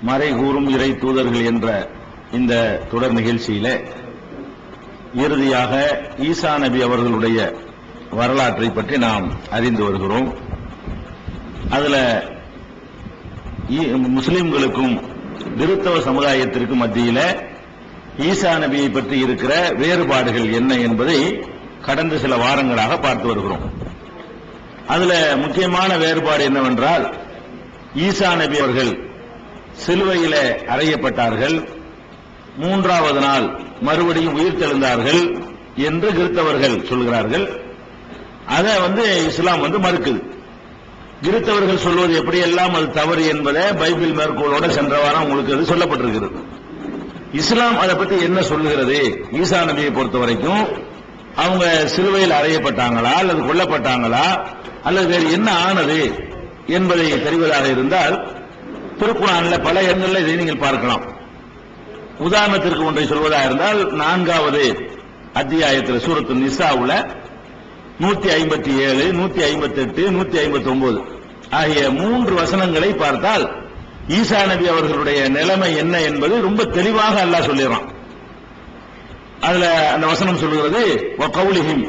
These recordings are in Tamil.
மறை கூறும் இறை தூதர்கள் என்ற இந்த தொடர் நிகழ்ச்சியிலே இறுதியாக ஈசா நபி அவர்களுடைய வரலாற்றை பற்றி நாம் அறிந்து வருகிறோம். அதுல முஸ்லிம்களுக்கும் கிறிஸ்தவ சமுதாயத்திற்கும் மத்தியில ஈசா நபியை பற்றி இருக்கிற வேறுபாடுகள் என்ன என்பதை கடந்த சில வாரங்களாக பார்த்து வருகிறோம். அதுல முக்கியமான வேறுபாடு என்னவென்றால், ஈசா நபி அவர்கள் சிலுவையில அறையப்பட்டார்கள், 3வது நாள் மறுபடியும் உயிர் தெழுந்தார்கள் என்று கிறிஸ்தவர்கள் சொல்கிறார்கள். அதை இஸ்லாம் மறுக்குது. கிறிஸ்தவர்கள் சொல்வது எப்படியெல்லாம் அது தவறு என்பதை பைபிள் மேற்கோளோட சென்ற வாரம் உங்களுக்கு அது சொல்லப்பட்டிருக்கிறது. இஸ்லாம் அதை பற்றி என்ன சொல்லுகிறது? ஈசா நபியை பொறுத்த வரைக்கும் அவங்க சிலுவையில் அறையப்பட்டாங்களா அல்லது கொல்லப்பட்டாங்களா அல்லது வேறு என்ன ஆனது என்பதை தெரிவதாக இருந்தால், திருக்குர்ஆன்ல பல இடங்களில் இதை நீங்கள் பார்க்கலாம். உதாரணத்திற்கு ஒன்றை சொல்வதாக இருந்தால், 4வது அத்தியாயத்தில் சூரத்து நிசாவுல 157, 158, 159 ஆகிய 3 வசனங்களை பார்த்தால் ஈசா நபி அவர்களுடைய நிலைமை என்ன என்பது ரொம்ப தெளிவாக அல்லாஹ் சொல்லிடுறான். அதுல அந்த வசனம் சொல்லுகிறது, வகௌலிஹிம்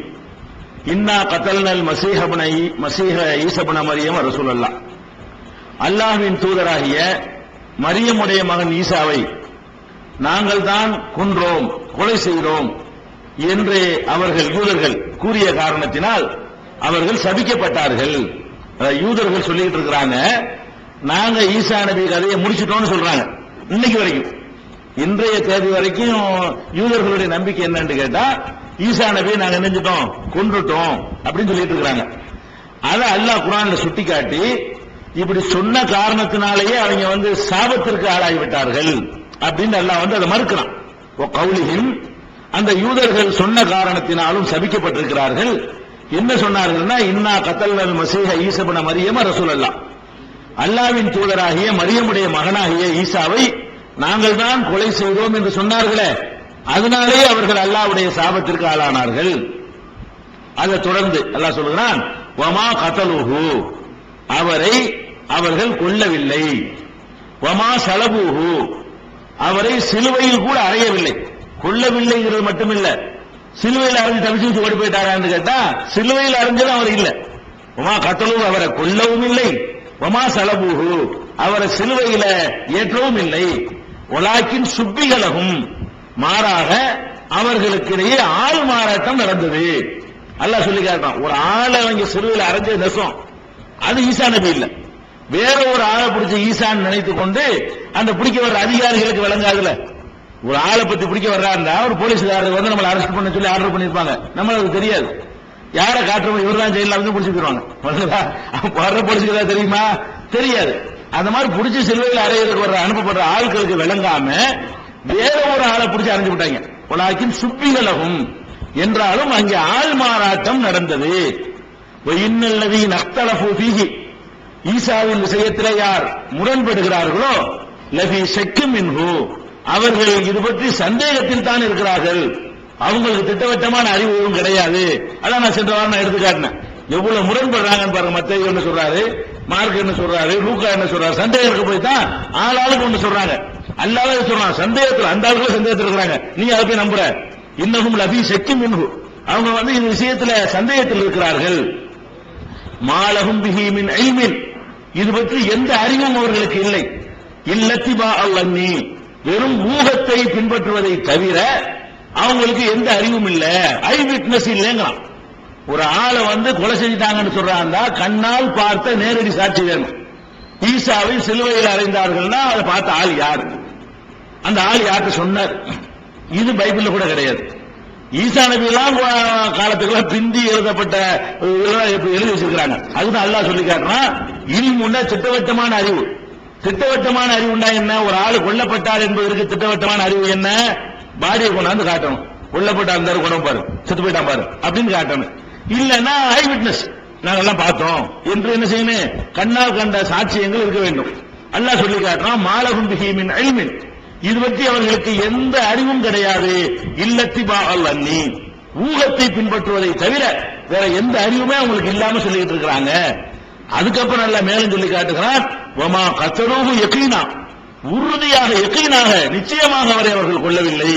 இன்னா கதல்னல் மஸீஹ ஈஸா இப்னு மரியம் ரசூலுல்லாஹ், அல்லாஹ்வின் தூதராகிய மரியமுடைய மகன் ஈசாவை நாங்கள் தான் கொன்றோம், கொலை செய்தோம் என்று அவர்கள் யூதர்கள் கூறிய காரணத்தினால் அவர்கள் சபிக்கப்பட்டார்கள். யூதர்கள் சொல்லிட்டு இருக்கிறாங்க, நாங்க ஈசா நபி கதையை முடிச்சிட்டோம்னு சொல்றாங்க. இன்னைக்கு வரைக்கும், இன்றைய தேதி வரைக்கும் யூதர்களுடைய நம்பிக்கை என்னன்னு கேட்டா, ஈசா நபியை நாங்க நினைஞ்சிட்டோம், கொன்றுட்டோம் அப்படின்னு சொல்லிட்டு இருக்கிறாங்க. அதை அல்லாஹ் குர்ஆன்ல சுட்டிக்காட்டி, இப்படி சொன்ன காரணத்தினாலேயே அவங்க சாபத்திற்கு ஆளாகிவிட்டார்கள் அப்படின்னு அல்லாஹ் அதை மறுக்கிறான். கௌலிஹிம், அந்த யூதர்கள் சொன்ன காரணத்தினாலும் சபிக்கப்பட்டிருக்கிறார்கள். என்ன சொன்னார்கள்னா, இன்னா கதல்னல் மஸீஹ ஈஸா இப்னு மரியம் ரசூலுல்லாஹ், அல்லாஹ்வின் தூதராகிய மரியமுடைய மகனாகிய ஈசாவை நாங்கள் தான் கொலை செய்தோம் என்று சொன்னார்களே, அதனாலேயே அவர்கள் அல்லாஹ்வுடைய சாபத்திற்கு ஆளானார்கள். அதை தொடர்ந்து அல்லாஹ் சொல்கிறான், வமா கதலுஹு, அவரை அவர்கள் கொல்லவில்லை, வமா ஸலபூஹு, அவரை சிலுவையில் கூட அறையவில்லை. கொல்லவில்லைங்கிறது மட்டுமில்ல, சிலுவையில் அறைஞ்சு தவிச்சு ஓடி போயிட்டாரான்னு கேட்டா, சிலுவையில் அறைஞ்சது அவர் இல்ல. வமா கதலுஹு, அவரை கொல்லவும் இல்லை, வமா ஸலபூஹு, அவரை சிலுவையில ஏற்றவும் இல்லை. வலாக்கின் சுப்பிகளகும், மாறாக அவர்களுக்கிடையே ஆள் மாறாட்டம் நடந்தது. அல்லாஹ் சொல்லி காட்டான், ஒரு ஆளை அவங்க சிலுவையில் அறைஞ்ச நெசம், அது ஈசா நபி இல்ல, வேற ஒரு ஆளை பிடிச்ச ஈசான்னு நினைத்துக் கொண்டு அந்த பிடிக்க வர்ற அதிகாரிகளுக்கு விளங்காதுல. ஒரு ஆளை பத்தி பிடிக்க வர்றாருந்தா ஒரு போலீஸ்காரர் நம்மளை அரெஸ்ட் பண்ண சொல்லி ஆர்டர் பண்ணிருப்பாங்க, நம்மளுக்கு தெரியாது. யாரை காட்டுறோம், இவர் தான் ஜெயில பிடிச்சிருவாங்க. வர்ற போலீஸ்க்கு தான் தெரியுமா? தெரியாது. அந்த மாதிரி பிடிச்சி சிலுவையில் அறையிறதுக்கு வர்ற அனுப்பப்படுற ஆட்களுக்கு விளங்காம வேற ஒரு ஆளை பிடிச்சி அரைஞ்சு விட்டாங்க. உலகின் சுப்பிகளகும் என்றாலும் அங்கே ஆள் மாறாட்டம் நடந்தது. இன்னல்லதி நக்தலஃபு ஃபீஹி, ஈசாவின் விஷயத்திலே யார் முரண்படுகிறார்களோ, லஃபி ஷக்கின் மின்ஹு, அவர்கள் இது பற்றி சந்தேகத்தில் தான் இருக்கிறார்கள். அவங்களுக்கு திட்டவட்டமான அறிவும் கிடையாது. அதான் நான் சென்ற வாரம் எடுத்து காட்டினேன். எவ்வளவு முரண்படுறாங்கன்னு பாருங்க. மத்தேயு என்ன சொல்றாரு, மார்க் என்ன சொல்றாரு, லூக்கா என்ன சொல்றாரு, சந்தேகத்துக்கு போய் தான் ஆளாளுக்கு ஒன்று சொல்றாங்க. அல்லாஹ் சொல்றாங்க சந்தேகத்தில், அந்த ஆளுக்கு சந்தேகத்தில் இருக்கிறாங்க, நீ அதை போய் நம்புற. இன்னஹும் லஃபி ஷக்கின் மின்ஹு, அவங்க இந்த விஷயத்துல சந்தேகத்தில் இருக்கிறார்கள். மாலஹும் பிஹி மின் இல்மின், இது பற்றி எந்த அறிவும் அவர்களுக்கு இல்லை. இல்லத்திபா அல்லன்னி, வெறும் ஊகத்தை பின்பற்றுவதை தவிர அவங்களுக்கு எந்த அறிவும் இல்ல, ஐ விட்னஸ் இல்லைங்க. ஒரு ஆளை கொலை செஞ்சிட்டாங்கன்னு சொல்றாங்க, கண்ணால் பார்த்த நேரடி சாட்சி வேணும். ஈசாவை சிலுவையில் அறைந்தார்கள்னா அதை பார்த்த ஆள் யாரு, அந்த ஆள் யார்கிட்ட சொன்னார், இது பைபிள்ல கூட கிடையாது. ஈசா நபி எல்லாம் காலத்துக்குலாம் பிந்தி எழுதப்பட்ட எழுதி வச்சிருக்கிறாங்க. அதுதான் அல்லாஹ் சொல்லி காட்டுறான், இல்முன்னா திட்டவட்டமான அறிவு. திட்டவட்டமான அறிவுண்டா என்ன? ஒரு ஆளு கொல்லப்பட்டார் என்பதற்கு திட்டவட்டமான அறிவு என்ன? பாடியை கொண்டாந்து காட்டணும், கொல்லப்பட்ட அந்த குணம் பாரு, செத்து போயிட்டான் பாரு அப்படின்னு காட்டணும். இல்லன்னா ஐ விட்னஸ், நாங்க எல்லாம் பார்த்தோம் என்று என்ன செய்யணும், கண்ணால் கண்ட சாட்சியங்கள் இருக்க வேண்டும். அல்லாஹ் சொல்லி காட்டுறான், மாலஹும் பிஹி மின் இல்மின், இது பற்றி அவர்களுக்கு எந்த அறிவும் கிடையாது. இல்லத்திபா அல்லன்னி, ஊகத்தை பின்பற்றுவதை தவிர வேற எந்த அறிவுமே அவங்களுக்கு இல்லாம சொல்லிட்டு இருக்கிறாங்க. அதுக்கப்புறம் நல்லா மேலும் சொல்லி காட்டுகிறான், வமா கத்தலூஹு யகீனா, உறுதியாக யகீனாக நிச்சயமாக அவரை அவர்கள் கொல்லவில்லை.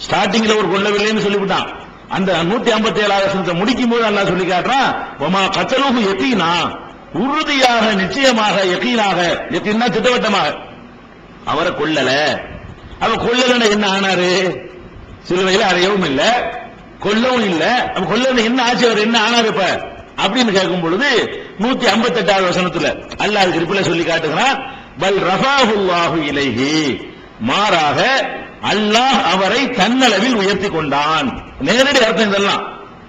ஸ்டார்டிங்ல ஒரு கொல்லவில்லைன்னு சொல்லிவிட்டான். அந்த 157 வசனத்தை முடிக்கும் போது அல்லாஹ் சொல்லி காட்டுறான், வமா கத்தலூஹு யகீனா, உறுதியாக நிச்சயமாக யகீனாக, யகீனா திட்டவட்டமாக அவரை கொல்லல. அவ கொல்லலன்னு என்ன ஆனாரு? சிலுவையில் அறையவும் இல்ல, கொல்லவும் இல்ல. அப்ப கொல்லல என்ன ஆச்சு? அவர் என்ன ஆனாரு இப்ப அப்படின்னு கேட்கும் பொழுது 158 வசனத்துல அல்லாஹ் அதுக்கு ரிப்ளை சொல்லி காட்டுகிறான், பல் ரஃபாஹுல்லாஹு இலைஹி, மாறாக அல்லாஹ் அவரை தன்னளவில் உயர்த்தி கொண்டான். நேரடி அர்த்தம் இதெல்லாம்,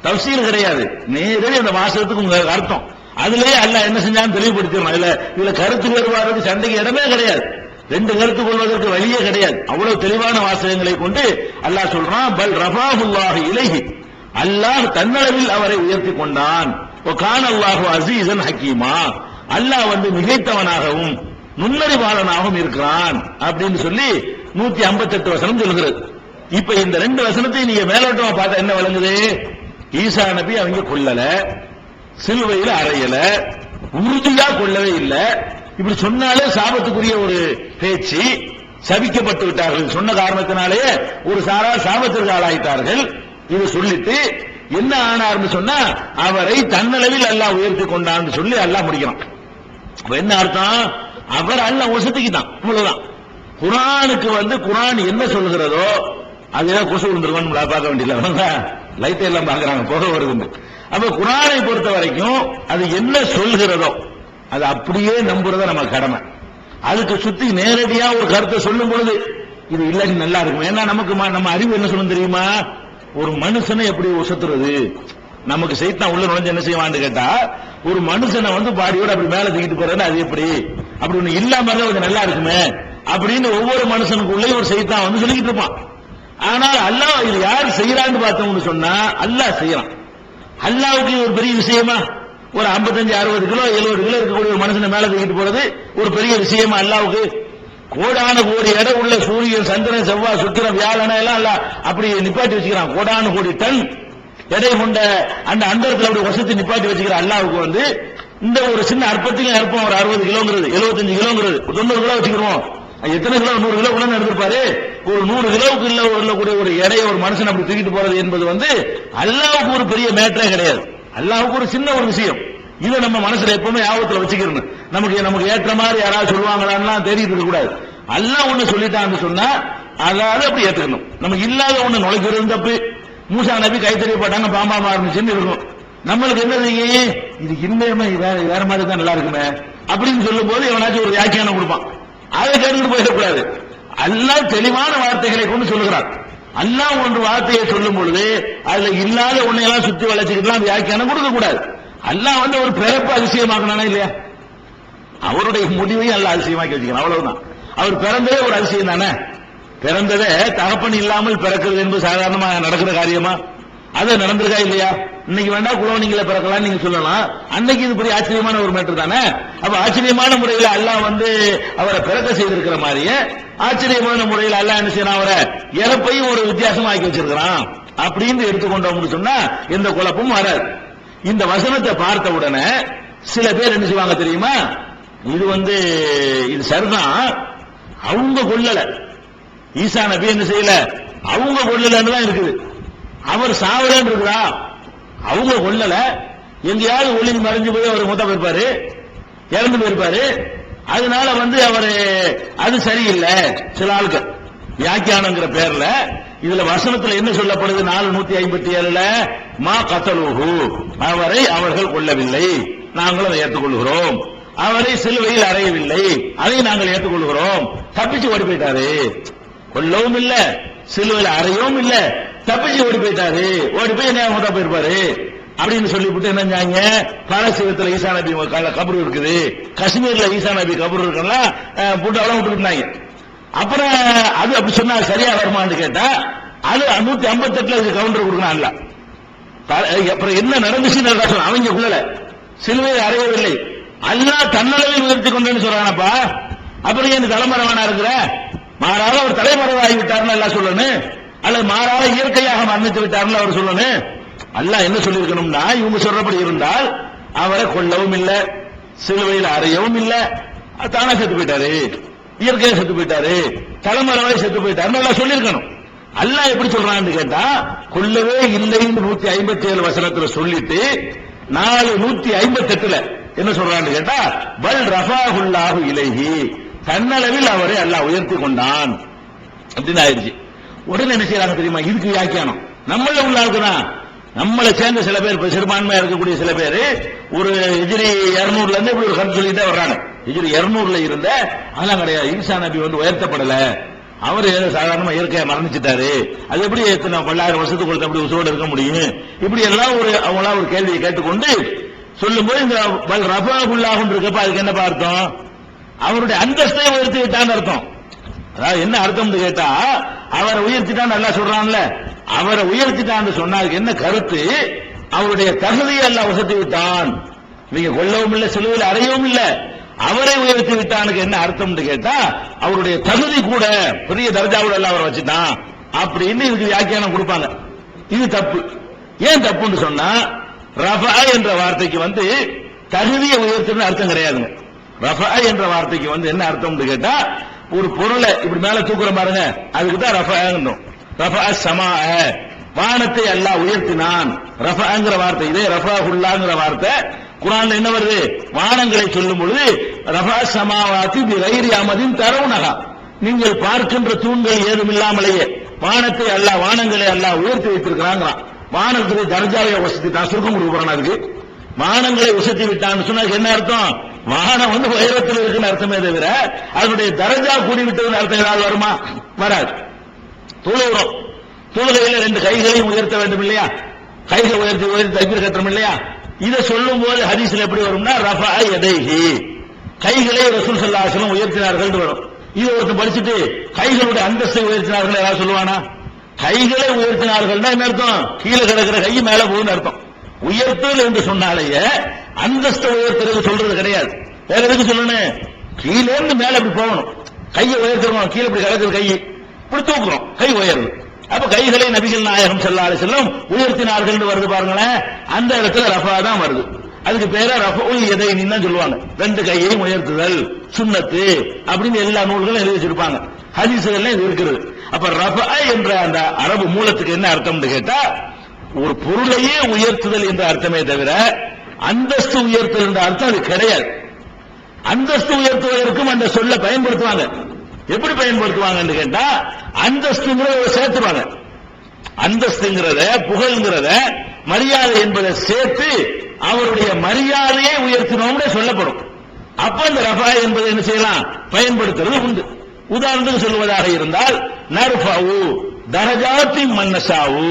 தஃசீர் கிடையாது, நேரடி அந்த வாசகத்துக்கு உங்க அர்த்தம். அதுலயே அல்லாஹ் என்ன செஞ்சான்னு தெளிவுபடுத்திடணும். இதுல கருத்து வேறுபாடுக்கு சண்டைக்கு இடமே கிடையாது, ரெண்டு கருத்து கொள்வதற்கு வழியே கிடையாது. அவ்வளவு தெளிவான வாசகங்களை கொண்டு அல்லாஹ் சொல்றான், பல் ரஃபாஹுல்லாஹு இலைஹி, அல்லாஹ் தன்னளவில் அவரை உயர்த்தி கொண்டான். கான அல்லாஹு அஸீஸன் ஹக்கீமா, அல்லாஹ் மிகைத்தவனாகவும் நுண்ணறிவாளனாகவும் இருக்கிறான் அப்படின்னு சொல்லி 158 வசனம் சொல்கிறது. இப்ப இந்த ரெண்டு வசனத்தை நீங்க மேலோட்டமா பார்த்தா என்ன விளங்குது? ஈசா நபி அவங்க கொல்லல, சிலுவையில் அறையல, உறுதியா கொல்லவே இல்ல. இப்படி சொன்னாலே சாபத்துக்குரிய ஒரு பேச்சு, சபிக்கப்பட்டு விட்டார்கள் சொன்ன காரணத்தினாலே ஒரு சாரார் சாபத்திற்கு ஆளாயிட்டார்கள். இது சொல்லிட்டு என்ன ஆனார்னு சொன்னா, அவரை தன்னளவில் அல்லாஹ் உயர்த்தி கொண்டான்னு சொல்லி அல்லாஹ் முடிக்கிறான். என்ன அர்த்தம்? அவர் அல்லாஹ் ஒசத்திக்கிட்டான், இவ்வளவுதான். குர்ஆனுக்கு குர்ஆன் என்ன சொல்கிறதோ அதுதான் கொசு விழுந்துருவான்னு பார்க்க வேண்டியதில்லை, லைட் எல்லாம் பாக்குறாங்க புகை வருது. அப்ப குர்ஆனை பொறுத்த வரைக்கும் அது என்ன சொல்கிறதோ அது அப்படியே நம்புறத நம்ம கடமை. அதுக்கு சுத்தி நேரடியா ஒரு கருத்தை சொல்லும் பொழுது இது இல்லாட்டி நல்லா இருக்கும். ஏன்னா நமக்கு நம்ம அறிவு என்ன சொல்லணும் தெரியுமா? ஒரு மனுஷனை எப்படி உசத்துறது, நமக்கு சைத்தான் உள்ள நுழைஞ்சு என்ன செய்வான்னு கேட்டா, ஒரு மனுஷனை பாடியோட அப்படி மேல தூக்கிட்டு போறது அது எப்படி, அப்படி ஒண்ணு இல்லாம இருந்தா கொஞ்சம் நல்லா இருக்குமே அப்படின்னு ஒவ்வொரு மனுஷனுக்குள்ளே ஒரு சைத்தான் சொல்லிக்கிட்டு இருப்பான். ஆனால் அல்லாஹ் இது யார் செய்யறான்னு பார்த்தோம்னு சொன்னா அல்லாஹ் செய்யறான். அல்லாஹ்வுக்கு ஒரு பெரிய விஷயமா? ஒரு 55-60 கிலோ 70 கிலோ இருக்கக்கூடிய ஒரு மனுஷனை மேல தூக்கிட்டு போறது ஒரு பெரிய விஷயமா அல்லாஹ்வுக்கு? கோடான கோடி எடை உள்ள சூரியன், சந்திரன், செவ்வாய், சுக்கிரன், வியாழன் எல்லாம் அல்ல அப்படி நிப்பாட்டி வச்சுக்கிறான். கோடான கோடி டன் எடை கொண்ட அந்த அந்தரத்தில் அப்படி வசதி நிப்பாட்டி வச்சுக்கிற அல்லாஹ்வுக்கு இந்த ஒரு சின்ன அற்பத்திலும் அற்பம் ஒரு 60 கிலோங்கிறது, 75 கிலோங்கிறது, 90 கிலோ வச்சுக்கிறோம். எத்தனை கிலோ? 100 கிலோ கூட எடுத்திருப்பாரு. ஒரு 100 கிலோவுக்கு உள்ளக்கூடிய ஒரு எடையை ஒரு மனுஷன் அப்படி தூக்கிட்டு போறது என்பது அல்லாஹ்வுக்கு ஒரு பெரிய மேட்டரே கிடையாது. அல்லாஹ்வுக்கு ஒரு சின்ன ஒரு விஷயம். இதை நம்ம மனசுல எப்பவுமே ஞாபகத்துல வச்சுக்கிறோம். நமக்கு ஏற்ற மாதிரி யாராவது சொல்லுவாங்களான்னு தேடிட்டு இருக்க கூடாது. அல்லாஹ் ஒண்ணு சொல்லிட்டான்னு சொன்னா அதாவது அப்படி ஏத்துக்கணும். நமக்கு இல்லாத ஒண்ணு நுழைக்கிறது தப்பு. மூசா நபி கைத்தறி போட்டாங்க, பாம்பா மாறுச்சுன்னு இருக்கும். நம்மளுக்கு என்ன செய்யும்? இது இன்னுமே வேற மாதிரி தான் நல்லா இருக்குமே அப்படின்னு சொல்லும் போது எவனாச்சும் ஒரு வியாக்கியானம் கொடுப்பான். அதை கேட்டுட்டு போயிடக்கூடாது. அல்லாஹ் தெளிவான வார்த்தைகளை கொண்டு சொல்லுகிறார். அல்லாஹ் ஒன்று வார்த்தையை சொல்லும் பொழுது அதுல இல்லாத ஒன்னையெல்லாம் சுத்தி வளைச்சுக்கிட்டு வியாக்கியானம் கொடுக்க கூடாது. அல்லாஹ் ஒரு பிறப்பு அதிசயமாக்கணும் இல்லையா? அவருடைய முடிவையும் அல்லாஹ் அதிசயமாக்கி வச்சுக்கணும், அவ்வளவுதான். அவர் பிறந்ததே ஒரு அதிசயம் தானே. பிறந்ததே தகப்பன் இல்லாமல் பிறக்கிறது என்பது சாதாரணமாக நடக்கிற காரியமா? அது நடந்திருக்கா இல்லையா? இன்னைக்கு வேண்டாம் குளோனிங்ல பிறக்கலாம் நீங்க சொல்லலாம். அன்னைக்கு இது பெரிய ஆச்சரியமான ஒரு மேட்டர் தானே. அப்ப ஆச்சரியமான முறையில் அல்லாஹ் அவரை பிறக்க செய்திருக்கிற மாதிரியே ஆச்சரியமான முறையில் அல்லாஹ் என்ன செய்யறான், அவரை இறப்பையும் ஒரு வித்தியாசமா ஆக்கி வச்சிருக்கிறான் அப்படின்னு எடுத்துக்கொண்டோம்னு சொன்னா எந்த குழப்பமும் வராது. இந்த வசனத்தை பார்த்த உடனே சில பேர் என்ன செய்வாங்க தெரியுமா? இது இது சரிதான், அவங்க கொல்லல, ஈசா நபி என்ன செய்யல, அவங்க கொல்லலன்னு தான் இருக்குது. அவர் சாவலன்னு இருக்குதா? அவங்க கொல்லல, எங்கேயாவது ஒளிந்து மறைஞ்சு போய் அவர் மொத்தம் போயிருப்பாரு, இறந்து போயிருப்பாரு. அதனால அவரு அது சரியில்லை. சில ஆளுக்கு வியாக்கியானங்கிற பேர்ல இதுல வசனத்துல என்ன சொல்லப்படுது? 457 மா கத்தலூஹு, அவரை அவர்கள் கொல்லவில்லை, நாங்கள் அதை ஏற்றுக்கொள்கிறோம். அவரை சிலுவையில் அறையவில்லை, அதை நாங்கள் ஏற்றுக்கொள்கிறோம். தப்பிச்சு ஓடி போயிட்டாரு, கொல்லவும் இல்ல, சிலுவையில் அறையவும் இல்ல, தப்பிச்சு ஓடி போயிட்டாரு. ஓடி போய் என்ன மூத்தா போயிருப்பாரு அப்படின்னு சொல்லிவிட்டு என்ன செஞ்சாங்க? பாலஸ்தீனத்துல ஈசா நபி கபரு இருக்குது, காஷ்மீர்ல ஈசா நபி கபரு இருக்கலாம், புட்டாவெல்லாம் விட்டுக்கிட்டாங்க. அப்புறம் அது அப்படி சொன்னா சரியா வருமானு கேட்டா அது 158 கவுண்டர் கொடுக்கணும் இல்ல. அப்புறம் என்ன நடந்துச்சுன்னு அவங்க கொள்ளல, சிலுவையில் அறையவில்லை, அல்லாஹ் தன்னளவில் உயர்த்தி கொண்டேன்னு சொல்றானப்பா. அப்புறம் ஏன் தலைமறைவானா இருக்கிற? மாறாக அவர் தலைமறைவாகி விட்டார்னு எல்லாம் சொல்லணும், அல்லது மாறாக இயற்கையாக மரணித்து விட்டார்னு அவர் சொல்லணும். அல்லாஹ் என்ன சொல்லியிருக்கணும்னா, இவங்க சொல்றபடி இருந்தால் அவரை கொல்லவும் இல்லை, சிலுவையில் அறையவும் இல்லை, தானா செத்து போயிட்டாரு. இயற்கையா செத்து போயிட்டாரு, தலைமறைவாய் செத்து போயிட்டாரு நல்லா சொல்லியிருக்கணும். அல்லாஹ் எப்படி சொல்றான்னு கேட்டா, கொல்லவே இல்லைன்னு 157 வசனத்துல சொல்லிட்டு 158ல என்ன சொல்றான்னு கேட்டா, பல் ரஃபாஹுல்லாஹு இலைஹி, தன்னளவில் அவரை அல்லாஹ் உயர்த்தி கொண்டான் அப்படின்னு ஆயிடுச்சு. உடனே என்ன செய்யறாங்க தெரியுமா? இதுக்கு வியாக்கியானம் நம்மள உள்ள ஆளுக்குதான். நம்மளை சேர்ந்த சில பேர், சிறுபான்மையா இருக்கக்கூடிய சில பேர் ஒரு ஹிஜ்ரி 200ல இருந்து இப்படி ஒரு கருத்து சொல்லிட்டே வர்றாங்க. ஹிஜ்ரி 200ல இருந்த அதெல்லாம் கிடையாது, ஈசா நபி உயர்த்தப்படல, அவர் சாதாரணமா இயற்கையா மரணிச்சுட்டாரு, அது எப்படி பல்லாயிரம் வருஷத்துக்கு அப்படி உசோடு இருக்க முடியும், இப்படி எல்லாம் அவங்களா ஒரு கேள்வியை கேட்டுக்கொண்டு சொல்லும்போது இந்த ரஃபாஹுல்லாஹுன்னு இருக்கப்ப அதுக்கு என்ன அர்த்தம்? அவருடைய அந்தஸ்தை உயர்த்தி விட்டான்னு அர்த்தம். அதாவது என்ன அர்த்தம் கேட்டா, அவரை உயர்த்திட்டான்னு நல்லா சொல்றான்ல, அவரை உயர்த்திட்டான்னு சொன்னாருக்கு என்ன கருத்து? அவருடைய தகுதியை எல்லாம் உசத்தி விட்டான். நீங்க கொல்லவும் இல்லை, சிலுவையில் அறையவும் இல்லை, அவரை உயர்த்தி விட்டானுக்கு என்ன அர்த்தம் கேட்டா, அவருடைய தகுதி கூட பெரிய தர்ஜாவோட எல்லாம் அவரை வச்சுட்டான் அப்படின்னு இதுக்கு வியாக்கியானம் கொடுப்பாங்க. இது தப்பு. ஏன் தப்புன்னு சொன்னா, ரஃபா என்ற வார்த்தைக்கு தகுதியை உயர்த்துன்னு அர்த்தம் கிடையாதுங்க. ரஃபா என்ற வார்த்தைக்கு என்ன அர்த்தம் கேட்டா, ஒரு பொருளை இப்படி மேல தூக்குற பாருங்க, அதுக்கு தான் ரஃபா. ரஃபா சமா, வானத்தை அல்லாஹ் உயர்த்தினான். ரஃபாங்கிற வார்த்தை, இதே ரஃபாஹுல்லாங்கிற வார்த்தை குர்ஆன்ல என்ன வருது? வானங்களை சொல்லும் பொழுது ரஃபா சமாவாத்தி பிகைரி அமதின் தரவுனஹா, நீங்கள் பார்க்கின்ற தூண்கள் ஏதும் இல்லாமலேயே வானத்தை அல்லாஹ், வானங்களை அல்லாஹ் உயர்த்தி வைத்திருக்கிறாங்க. வானத்துக்கு தர்ஜாவை வசதித்தான், சுருக்கம் கொடுக்குறான். அதுக்கு வானங்களை உசத்தி விட்டான்னு சொன்னா என்ன அர்த்தம்? வானம் உயரத்தில் இருக்குன்னு அர்த்தமே தவிர அதனுடைய தர்ஜா கூடிவிட்டதுன்னு அர்த்தம் ஏதாவது வருமா? வராது. தொழுகிறோம், தொழுகையில 2 கைகளையும் உயர்த்த வேண்டும் இல்லையா? கைகளை உயர்த்தி உயர்த்தி தக்பீர் கட்டணும் இல்லையா? இதை சொல்லும் போது ஹதீஸ்ல எப்படி வரும்னா, ரஃபா யதைஹி, கைகளை ரசூல் ஸல்லல்லாஹு அலைஹி வஸல்லம் உயர்த்தினார்கள் வரும். இதை ஒருத்தர் படிச்சுட்டு கைகளுடைய அந்தஸ்தை உயர்த்தினார்கள் யாராவது சொல்லுவானா? கைகளை உயர்த்தினார்கள் என்ன அர்த்தம்? கீழே கிடக்கிற கை மேல போகுன்னு அர்த்தம். உயர்த்தல் என்று சொன்னாலேயே அந்தஸ்தை உயர்த்துறது சொல்றது கிடையாது. வேற எதுக்கு சொல்லணும்? கீழே இருந்து மேல இப்படி போகணும், கையை உயர்த்தணும், கீழே இப்படி கிடக்குற கை இப்படி தூக்குறோம், கை உயருது. அப்ப கைகளை நபிகள் நாயகம் ஸல்லல்லாஹு அலைஹி வஸல்லம் உயர்த்தினார்கள் வருது பாருங்களேன், அந்த இடத்துல ரஃபா தான் வருது. அதுக்கு பேர ரஃபுல் யதைனி தான் சொல்லுவாங்க. 2 கையையும் உயர்த்துதல் சுன்னத்து அப்படின்னு எல்லா நூல்களும் எழுதி வச்சிருப்பாங்க, ஹதீஸ்கள்ல இது இருக்கிறது. அப்ப ரஃபா என்ற அந்த அரபு மூலத்துக்கு என்ன அர்த்தம் கேட்டா, ஒரு பொருளையே உயர்த்துதல் என்ற அர்த்தமே தவிர அந்தஸ்து உயர்த்தல் என்ற அர்த்தம் அது கிடையாது. அந்தஸ்து உயர்த்துவதற்கும் அந்த சொல்ல பயன்படுத்துவாங்க. எப்படி பயன்படுத்துவாங்கன்னு கேட்டா, அந்தஸ்துங்கிறத சேர்த்துவாங்க. அந்தஸ்துங்கிறத, புகழ்ங்கிறத, மரியாதை என்பதை சேர்த்து அவருடைய மரியாதையை உயர்த்தினோம்னு சொல்லப்படும். அப்ப இந்த ரஃபா என்பதை என்ன செய்யலாம்? பயன்படுத்துறது உண்டு. உதாரணத்துக்கு சொல்வதாக இருந்தால், நர்ஃபவு தரஜாத்தி மன்னசாவு,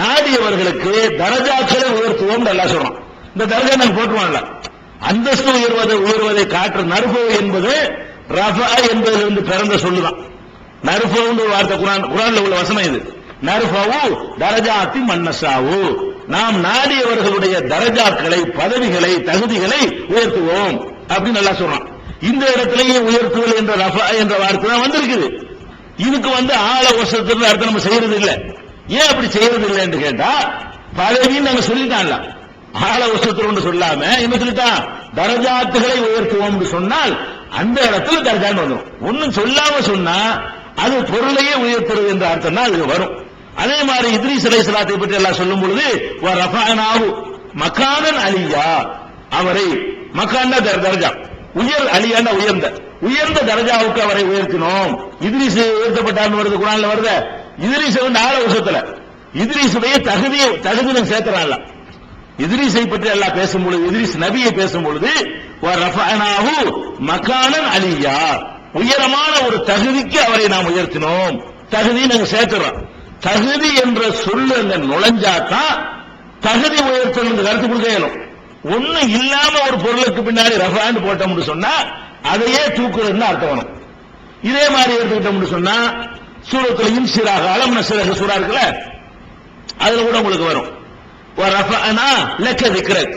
நாடியவர்களுக்கு தரஜாக்களை உயர்த்துவோம் அல்லாஹ் சொல்றான். இந்த தரஜா நாங்க போட்டுருவான்ல, அந்தஸ்து உயர்வதை காட்டுற நர்ஃபவு என்பது ரஃபா என்பதிலிருந்து பிறந்த சொல்லுதான். நர்ஃபவுன்னு வார்த்தை குர்ஆன்ல உள்ள வசனம் இது. நர்ஃபவு தரஜாத்தி மன்னசாவு, நாம் நாடியவர்களுடைய தரஜாக்களை, பதவிகளை, தகுதிகளை உயர்த்துவோம் அப்படின்னு நல்லா சொல்றான். இந்த இடத்திலேயே உயர்த்துதல் என்ற ரஃபா என்ற வார்த்தை தான் வந்திருக்குது. இதுக்கு ஆள வசத்துக்கு அர்த்தம் நம்ம செய்யறது இல்லை. ஏன் அப்படி செய்யறது இல்லை என்று கேட்டா, பதவின்னு நாங்க சொல்லிட்டான்ல, ஆள வசத்து சொல்லாம என்ன சொல்லிட்டான்? தரஜாத்துகளை உயர்த்துவோம் சொன்னால் அந்த இடத்துல தரஜான்னு வந்துடும். ஒன்னும் சொல்லாம சொன்னா அது பொருளையே உயர்த்துறது என்ற அர்த்தம் தான் அது வரும். அதே மாதிரி இத்ரீஸ் அலைஹிஸ்ஸலாத்தை பற்றி எல்லாம் சொல்லும் பொழுது ரஃபஅனாஹு மகானன் அலியா, அவரை மகான் தர்ஜா, உயர் அலியாண்டா உயர்ந்த தர்ஜாவுக்கு அவரை உயர்த்தினோம். இத்ரீஸ் உயர்த்தப்பட்டார்னு வருது குர்ஆன்ல வருது. இத்ரீஸ் ஆள வசத்துல இத்ரீஸுடைய தகுதியை சேர்க்கிறான்ல. இத்ரீஸை பற்றி அல்லாஹ் பேசும் பொழுது, இத்ரீஸ் நபியை பேசும் பொழுது ரஃபஅனாஹு மகானன் அலியா, உயரமான ஒரு தகுதிக்கு அவரை நாம் உயர்த்தினோம். தகுதி நாங்க சேர்க்கிறோம். தகுதி என்ற சொல்லு அங்க நுழைஞ்சாதான் தகுதி உயர்த்தல் கருத்து கொடுக்க இயலும். ஒண்ணு இல்லாம ஒரு பொருளுக்கு பின்னாடி ரஃபான்னு போட்டோம்னு சொன்னா அதையே தூக்குறதுன்னு அர்த்தம் வரும். இதே மாதிரி எடுத்துக்கிட்டோம்னு சொன்னா சூரத்துல இன்சிராக அலம் நஸ்ரஹ் சூரா இருக்குல்ல, அதுல கூட உங்களுக்கு வரும் ரஃபஅனா லக திக்ரக்,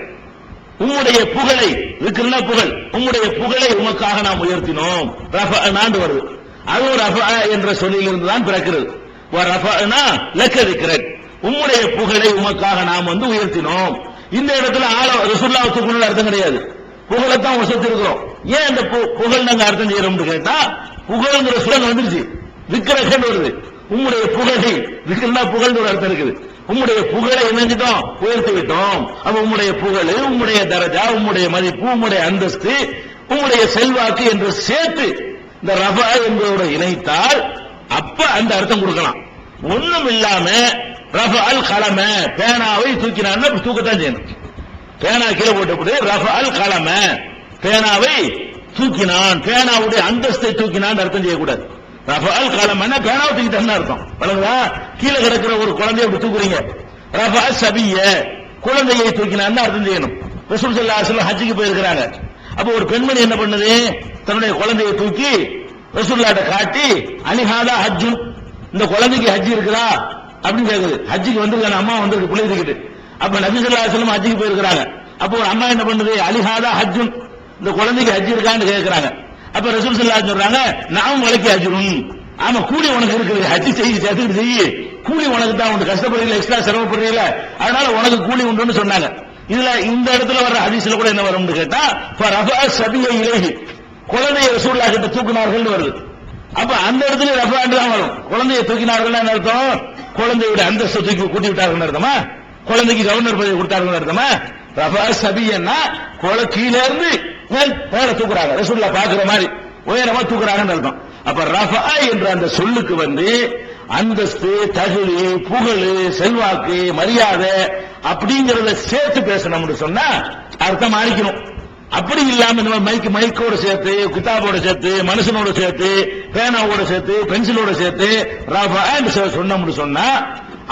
உம்முடைய புகழை, விக்ரனா புகழ், உம்முடைய புகழை உமக்காக நாம் உயர்த்தினோம். ரஃபஅனான்னு வருது. அது ரஃபா என்ற சொல்லிலிருந்து தான் பிறக்கிறது. ரஃபஅனா லக திக்ரக், உம்முடைய புகழை உமக்காக நாம் உயர்த்தினோம். இந்த இடத்துல ரசூலுல்லாஹ் தூக்குன அர்த்தம் கிடையாது, புகழைத்தான் வசத்து இருக்கிறோம். ஏன் இந்த புகழ் நாங்க அர்த்தம் செய்யறோம்னு கேட்டா, புகழ்ங்கிற சொல்ல வந்துருச்சு, விக்கிரகன் வருது. உம்முடைய புகழை, விக்கிரனா புகழ்ந்து ஒரு அர்த்தம் இருக்குது. உம்முடைய புகழை என்னஞ்சிட்டோம், உயர்த்தி விட்டோம். அப்ப உம்முடைய புகழ், உம்முடைய தரஜா, உம்முடைய மதிப்பு, உம்முடைய அந்தஸ்து, உம்முடைய செல்வாக்கு என்று சேர்த்து இந்த ரஃபா என்பதோட இணைத்தால் அப்ப அந்த அர்த்தம் கொடுக்கலாம். ஒண்ணும் இல்லாம ரஃபஅல் கலம, பேனாவை தூக்கினான்னா தூக்கத்தான் செய்யணும். பேனா கீழே போட்டு ரஃபஅல் கலம, பேனாவை தூக்கினான், பேனாவுடைய அந்தஸ்தை தூக்கினான் அர்த்தம் செய்யக்கூடாது. ரஃபஅல் கலமன்னா பேனாவை தூக்கிட்டான்னு அர்த்தம். வழங்குதா? கீழே கிடக்கிற ஒரு குழந்தையை அப்படி தூக்குறீங்க. ரஃபஅ சபிய, குழந்தையை தூக்கினான்னு அர்த்தம் செய்யணும். ரசூல் ஸல்லல்லாஹு அலைஹி வஸல்லம் ஹஜ்ஜுக்கு போயிருக்கிறாங்க. அப்ப ஒரு பெண்மணி என்ன பண்ணுது, தன்னுடைய குழந்தையை தூக்கி ரசூலுல்லாஹ்ட்ட காட்டி அலிஹாதா ஹஜ்ஜுன், இந்த குழந்தைக்கு ஹஜ் இருக்குதா அப்படின்னு கேக்குது. ஹஜ்ஜுக்கு வந்திருக்காங்க, அம்மா வந்திருக்கு பிள்ளை தூக்கிட்டு. அப்ப நபி ஸல்லல்லாஹு அலைஹி வஸல்லம் ஹஜ்ஜுக்கு போயிருக்கிறாங்க. அப்போ ஒரு அம்மா என்ன பண்ணுது, அலிஹாதா ஹஜ்ஜுன், இந்த குழந்தைக்கு ஹஜ் இருக்கான்னு கேக்குறாங்க. அப்ப ரசூல் ஸல்லல்லாஹு அலைஹி வஸல்லம் சொல்றாங்க, நான் வலக்கி ஹஜ்ஜுன், ஆமா கூலி உனக்கு இருக்குது, ஹஜ் சேர்த்துக்கிட்டு செய்யி, கூலி உனக்கு தான், உனக்கு கஷ்டப்படுறீங்களா, எக்ஸ்ட்ரா சிரமப்படுறீங்களா, அதனால உனக்கு கூலி உண்டுன்னு சொன்னாங்க. இதுல இந்த இடத்துல வர்ற ஹதீஸ்ல கூட என்ன வரும்னு கேட்டா, ரஃபஅ சபிய இலைஹி, குழந்தையை ரசூலுல்லாஹ் கிட்ட தூக்கினார்கள் வருது. அப்ப அந்த இடத்துல ரஃபஅன்னு தான் வரும். குழந்தையை தூக்கினார்கள் அர்த்தம், குழந்தையோட அந்தஸ்தை தூக்கி கூட்டி விட்டார்கள் அர்த்தமா, குழந்தைக்கு கவர்னர் பதவி கொடுத்தார்கள் அர்த்தமா. ரஃபஅ சபியன்னா கீழே இருந்து மேல தூக்குறாங்க, ரசூலுல்லாஹ் பாக்குற மாதிரி உயரமா தூக்குறாங்கன்னு அர்த்தம். அப்ப ரஃபஅ என்ற அந்த சொல்லுக்கு அந்தஸ்து, தகுதி, புகழ், செல்வாக்கு, மரியாதை அப்படிங்கறத சேர்த்து பேசணும்னு சொன்னா அர்த்தம் மாறிக்கணும். அப்படி இல்லாம இந்த மைக்கோட சேர்த்து, கிதாபோட சேர்த்து, மனுஷனோட சேர்த்து, பேனாவோட சேர்த்து, பென்சிலோட சேர்த்து ரஃபஅ சொன்னோம்னு சொன்னா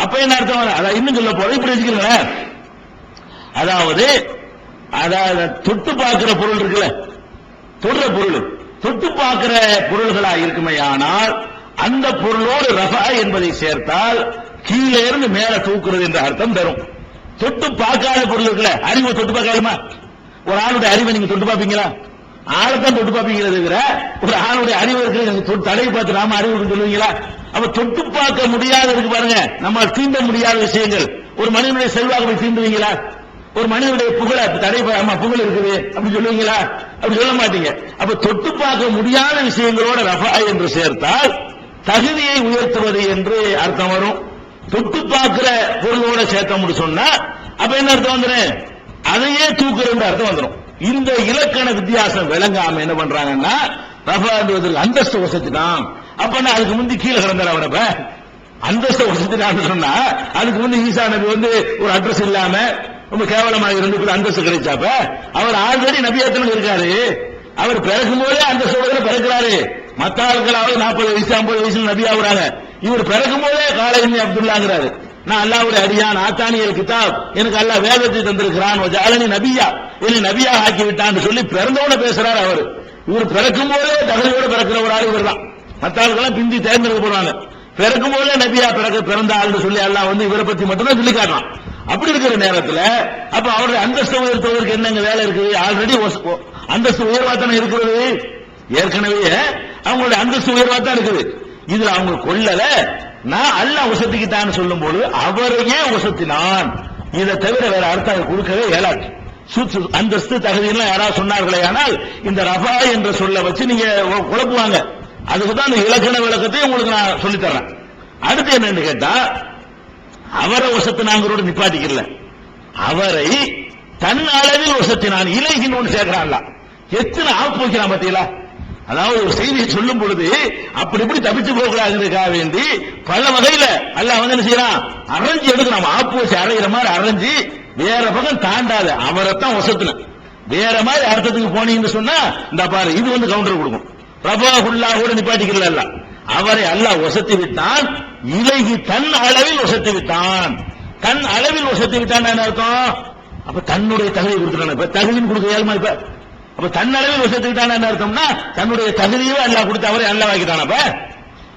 அப்ப என்ன அர்த்தம்? அதான் இன்னும் சொல்ல போறது, இப்படி வச்சுக்கிறேன். அதாவது தொட்டு பார்க்கிற பொருள் இருக்குல்ல, தொடுற பொருள், தொட்டு பார்க்கிற பொருள்களா இருக்குமே, ஆனால் அந்த பொருளோடு ரஃபா என்பதை சேர்த்தால் கீழே இருந்து மேல தூக்குறது என்ற அர்த்தம் தரும். தொட்டு பார்க்காத பொருள் இருக்குல்ல, அறிவை தொட்டு பார்க்காதுமா? ஒரு ஆளுடைய அறிவை நீங்க தொட்டு பார்ப்பீங்களா? ஆளைத்தான் தொட்டு பார்ப்பீங்களே தவிர ஒரு ஆளுடைய அறிவு இருக்கு தடவை பார்த்து நாம அறிவு சொல்லுவீங்களா? அப்ப தொட்டு பார்க்க முடியாத இருக்கு பாருங்க, நம்ம தீண்ட முடியாத விஷயங்கள். ஒரு மனிதனுடைய செல்வாக்கு தீண்டுவீங்களா? ஒரு மனிதனுடைய புகழ தடை, ஆமா புகழ் இருக்குது அப்படி சொல்லுவீங்களா? அப்படி சொல்ல மாட்டீங்க. அப்ப தொட்டு பார்க்க முடியாத விஷயங்களோட ரஃபா என்று சேர்த்தால் தகுதியை உயர்த்துவது என்று அர்த்தம் வரும். தொட்டு பார்க்கிற பொருளோட சேர்த்தோம்னு சொன்னா அப்ப என்ன அர்த்தம் வந்துடும்? அதையே தூக்குற அர்த்தம் வந்துடும். இந்த இலக்கண வித்தியாசம் விளங்காம என்ன பண்றாங்கன்னா ரஃபா என்பதற்கு அந்தஸ்து வசதிதான். அப்ப அதுக்கு முந்தி கீழே கிடந்தார் அவரப்ப அந்தஸ்து வசதிதான் சொன்னா, அதுக்கு முந்தி ஈசா நபி ஒரு அட்ரஸ் இல்லாம ரொம்ப கேவலமாக இருந்து அந்தஸ்து கிடைச்சாப்ப அவர் ஆல்ரெடி நபியாத்தனம் இருக்காரு. அவர் பிறக்கும் போதே அந்தஸ்தோட பிறக்கிறாரு. மற்ற ஆட்களாவது 40 வயசு 50 வயசுல நபி ஆகுறாங்க. இவர் பிறக்கும் போதே காலையினி அப்துல்லாங்கிறாரு. நான் அல்லாஹ்வுடைய அடியான், ஆத்தானியல் கிதாப், எனக்கு அல்லாஹ் வேதத்தை தந்திருக்கிறான், ஜஅலனி நபியா, என்னை நபியா ஆக்கி விட்டான்னு சொல்லி பிறந்தோட பேசுறாரு அவர். இவர் பிறக்கும் போதே தகுதியோட பிறக்கிற ஒரு ஆள் இவர் தான். மற்ற ஆளுக்கெல்லாம் பிந்தி தேர்ந்தெடுக்கப்படுவாங்க. பிறக்கும் போதே நபியா பிறந்த ஆள் சொல்லி அல்லாஹ் இவரை பத்தி மட்டும்தான் சொல்லி காட்டலாம். அப்படி இருக்கிற நேரத்தில் அப்ப அவருடைய அந்தஸ்து உயர்த்துவதற்கு என்னங்க வேலை இருக்குது? ஆல்ரெடி அந்தஸ்து உயர்வாத்தான இருக்கிறது, ஏற்கனவே அவங்களுடைய அந்தஸ்து உயர்வாத்தான் இருக்குது. இதுல அவங்க கொள்ளல, நான் அல்லாஹ் வசதிக்கிட்டான்னு சொல்லும் போது அவரையே வசத்தினான். இதை தவிர வேற அர்த்தம் கொடுக்கவே இயலாது. அந்தஸ்து தகுதியெல்லாம் யாராவது சொன்னார்களே, ஆனால் இந்த ரஃபா என்ற சொல்ல வச்சு நீங்க குழப்புவாங்க. அதுக்குதான் இந்த இலக்கண விளக்கத்தை உங்களுக்கு நான் சொல்லித்தரேன். அடுத்து என்னன்னு கேட்டா, அவரை வசத்தினாங்கிறோட நிப்பாட்டிக்கல, அவரை தன் அளவில் வசத்தினான் இலைகின் ஒன்று சேர்க்கிறான்ல. எத்தனை ஆப்பு வைக்கிறான் பாத்தீங்களா? அதாவது ஒரு செய்தியை சொல்லும் பொழுது அப்படி இப்படி தப்பிச்சு போகக்கூடாதுக்காக வேண்டி பல வகையில அல்லாஹ் என்ன செய்யறான், அரைஞ்சு எடுக்கணும். ஆப்பு வச்சு அரைகிற மாதிரி அரைஞ்சு வேற பக்கம் தாண்டாத அவரைத்தான் வசத்தின. வேற மாதிரி அர்த்தத்துக்கு போனீங்கன்னு சொன்னா இந்த பாரு இது கவுண்டர் கொடுக்கும். ரஃபாஹுல்லா கூட நிப்பாட்டிக்கல, அவரை அல்லாஹ் வசத்தி விட்டான். இலைகி தன் அளவில் வசத்தி விட்டான். தன் அளவில் வசத்தி விட்டான் என்ன அர்த்தம்? அப்ப தன்னுடைய தகுதியை கொடுத்துட்டான். இப்ப தகுதின்னு கொடுக்க ஏழுமா? இப்ப அப்ப தன் அளவில் வசத்தி விட்டான் என்ன அர்த்தம்னா தன்னுடைய தகுதியே அல்லாஹ் கொடுத்து அவரை அல்லாஹ் வாக்கிட்டான். அப்ப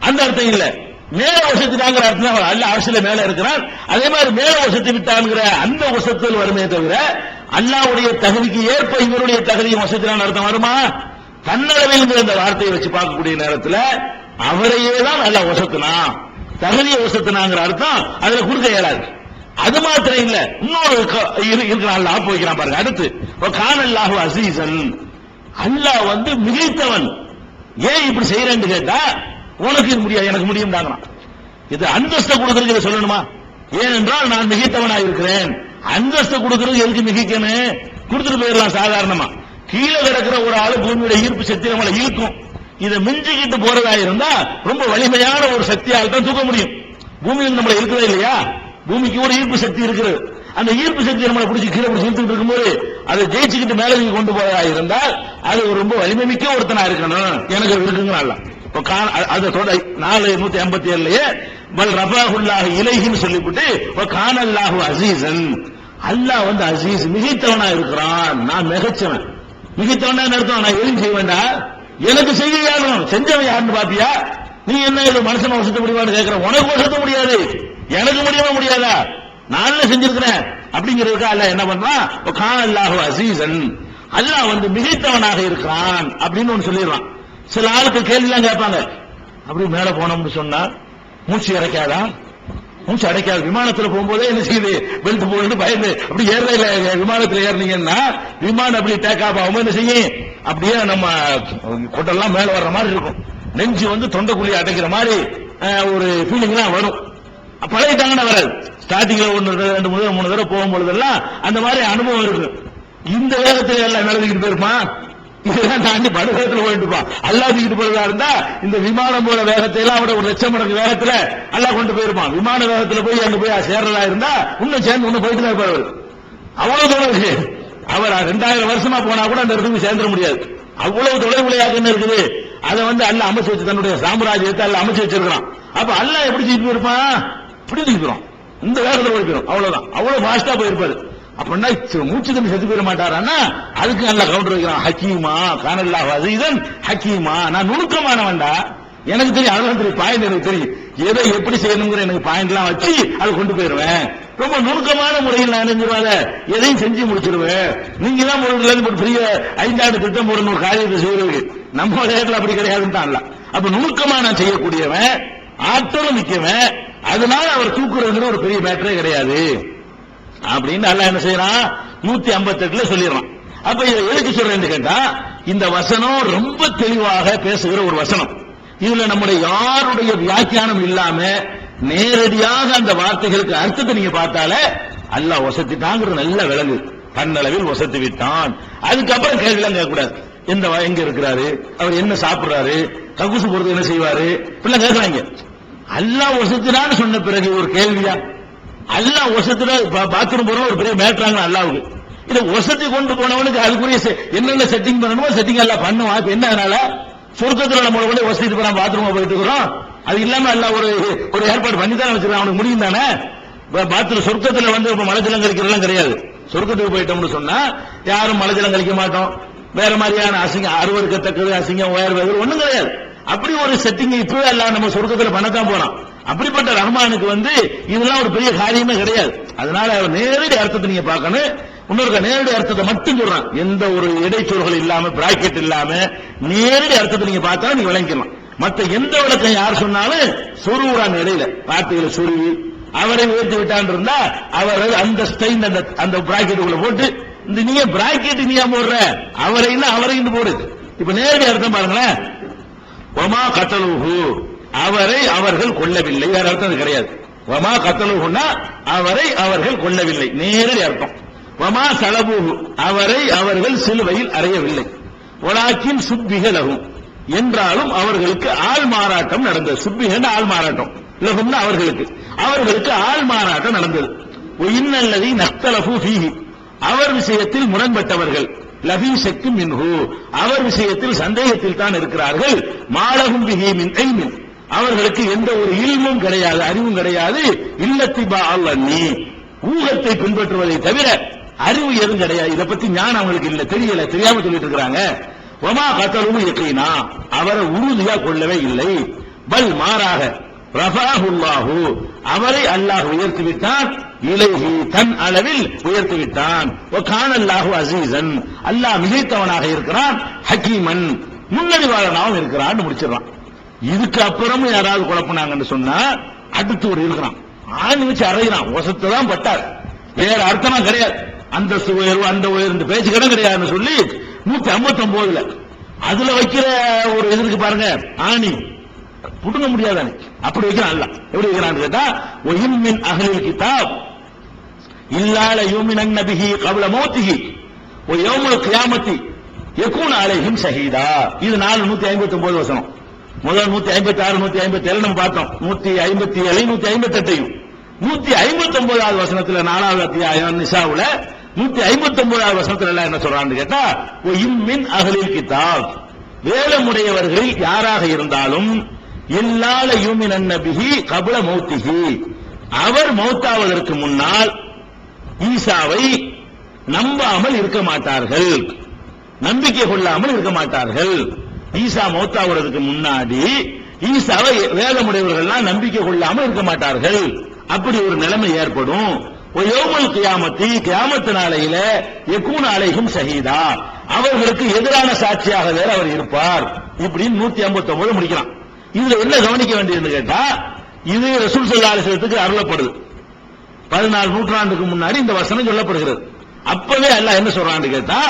அந்த அர்த்தம் இல்ல. மேல வசத்திட்டாங்கிற அர்த்தம் அல்லாஹ் அரசியல மேல இருக்கிறான். அதே மாதிரி மேல வசத்தி விட்டாங்கிற அந்த வசத்தில் வருமே தவிர அல்லாஹ்வுடைய தகுதிக்கு ஏற்ப இவருடைய தகுதியை வசத்தினான் அர்த்தம் வருமா? தன்னளவில் இந்த வார்த்தையை வச்சு பார்க்கக்கூடிய நேரத்தில் அவரையே தான் அல்லாஹ் வசத்தினா, தகுதியை வசத்தினாங்கிற அர்த்தம் அதுல கொடுக்க இயலாது. அது மாத்திரம் இல்ல, இன்னொரு இருக்கிறான் ஆப்பு வைக்கிறான் பாருங்க. அடுத்து கானல்லாஹு அசீசன், அல்லாஹ் மிகைத்தவன். ஏன் இப்படி செய்யறேன்னு கேட்டா உனக்கு இது முடியாது எனக்கு முடியும். இது அந்தஸ்தை கொடுக்கறதுக்கு இதை சொல்லணுமா? ஏனென்றால் நான் மிகைத்தவனா இருக்கிறேன். அந்தஸ்தை கொடுக்கறது எதுக்கு மிகைக்கணும்? கொடுத்துட்டு போயிடலாம் சாதாரணமா. கீழே கிடக்கிற ஒரு ஆளு பூமியோட ஈர்ப்பு சக்தி நம்மளை இழுக்கும். இதை மிஞ்சிக்கிட்டு போறதா இருந்தா ரொம்ப வலிமையான ஒரு சக்தியால் தான் தூக்க முடியும். பூமியில் நம்மளை இருக்கிறதே இல்லையா? பூமிக்கு ஒரு ஈர்ப்பு சக்தி இருக்கிறது. அந்த ஈர்ப்பு சக்தி நம்மளை பிடிச்சி கீழே இழுத்துட்டு இருக்கும்போது அதை ஜெயிச்சுக்கிட்டு மேல நீங்க கொண்டு போறதா இருந்தால் அது ரொம்ப வலிமை மிக்க ஒருத்தனா இருக்கணும். எனக்கு இருக்குங்க. அதை 457 பல் ரஃபாஹுல்லாஹு இலைஹின்னு சொல்லிவிட்டு கானல்லாஹு அஸீஸன், அல்லாஹ் வந்து அஸீஸ் மிகைத்தவனா இருக்கிறான். நான் மிகச்சவன். மிகைத்தவனா அர்த்தம் நான் எதுவும் செய்ய வேண்டாம். எனக்கு செய்ய யாரும் செஞ்சவன் யாருன்னு பாத்தியா? நீ என்ன இது மனுஷன் வசத்த முடியுமான்னு கேட்கிற? உனக்கு வசத்த முடியாது, எனக்கு முடியுமா முடியாதா? நான் செஞ்சிருக்கிறேன் அப்படிங்கிறதுக்கு அல்லாஹ் என்ன பண்றான்? கானல்லாஹு அஸீஸன், அல்லாஹ் வந்து மிகைத்தவனாக இருக்கிறான் அப்படின்னு ஒன்னு சொல்லிடுறான். சில ஆளுக்கு கேள்வி எல்லாம் கேட்பாங்க. அப்படி மேல போனோம்னு சொன்னா மூச்சு இறைக்காதா? மூச்சு அடைக்காது. விமானத்தில் போகும்போதே என்ன செய்யுது? பெல்ட் போட்டு பயந்து அப்படி ஏறல. விமானத்தில் ஏறினீங்கன்னா விமானம் அப்படி டேக் ஆஃப் ஆகும். என்ன செய்யும்? அப்படியே நம்ம கொட்டெல்லாம் மேல வர்ற மாதிரி இருக்கும். நெஞ்சு வந்து தொண்டைக்குள்ளி அடைக்கிற மாதிரி ஒரு ஃபீலிங் எல்லாம் வரும். பழகிட்டாங்கன்னா வராது. ஸ்டார்டிங்ல 1 2 3 தடவை போகும்பொழுதெல்லாம் அந்த மாதிரி அனுபவம் இருக்கு. இந்த வேகத்தில் எல்லாம் நடந்துக்கிட்டு போயிருமா? இதெல்லாம் தாண்டி படுவேகத்தில் போயிட்டுப்பான். அல்லா தூக்கிட்டு போறதா இருந்தா இந்த விமானம் போற வேகத்தை எல்லாம் விட 1,00,000 மடங்கு வேகத்துல அல்லா கொண்டு போயிருப்பான். விமான வேகத்துல போய் அங்க போய் சேர்றதா இருந்தா இன்னும் சேர்ந்து இன்னும் போயிட்டு தான் இருப்பார். அவ்வளவு தொலைவு. அவர் 2000 வருஷமா போனா கூட அந்த இடத்துக்கு சேர்ந்துட முடியாது. அவ்வளவு தொலைவுலையாக என்ன இருக்குது? அதை வந்து அல்ல அமைச்சு வச்சு தன்னுடைய சாம்ராஜ்யத்தை அல்ல அமைச்சு வச்சிருக்கிறான். அப்ப அல்லா எப்படி தூக்கிட்டு போயிருப்பான்? இப்படி தூக்கிடுவான். இந்த வேகத்தில் போயிருக்கிறோம். அவ்வளவுதான். அவ்வளவு ஃபாஸ்டா போயிருப்பாரு. அப்படின்னா மூச்சு தண்ணி செத்து போயிட மாட்டாரா? அதுக்கு நல்லா கவுண்டர் வைக்கிறான். ஹக்கீமா கானல்லாஹு அஸீஸன் ஹக்கீமா, நான் நுணுக்கமானவன்டா. எனக்கு தெரியும், அதெல்லாம் தெரியும். பாயிண்ட் எனக்கு தெரியும். எதை எப்படி செய்யணுங்கிற எனக்கு பாயிண்ட் எல்லாம் வச்சு அதை கொண்டு போயிருவேன். ரொம்ப நுணுக்கமான முறையில் நான் நினைஞ்சிருவாத எதையும் செஞ்சு முடிச்சிருவேன். நீங்க தான் ஒரு பெரிய 5 ஆண்டு திட்டம் போடணும் ஒரு காரியத்தை செய்யறது. நம்ம நேரத்தில் அப்படி கிடையாதுன்னு. அப்ப நுணுக்கமா நான் செய்யக்கூடியவன், ஆற்றலும் மிக்கவன். அதனால அவர் தூக்குறதுங்கிற ஒரு பெரிய மேட்டரே கிடையாது அப்படின்னு அல்லாஹ் என்ன செய்யறான்? 158 சொல்லிடுறான். அப்ப இதை எதுக்கு சொல்றேன்னு கேட்டா, இந்த வசனம் ரொம்ப தெளிவாக பேசுகிற ஒரு வசனம். இதுல நம்முடைய யாருடைய வியாக்கியானம் இல்லாம நேரடியாக அந்த வார்த்தைகளுக்கு அர்த்தத்தை நீங்க பார்த்தாலே அல்லாஹ் வசத்திட்டாங்கிறது நல்ல விளங்கு. தன்னளவில் வசத்து விட்டான். அதுக்கப்புறம் கேள்வி எல்லாம் கேட்கக்கூடாது. எங்க இருக்கிறாரு, அவர் என்ன சாப்பிடுறாரு, கக்கூசு போறது என்ன செய்வாரு, இப்படிலாம் கேட்கறாங்க. அல்லாஹ் வசத்தினான்னு சொன்ன பிறகு ஒரு கேள்வியா? அல்லாஹ் வசத்துல பாத்ரூம் போற ஒரு பெரிய மேட்ராங்க அல்லாவுக்கு. இதை வசதி கொண்டு போனவனுக்கு அதுக்குரிய என்னென்ன செட்டிங் பண்ணணுமோ செட்டிங் எல்லாம் பண்ணுவான். இப்ப என்ன அதனால சொர்க்கத்துல நம்ம கூட வசதி போறோம், பாத்ரூமா போயிட்டு இருக்கிறோம். அது இல்லாம எல்லாம் ஒரு ஏற்பாடு பண்ணி தானே வச்சிருக்கான். அவனுக்கு முடியும் தானே? பாத்ரூம் சொர்க்கத்துல வந்து மலை ஜலம் கழிக்கிறதெல்லாம் கிடையாது. சொர்க்கத்துக்கு போயிட்டோம்னு சொன்னா யாரும் மலை ஜலம் கழிக்க மாட்டோம். வேற மாதிரியான அசிங்கம், அருவருக்கத்தக்கது அசிங்கம் உயர்வு ஒண்ணும் கிடையாது. அப்படி ஒரு செட்டிங் இப்பவே எல்லாம் நம்ம சொர்க்கத்துல பண்ணத்தான் போறோம். அப்படிப்பட்ட ரஹ்மானுக்கு வந்து இதெல்லாம் ஒரு பெரிய காரியமே கிடையாது. அதனால அவர் நேரடி அர்த்தத்தை நீங்க பார்க்கணும். இன்னொரு நேரடி அர்த்தத்தை மட்டும் சொல்றான். எந்த ஒரு இடைச்சொல்கள் இல்லாம, பிராக்கெட் இல்லாம நேரடி அர்த்தத்தை நீங்க பார்த்தா நீங்க விளங்கிக்கலாம். மற்ற எந்த விளக்கம் யார் சொன்னாலும் சொருவுறான். இடையில வார்த்தைகளை சொருவி அவரை உயர்த்தி விட்டான் இருந்தா அவர் அந்த ஸ்டைன் அந்த பிராக்கெட்டுக்குள்ள போட்டு இந்த நீங்க பிராக்கெட் நீயா போடுற அவரைன்னு போடு. இப்ப நேரடி அர்த்தம் பாருங்களேன். ஒமா கத்தலுஹு, அவரை அவர்கள் கொல்லவில்லை. வேற அர்த்தம் கிடையாது. வமா கத்தலுஹுன்னா அவரை அவர்கள் கொல்லவில்லை, நேரடி அர்த்தம். வமா சலபுஹு, அவரை அவர்கள் சிலுவையில் அறையவில்லை. வலாக்கின் சுப்பிக லஹு, என்றாலும் அவர்களுக்கு ஆள் மாறாட்டம் நடந்தது. சுப்பிகன்னா ஆள் மாறாட்டம், லஹும்னா அவர்களுக்கு ஆள் மாறாட்டம் நடந்தது. இன்னல்லதி நக்தலஃபு ஃபீஹி, அவர் விஷயத்தில் முரண்பட்டவர்கள், லபீ ஷக்கும் மின்ஹு, அவர் விஷயத்தில் சந்தேகத்தில் தான் இருக்கிறார்கள். மாலஹும் பிஹி மின் இல்மின், அவர்களுக்கு எந்த ஒரு இல்மும் கிடையாது, அறிவும் கிடையாது. இல்லத்திபா அல்லி, ஊகத்தை பின்பற்றுவதை தவிர அறிவு எதுவும் கிடையாது. இதை பத்தி ஞானம் அவங்களுக்கு இல்ல, தெரியல, தெரியாம சொல்லிட்டு இருக்கிறாங்க. வமா கத்தலுஹு யகீனா, அவரை உறுதியா கொள்ளவே இல்லை. பல் மாறாக ரஃபாஹுல்லாஹு, அவரை அல்லாஹ் உயர்த்தி விட்டான். இலைஹி, தன் அளவில் உயர்த்தி விட்டான். கானல்லாஹு அஸீஸன், அல்லாஹ் மிகைத்தவனாக இருக்கிறான். ஹக்கீமன், முன்னறிவாளனாகவும் இருக்கிறான் முடிச்சிடறான். இதுக்கு அப்புறம் யாராவது குழப்பினாங்கன்னு சொன்னா அடுத்து ஒரு இருக்கிறான், ஆணி வச்சு அறையிறான். வசத்தை தான் பட்டார், வேற அர்த்தமா கிடையாது. அந்த உயர்வு அந்த உயர்வு பேச்சு கிடம் கிடையாதுன்னு சொல்லி 159 அதுல வைக்கிற ஒரு எதிர்க்கு பாருங்க, ஆணி புடுங்க முடியாதானே, அப்படி வைக்கிறான் அல்ல. எப்படி வைக்கிறான்னு கேட்டா, ஒயின் மின் அஹ்லில் கிதாப் இல்லால யூமினன் நபிஹி கப்ல மௌத்திஹி வ யௌமுல் கியாமத்தி யகூன் அலைஹிம் ஷஹீதா. இது 459 வசனம். முதல் 156 157 நம்ம பார்த்தோம். 157 158 159வது வசனத்துல 4வது அத்தியாயம் நிசாவுல 159வது வசனத்துல எல்லாம் என்ன சொல்றான்னு கேட்டா, ஒயின் மின் அஹ்லில் கிதாப் வேதமுடையவர்களில் யாராக இருந்தாலும் இல்லால யூமினன் நபிஹி கப்ல மௌத்திஹி அவர் மௌத்தாவதற்கு முன்னால் ஈசாவை நம்பாமல் இருக்க மாட்டார்கள், நம்பிக்கை கொள்ளாமல் இருக்க மாட்டார்கள். ஈசா மௌத்தாவதற்கு முன்னாடி ஈசாவை வேதமுடையவர்கள்லாம் நம்பிக்கை கொள்ளாமல் இருக்க மாட்டார்கள். அப்படி ஒரு நிலைமை ஏற்படும். யௌமுல் கியாமத்தி கியாமத்து நாளையில யகூன் அலைஹிம் ஷஹீதா அவர்களுக்கு எதிரான சாட்சியாக வேற அவர் இருப்பார். இப்படின்னு 159 முடிக்கலாம். இதுல என்ன கவனிக்க வேண்டியது கேட்டா, இது ரசூல் ஸல்லல்லாஹு அலைஹி வஸல்லத்துக்கு அருளப்படுது. 14 நூற்றாண்டுக்கு முன்னாடி இந்த வசனம் சொல்லப்படுகிறது. அப்பவே அல்லாஹ் என்ன சொல்றான்னு கேட்டா,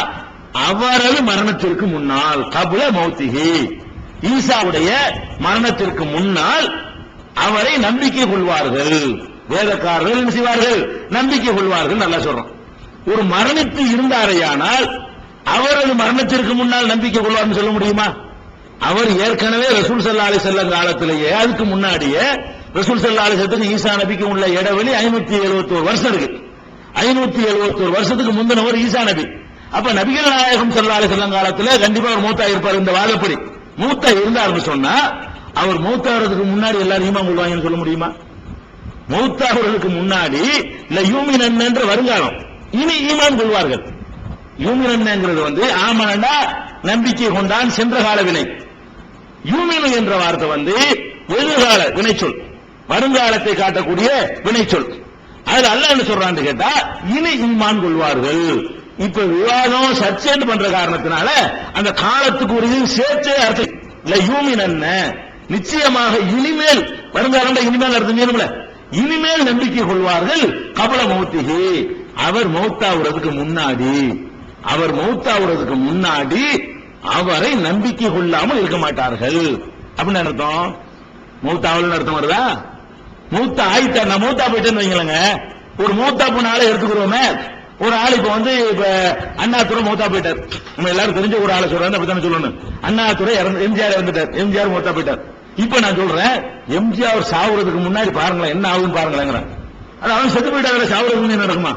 அவரது மரணத்திற்கு முன்னால் கப்ல மௌத்திஹி ஈசாவுடைய மரணத்திற்கு முன்னால் அவரை நம்பிக்கை கொள்வார்கள், வேதக்காரர்கள் என்ன செய்வார்கள், நம்பிக்கை கொள்வார்கள். நல்லா சொல்றோம். ஒரு மரணித்து இருந்தாரையானால் அவரது மரணத்திற்கு முன்னால் நம்பிக்கை கொள்வார்னு சொல்ல முடியுமா? அவர் ஏற்கனவே ரசூல் ஸல்லல்லாஹு அலைஹி வஸல்லம் காலத்திலேயே அதுக்கு முன்னாடியே ரசூல் ஸல்லல்லாஹு அலைஹி வஸல்லத்துக்கு ஈசா நபிக்கு உள்ள இடைவெளி 571 வருஷம் இருக்கு. 571 வருஷத்துக்கு முந்தினவர் ஈசா நபி. அப்ப நபிகள் நாயகம் ஸல்லல்லாஹு அலைஹி வஸல்லம் காலத்துல கண்டிப்பா அவர் மூத்தா இருப்பார். இந்த வாதப்படி மூத்தா இருந்தார்னு சொன்னா அவர் மூத்தாகிறதுக்கு முன்னாடி எல்லாரும் ஈமான் கொள்வாங்கன்னு சொல்ல முடியுமா? மௌத்தாகிறதுக்கு முன்னாடி இல்ல யூமினன் என்ற வருங்காலம் இனி ஈமான் கொள்வார்கள். யூமினன்ங்கிறது ஆமனண்டா நம்பிக்கை கொண்டான் சென்ற கால வினை. யூமினு என்ற வார்த்தை எதிர்கால வினைச்சொல், வருங்காலத்தை காட்டக்கூடிய வினைச்சொல். அதுல அல்லாஹ் என்ன சொல்றான்னு கேட்டா, இனி ஈமான் கொள்வார்கள். இப்ப விவாதம் சர்ச்சை பண்ற காரணத்தினால அந்த காலத்துக்கு ஒரு சேர்ச்சே அர்த்தம் இல்ல. யூமினன் நிச்சயமாக இனிமேல் வருங்காலம், இனிமேல் அர்த்தம் வேணும்ல, இனிமேல் நம்பிக்கை கொள்வார்கள். கபல மௌத்திஹி அவர் மௌத்தாவுறதுக்கு முன்னாடி, அவர் மௌத்தாவுறதுக்கு முன்னாடி அவரை நம்பிக்கை கொள்ளாமல் இருக்க மாட்டார்கள். அப்படின்னு அர்த்தம். மௌத்தாவல் அர்த்தம் வருதா? மூத்தா ஆயிட்டா, நான் மூத்தா போயிட்டேன்னு வைங்களேங்க. ஒரு மூத்தா போன ஆளை எடுத்துக்கிறோமே, ஒரு ஆள் இப்ப அண்ணாதுரை மூத்தா போயிட்டார். நம்ம எல்லாரும் தெரிஞ்ச ஒரு ஆளை சொல்றாங்க, அப்படித்தானே சொல்லணும். அண்ணாதுரை எம்ஜிஆர் இறந்துட்டார், எம்ஜிஆர் மூத்தா போயிட்டார். இப்ப நான் சொல்றேன், எம்ஜிஆர் சாவுறதுக்கு முன்னாடி பாருங்களேன் என்ன ஆகுன்னு பாருங்களேன். அது அவன் செத்து போயிட்டாரு, சாவுறதுக்கு முன்னாடி நடக்குமா?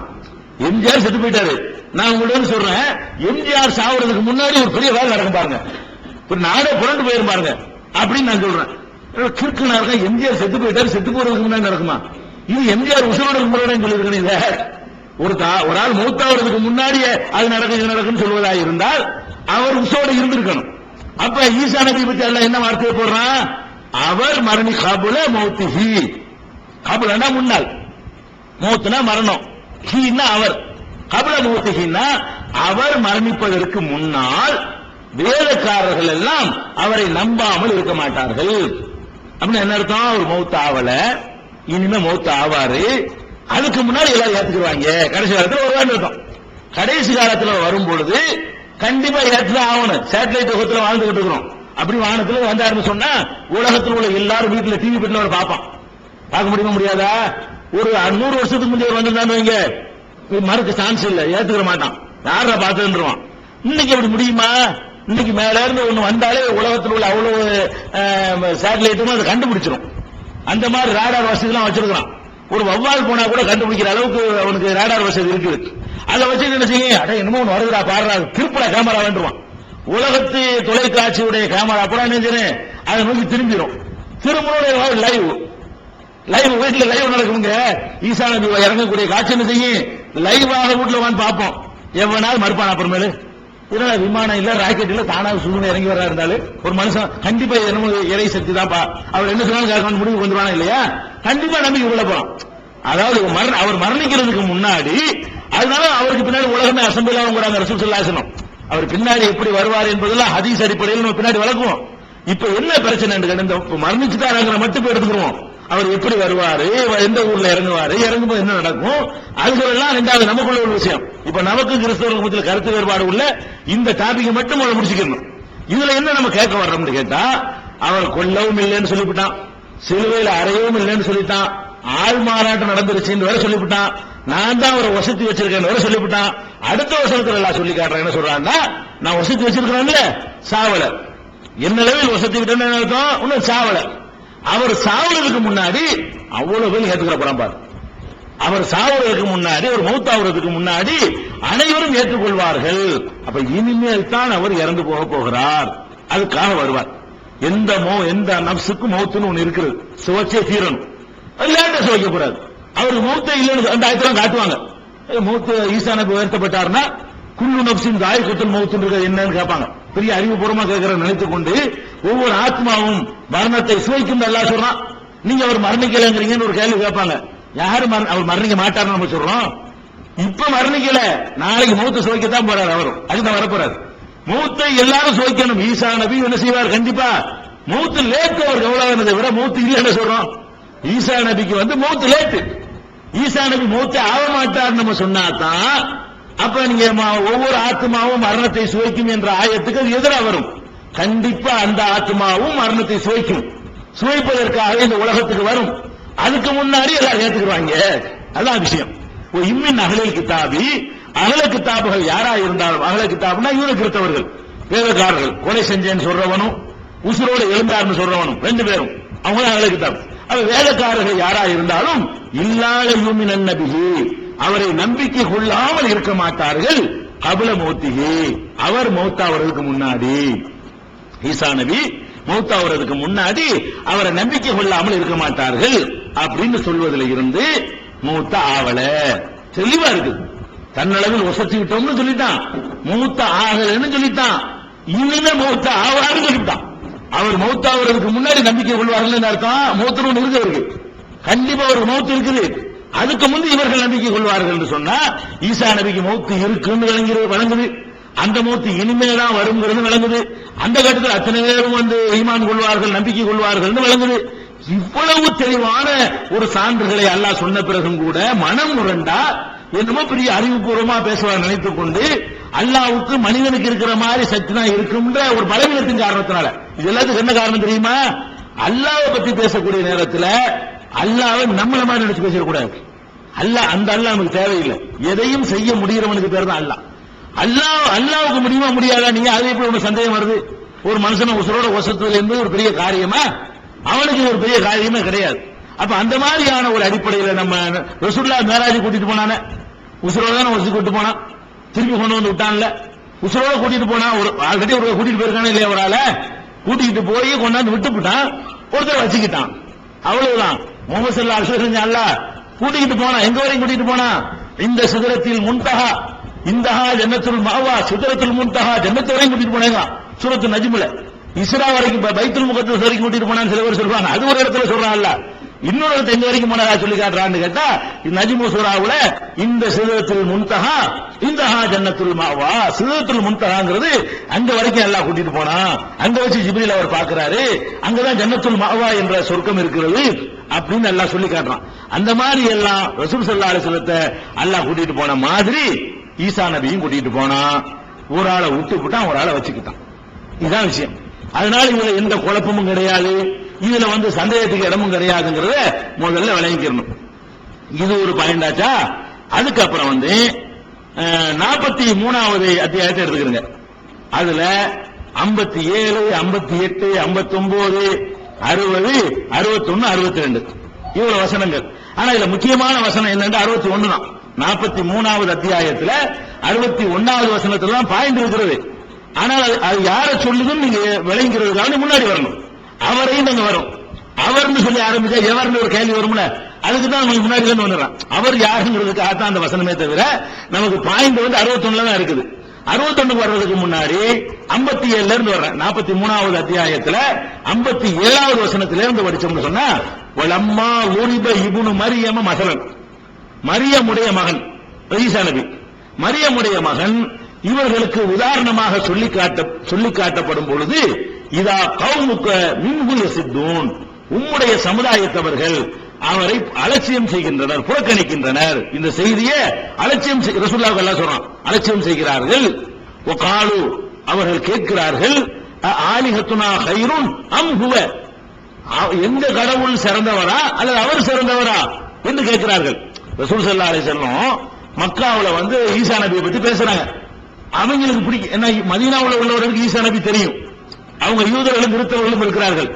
எம்ஜிஆர் செத்து போயிட்டாரு. நான் உங்களுக்கு சொல்றேன், எம்ஜிஆர் சாவுறதுக்கு முன்னாடி ஒரு பெரிய வேலை நடக்கும் பாருங்க, ஒரு நாடே புரண்டு போயிரும் பாருங்க அப்படின்னு நான் சொல்றேன். கிறுக்கு நான் எம்ஜிஆர் செத்து போயிட்டாரு, செத்து போறதுக்கு முன்னாடி நடக்குமா? இது எம்ஜிஆர் உசுரோட முறைன்னு சொல்லியிருக்கேன். ஒரு ஆள் மூத்தாவதுக்கு முன்னாடியே அது நடக்குன்னு சொல்வதாக இருந்தால் அவர் உசோட இருந்திருக்கணும். அப்ப ஈசா நபி பத்தி எல்லாம் என்ன வார்த்தையை போடுறான்? அவர் மரணி கபுல மௌத்திஹி. கபுலனா முன்னாள், மௌத்துனா மரணம், ஹீனா அவர். கபுல மௌத்திஹின்னா அவர் மரணிப்பதற்கு முன்னால் வேதக்காரர்கள் எல்லாம் அவரை நம்பாமல் இருக்க மாட்டார்கள். அப்படின்னு என்ன அர்த்தம்? அவர் மௌத்த ஆவல, இனிமே மௌத்த ஆவாரு, அதுக்கு முன்னாடி எல்லாரும் ஏத்துக்குவாங்க. கடைசி காலத்தில் வருவான்னு அர்த்தம். கடைசி காலத்தில் வரும் பொழுது கண்டிப்பா ஏற்றுதான் ஆகணும். சேட்டலைட் உலகத்தில் வாழ்ந்துகிட்டு இருக்கிறோம். அப்படி வானத்தில் வந்தாருன்னு சொன்னா உலகத்தில் உள்ள எல்லாரும் வீட்டுல டிவி பெட்டில் அவர் பார்ப்பான். பார்க்க முடியுமா? முடியாதா? ஒரு 100 வருஷத்துக்கு முந்தைய வந்திருந்தான்னு வைங்க, மறுக்க சான்ஸ் இல்ல, ஏத்துக்கிற மாட்டான். யாரா பார்த்துருவான். இன்னைக்கு அப்படி முடியுமா? இன்னைக்கு மேல இருந்து ஒண்ணு வந்தாலே உலகத்தில் உள்ள அவ்வளவு சேட்டலைட்டும் அதை கண்டுபிடிச்சிடும். அந்த மாதிரி ரேடார் வசதி எல்லாம் வச்சிருக்கான். ஒரு வவ்வால் போனா கூட கண்டுபிடிக்கிற அளவுக்கு அவனுக்கு ரேடார் வசதி இருக்குது. அதை வச்சு என்ன செய்ய, அட என்னமோ ஒன்று வருதுடா பாடுறா, திருப்படா கேமரா வேண்டுவான். உலகத்து தொலைக்காட்சியுடைய கேமரா அப்புறம் என்ன அதை நோக்கி திரும்பிடும். திரும்ப லைவ் வீட்டுல லைவ் நடக்குங்க. ஈசா நபி இறங்கக்கூடிய காட்சி என்ன செய்யும், லைவாக வீட்டுல வந்து பார்ப்போம். எவனாவது மறுப்பான். அப்புறமேலு இதனால விமானம் இல்ல, ராக்கெட் இல்ல, தானாக சூழ்நிலை இறங்கி வர இருந்தாலும் ஒரு மனுஷன் கண்டிப்பா என்னமோ இறை சக்தி தான் அவர் என்ன சொன்னாலும் கேட்கணும் முடிவு வந்துருவானா இல்லையா? கண்டிப்பா நம்பிக்கை உள்ள போறோம். அதாவது அவர் மரணிக்கிறதுக்கு முன்னாடி, அதனால அவருக்கு பின்னாடி உலகமே அசம்பிளாக கூட ரசூல் ஸல்லல்லாஹு அலைஹி வஸல்லம் அவர் பின்னாடி எப்படி வருவார் என்பதெல்லாம் ஹதீஸ் அடிப்படையில் நம்ம பின்னாடி வளர்க்குவோம். இப்ப என்ன பிரச்சனை, மரணிச்சுட்டாங்கிற மட்டும் போய் எடுத்துக்கிறோம். அவர் எப்படி வருவாரு, எந்த ஊர்ல இறங்குவாரு, இறங்கும்போது என்ன நடக்கும், அதுகளெல்லாம் ரெண்டாவது நமக்குள்ள ஒரு விஷயம். இப்ப நமக்கு கிறிஸ்தவர்கள் மத்தியில் கருத்து வேறுபாடு உள்ள இந்த டாபிக் மட்டும் முடிச்சுக்கணும். இதுல என்ன நம்ம கேட்க வர்றோம்னு கேட்டா, அவர் கொல்லவும் இல்லைன்னு சொல்லிவிட்டான், சிலுவையில் அறையவும் இல்லைன்னு சொல்லிட்டான், ஆள் மாறாட்டம் நடந்துருச்சுன்னு வேற சொல்லிவிட்டான், நான் தான் அவரை வசதி வச்சிருக்கேன்னு வேற சொல்லிவிட்டான். அடுத்த வசனத்துல எல்லாம் சொல்லி காட்டுறேன். என்ன சொல்றான்னா, நான் வசதி வச்சிருக்கிறேன்ல, சாவல, என்ன அளவில் வசதி விட்டேன்னு அர்த்தம், இன்னும் சாவல. அவர் சாவறதுக்கு முன்னாடி அவ்வளவு பேர் ஏற்றுக்கிற போறான் பாரு. அவர் சாவறதுக்கு முன்னாடி, ஒரு மௌத்தாவதுக்கு முன்னாடி அனைவரும் ஏற்றுக்கொள்வார்கள். அப்ப இனிமேல் தான் அவர் இறந்து போக போகிறார், அதுக்காக வருவார். எந்த நப்சுக்கும் மௌத்துன்னு ஒண்ணு இருக்கிறது, சுவச்சே தீரணும், லேட்டா சுவைக்க கூடாது. அவருக்கு மௌத்தே இல்லைன்னு அந்த ஆயத்தெல்லாம் காட்டுவாங்க. மௌத்து ஈசா நபி உயர்த்தப்பட்டார்னா குல்லு நப்சின் தாயகத்துல் மௌத்துன்றது என்னன்னு கேட்பாங்க. பெரிய அறிவுபூர்வமா கேட்கிற நினைத்துக் கொண்டு ஒவ்வொரு ஆத்மாவும் மரணத்தை சுவைக்கும் எல்லாம் சொல்றான். நீங்க அவர் மரணிக்கலங்கிறீங்கன்னு ஒரு கேள்வி கேட்பாங்க. யாரு அவர் மரணிக்க மாட்டார்னு நம்ம சொல்றோம். இப்ப மரணிக்கல, நாளைக்கு மௌத்த சுவைக்கத்தான் போறாரு, அவரும் அதுதான் வரப்போறாரு. மௌத்தை எல்லாரும் சுவைக்கணும். ஈசா நபி என்ன செய்வார், கண்டிப்பா மௌத்து லேட் அவர் கவலானதை விட மௌத்து இல்லைன்னு சொல்றோம். ஈசா நபிக்கு மௌத்து லேட்டு. ஈசா நபி மௌத்தை ஆக மாட்டார் நம்ம சொன்னாதான் அப்ப நீங்க ஒவ்வொரு ஆத்மாவும் மரணத்தை சுவைக்கும் என்ற ஆயத்துக்கு அது எதிராக வரும். கண்டிப்பா அந்த ஆத்மாவும் மரணத்தை சுவைக்கும், சுவைப்பதற்காக இந்த உலகத்துக்கு வரும். அதுக்கு முன்னாடி எல்லாம் ஏத்துக்குவாங்க, அதான் விஷயம். இம்மின் அகலில் கிதாபி, அகல கிதாபுகள் யாரா இருந்தாலும், அகல கிதாபுனா இவனுக்கு இருந்தவர்கள் வேதக்காரர்கள், கொலை செஞ்சேன்னு சொல்றவனும் உசுரோடு எழுந்தார்னு சொல்றவனும் ரெண்டு பேரும் அவங்க அகல கிதாபு. அவ வேதக்காரர்கள் யாரா இருந்தாலும் இல்லாத யூமின் நபிஹி, அவரை நம்பிக்கை கொள்ளாமல் இருக்க மாட்டார்கள். கபல மௌத்திஹி, அவர் மௌத்தாவதற்கு முன்னாடி, ஈசா நபி மௌத்தாவதற்கு முன்னாடி அவரை நம்பிக்கை கொள்ளாமல் இருக்க மாட்டார்கள் அப்படின்னு சொல்வதில் இருந்து மூத்த ஆவல தெளிவா இருக்குது. தன்னளவில் ஒசத்தி விட்டோம்னு சொல்லிட்டான், மூத்த ஆகலன்னு சொல்லிட்டான், இனிமே மூத்த ஆவாருன்னு சொல்லிட்டான். அவர் மௌத்தாவதற்கு முன்னாடி நம்பிக்கை கொள்வார்கள் அர்த்தம். மௌத்து ஒன்று இருக்கு அவருக்கு, கண்டிப்பா அவருக்கு மௌத்து இருக்குது. அதுக்கு முந்தைய இவர்கள் நம்பிக்கை கொள்வார்கள் என்று சொன்னா ஈசா நபிக்கு மௌத்து இருக்குன்னு வழங்குது. அந்த மௌத்து இனிமேதான் வருங்கிறது விளங்குது. அந்த கட்டத்தில் அத்தனை பேரும் ஈமான் கொள்வார்கள், நம்பிக்கை கொள்வார்கள் விளங்குது. இவ்வளவு தெளிவான ஒரு சான்றுகளை அல்லாஹ் சொன்ன பிறகும் கூட மனம் முரண்டா என்னமோ பெரிய அறிவுபூர்வமா பேசுவார் நினைத்துக் கொண்டு அல்லாஹ்வுக்கு மனிதனுக்கு இருக்கிற மாதிரி சக்தி தான் இருக்குன்ற ஒரு பலவீனத்தின் காரணத்தினால, இது எல்லாத்துக்கும் என்ன காரணம் தெரியுமா? அல்லாஹ்வை பத்தி பேசக்கூடிய நேரத்தில் அல்லாஹ்வை நம்மள மாதிரி நினைச்சு பேசக்கூடாது. அல்லாஹ் அந்த அல்லாஹ் நமக்கு தேவையில்லை. எதையும் செய்ய முடிகிறவனுக்கு பேர் தான் அல்லாஹ். அல்லாஹ்வுக்கு முடியுமா முடியாதா? நீங்க அதே போல ஒரு சந்தேகம் வருது. ஒரு மனுஷனை உசுரோட வசத்துவல் என்பது ஒரு பெரிய காரியமா? அவனுக்கு ஒரு பெரிய காரியமே கிடையாது. அப்ப அந்த மாதிரியான ஒரு அடிப்படையில் நம்ம ரசூலுல்லாஹ் மேராஜ் கூட்டிட்டு போனானே, உசுரோட தான் வசதி கூட்டிட்டு போனான், திருப்பி கொண்டு வந்து விட்டான்ல. உசுரோட கூட்டிட்டு போனா, ஒரு ஆல்ரெடி ஒரு கூட்டிட்டு போயிருக்கானே இல்லையா, ஒரு ஆளை கூட்டிட்டு போய் கொண்டாந்து விட்டு போட்டான், ஒருத்தர் வச்சுக்கிட்டான், அவ்வளவுதான். முகமது ஸல்லல்லாஹு அலைஹி வஸல்லம் அல்லாஹ் கூட்டிட்டு போனா, எங்க வரைக்கும் கூட்டிட்டு போனா, இந்த சிதறத்தில் முன்தஹா, இந்தஹா ஜன்னத்துல் மஅவா, சிதறத்துல் முன்தஹா ஜன்னத்து வரைக்கும் கூட்டிட்டு போனாங்க. சூரத்து நஜ்ம்ல இஸ்ரா வரைக்கும், பைத்துல் முகத்தஸ் வரைக்கும் கூட்டிட்டு போனான்னு சில பேர் சொல்றாங்க. அது ஒரு இடத்துல சொல்றான் அல்லாஹ். இன்னொரு இடத்துல எங்க வரைக்கும் போனா சொல்லி காட்டுறான்னு கேட்டா, நஜ்மு சூராவுல இந்த சிதறத்துல் முன்தஹா இந்தஹா ஜன்னத்துல் மஅவா, சிதறத்துல் முன்தஹாங்கிறது அங்க வரைக்கும் அல்லாஹ் கூட்டிட்டு போனா, அங்க வச்சு ஜிப்ரீல் அவர் பார்க்கிறாரு, அங்கதான் ஜன்னத்துல் மஅவா என்ற சொர்க்கம் இருக்கிறது அப்படின்னு அல்லாஹ் சொல்லி காட்டுறான். அந்த மாதிரி எல்லாம் ரசூல் ஸல்லல்லாஹு அலைஹி வஸல்லத்தை அல்லாஹ் கூட்டிட்டு போன மாதிரி ஈசா நபியும் கூட்டிட்டு போனா, ஒரு ஆளை விட்டு போட்டான், ஒரு ஆளை வச்சுக்கிட்டான். இதுதான் விஷயம். அதனால இதுல எந்த குழப்பமும் கிடையாது, இதுல சந்தேகத்துக்கு இடமும் கிடையாதுங்கிறத முதல்ல விளங்கிக்கணும். இது ஒரு பாயிண்டாச்சா. அதுக்கப்புறம் 43வது அத்தியாயத்தை எடுத்துக்கிறங்க. அதுல 57, 58, 59, 60, 61, 62 இவ்வளவு வசனங்கள். ஆனா இதுல முக்கியமான வசனம் என்னன்னா 61 தான். 43வது அத்தியாயத்துல 61வது வசனத்துல தான் பாயிண்ட் இருக்கிறது. ஆனால் அது யாரை சொல்லுதுன்னு நீங்க விளங்கிறதுக்காக முன்னாடி வரணும். அவரையும் நாங்க வரும். அவர்னு சொல்லி ஆரம்பிச்சா எவர்னு ஒரு கேள்வி வரும்ல, அதுக்கு தான் நமக்கு முன்னாடி தான் வந்துடுறான். அவர் யாருங்கிறதுக்காக தான் அந்த வசனமே தவிர நமக்கு பாயிண்ட் 61ல தான் இருக்குது. 61 வர்றதுக்கு முன்னாடி 57ல இருந்து வர்றேன். 43வது அத்தியாயத்துல 57வது வசனத்தில இருந்து படிச்சோம்னு சொன்னா, வலம்மா ஊரிப இப்னு மரியம மஸலன், மரியமுடைய மகன் ஈசா நபி, மரியமுடைய மகன் இவர்களுக்கு உதாரணமாக சொல்லி காட்டப்படும் பொழுது, இதா கௌமுக மின்ஹு யஸித்தூன், உம்முடைய சமுதாயத்தவர்கள் அவரை அலட்சியம் செய்கின்றனர், புறக்கணிக்கின்றனர். இந்த செய்தியை அலட்சியம் ரசூலுல்லாஹ் அல்லாஹ் சொல்றான், அலட்சியம் செய்கிறார்கள். வகாலு, அவர்கள் கேட்கிறார்கள், ஆலிஹத்துனா கைருன் அம் ஹுவ, எந்த கடவுள் சிறந்தவரா அல்லது அவர் சிறந்தவரா என்று கேட்கிறார்கள். ரசூல் ஸல்லல்லாஹு அலைஹி வஸல்லம் மக்காவுல வந்து ஈசா நபியை பத்தி பேசுறாங்க. அவங்களுக்கு பிடிக்கும், என்ன மதீனாவுல உள்ளவர்களுக்கு ஈசா நபி தெரியும், அவங்க யூதர்களும் கிறிஸ்தவர்களும் இருக்கிறார்கள்.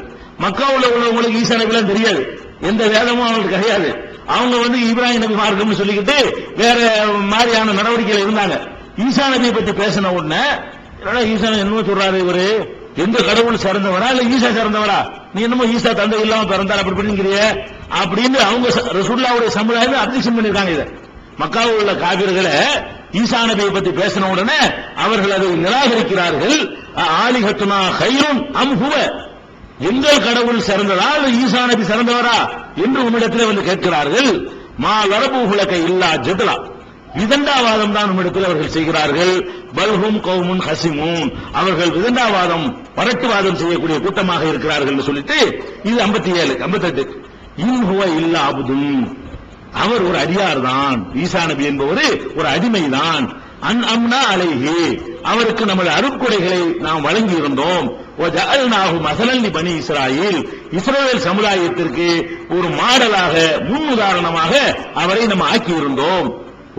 மக்காவுல உள்ளவங்களுக்கு ஈசா நபிலாம் தெரியாது, எந்த வேதமும் அவங்களுக்கு கிடையாது. அவங்க வந்து இப்ராஹிம் நபி மார்க்கம்னு சொல்லிக்கிட்டு வேற மாதிரியான நடவடிக்கைகள் இருந்தாங்க. ஈசா நபியை பத்தி பேசின உடனே ஈசா என்ன சொல்றாரு, இவரு எந்த கடவுள் சிறந்தவரா இல்ல ஈசா சிறந்தவரா, நீ என்னமோ ஈசா தந்தை இல்லாம பிறந்தார் அப்படி பண்ணிக்கிறிய அப்படின்னு அவங்க ரசூலுல்லாஹ்வுடைய சமுதாயம் அப்ஜெக்ஷன் பண்ணிருக்காங்க. இதை மக்காவில் உள்ள காபிர்களை ஈசா நபியை பத்தி பேசின உடனே அவர்கள் அதை நிராகரிக்கிறார்கள். ஆலிஹத்துனா கைருன் அம் ஹுவ, எங்கள் கடவுள் சிறந்ததா இல்ல ஈசா நபி சிறந்தவரா என்று உம்மிடத்தில் வந்து கேட்கிறார்கள். மா லரபுஹுலக இல்லா ஜதலா, விதண்டாவாதம் தான் உம்மிடத்தில் அவர்கள் செய்கிறார்கள். பல்ஹும் கௌமுன் ஹசிமூன், அவர்கள் விதண்டாவாதம் பரட்டுவாதம் செய்யக்கூடிய கூட்டமாக இருக்கிறார்கள் என்று சொல்லிட்டு இது 57 58 இன் ஹுவ இல்லா அப்துன், அவர் ஒரு அடியார் தான், ஈசா நபி என்பவர் ஒரு அடிமைதான். அன் அம்னா அலைஹி, அவருக்கு நமது அருட்கொடைகளை நாம் வழங்கி இருந்தோம். வஜஅல்நாஹு மஸலன் லிபனி இஸ்ராயீல், இஸ்ரவேல் சமுதாயத்திற்கு ஒரு மாடலாக முன் உதாரணமாக அவரை நாம் ஆக்கி இருந்தோம்.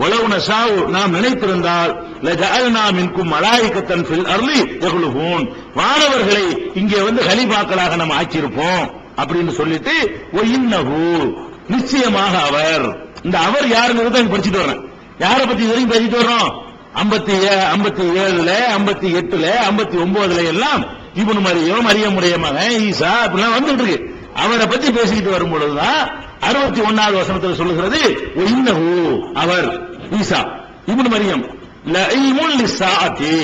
வலவ் நஷாஉ, நாம் நினைத்திருந்தால் லஜஅல்னா மின்கும் மலாயிகத்தன் ஃபில் அர்லி யக்லுஹூன், வானவர்களை இங்கே வந்து கலீஃபாக்களாக நாம் ஆக்கியிருப்போம் அப்படின்னு சொல்லிட்டு வ இன்னஹு, நிச்சயமாக அவர், இந்த அவர் யாருங்கிறத படிச்சுட்டு வரேன். யாரை பத்தி வரைக்கும் பேசிட்டு வர்றோம்? 57ல 58ல 59ல எல்லாம் இப்னு மரியம், மரியமுடைய மகன் ஈசா அப்படிலாம் வந்துட்டு இருக்கு. அவரை பத்தி பேசிக்கிட்டு வரும் பொழுதுதான் 61வது வசனத்தில் சொல்லுகிறது இன்னஹு, அவர் ஈசா இப்னு மரியம் லஇல்முல் லிஸ்ஸாஅத்தி,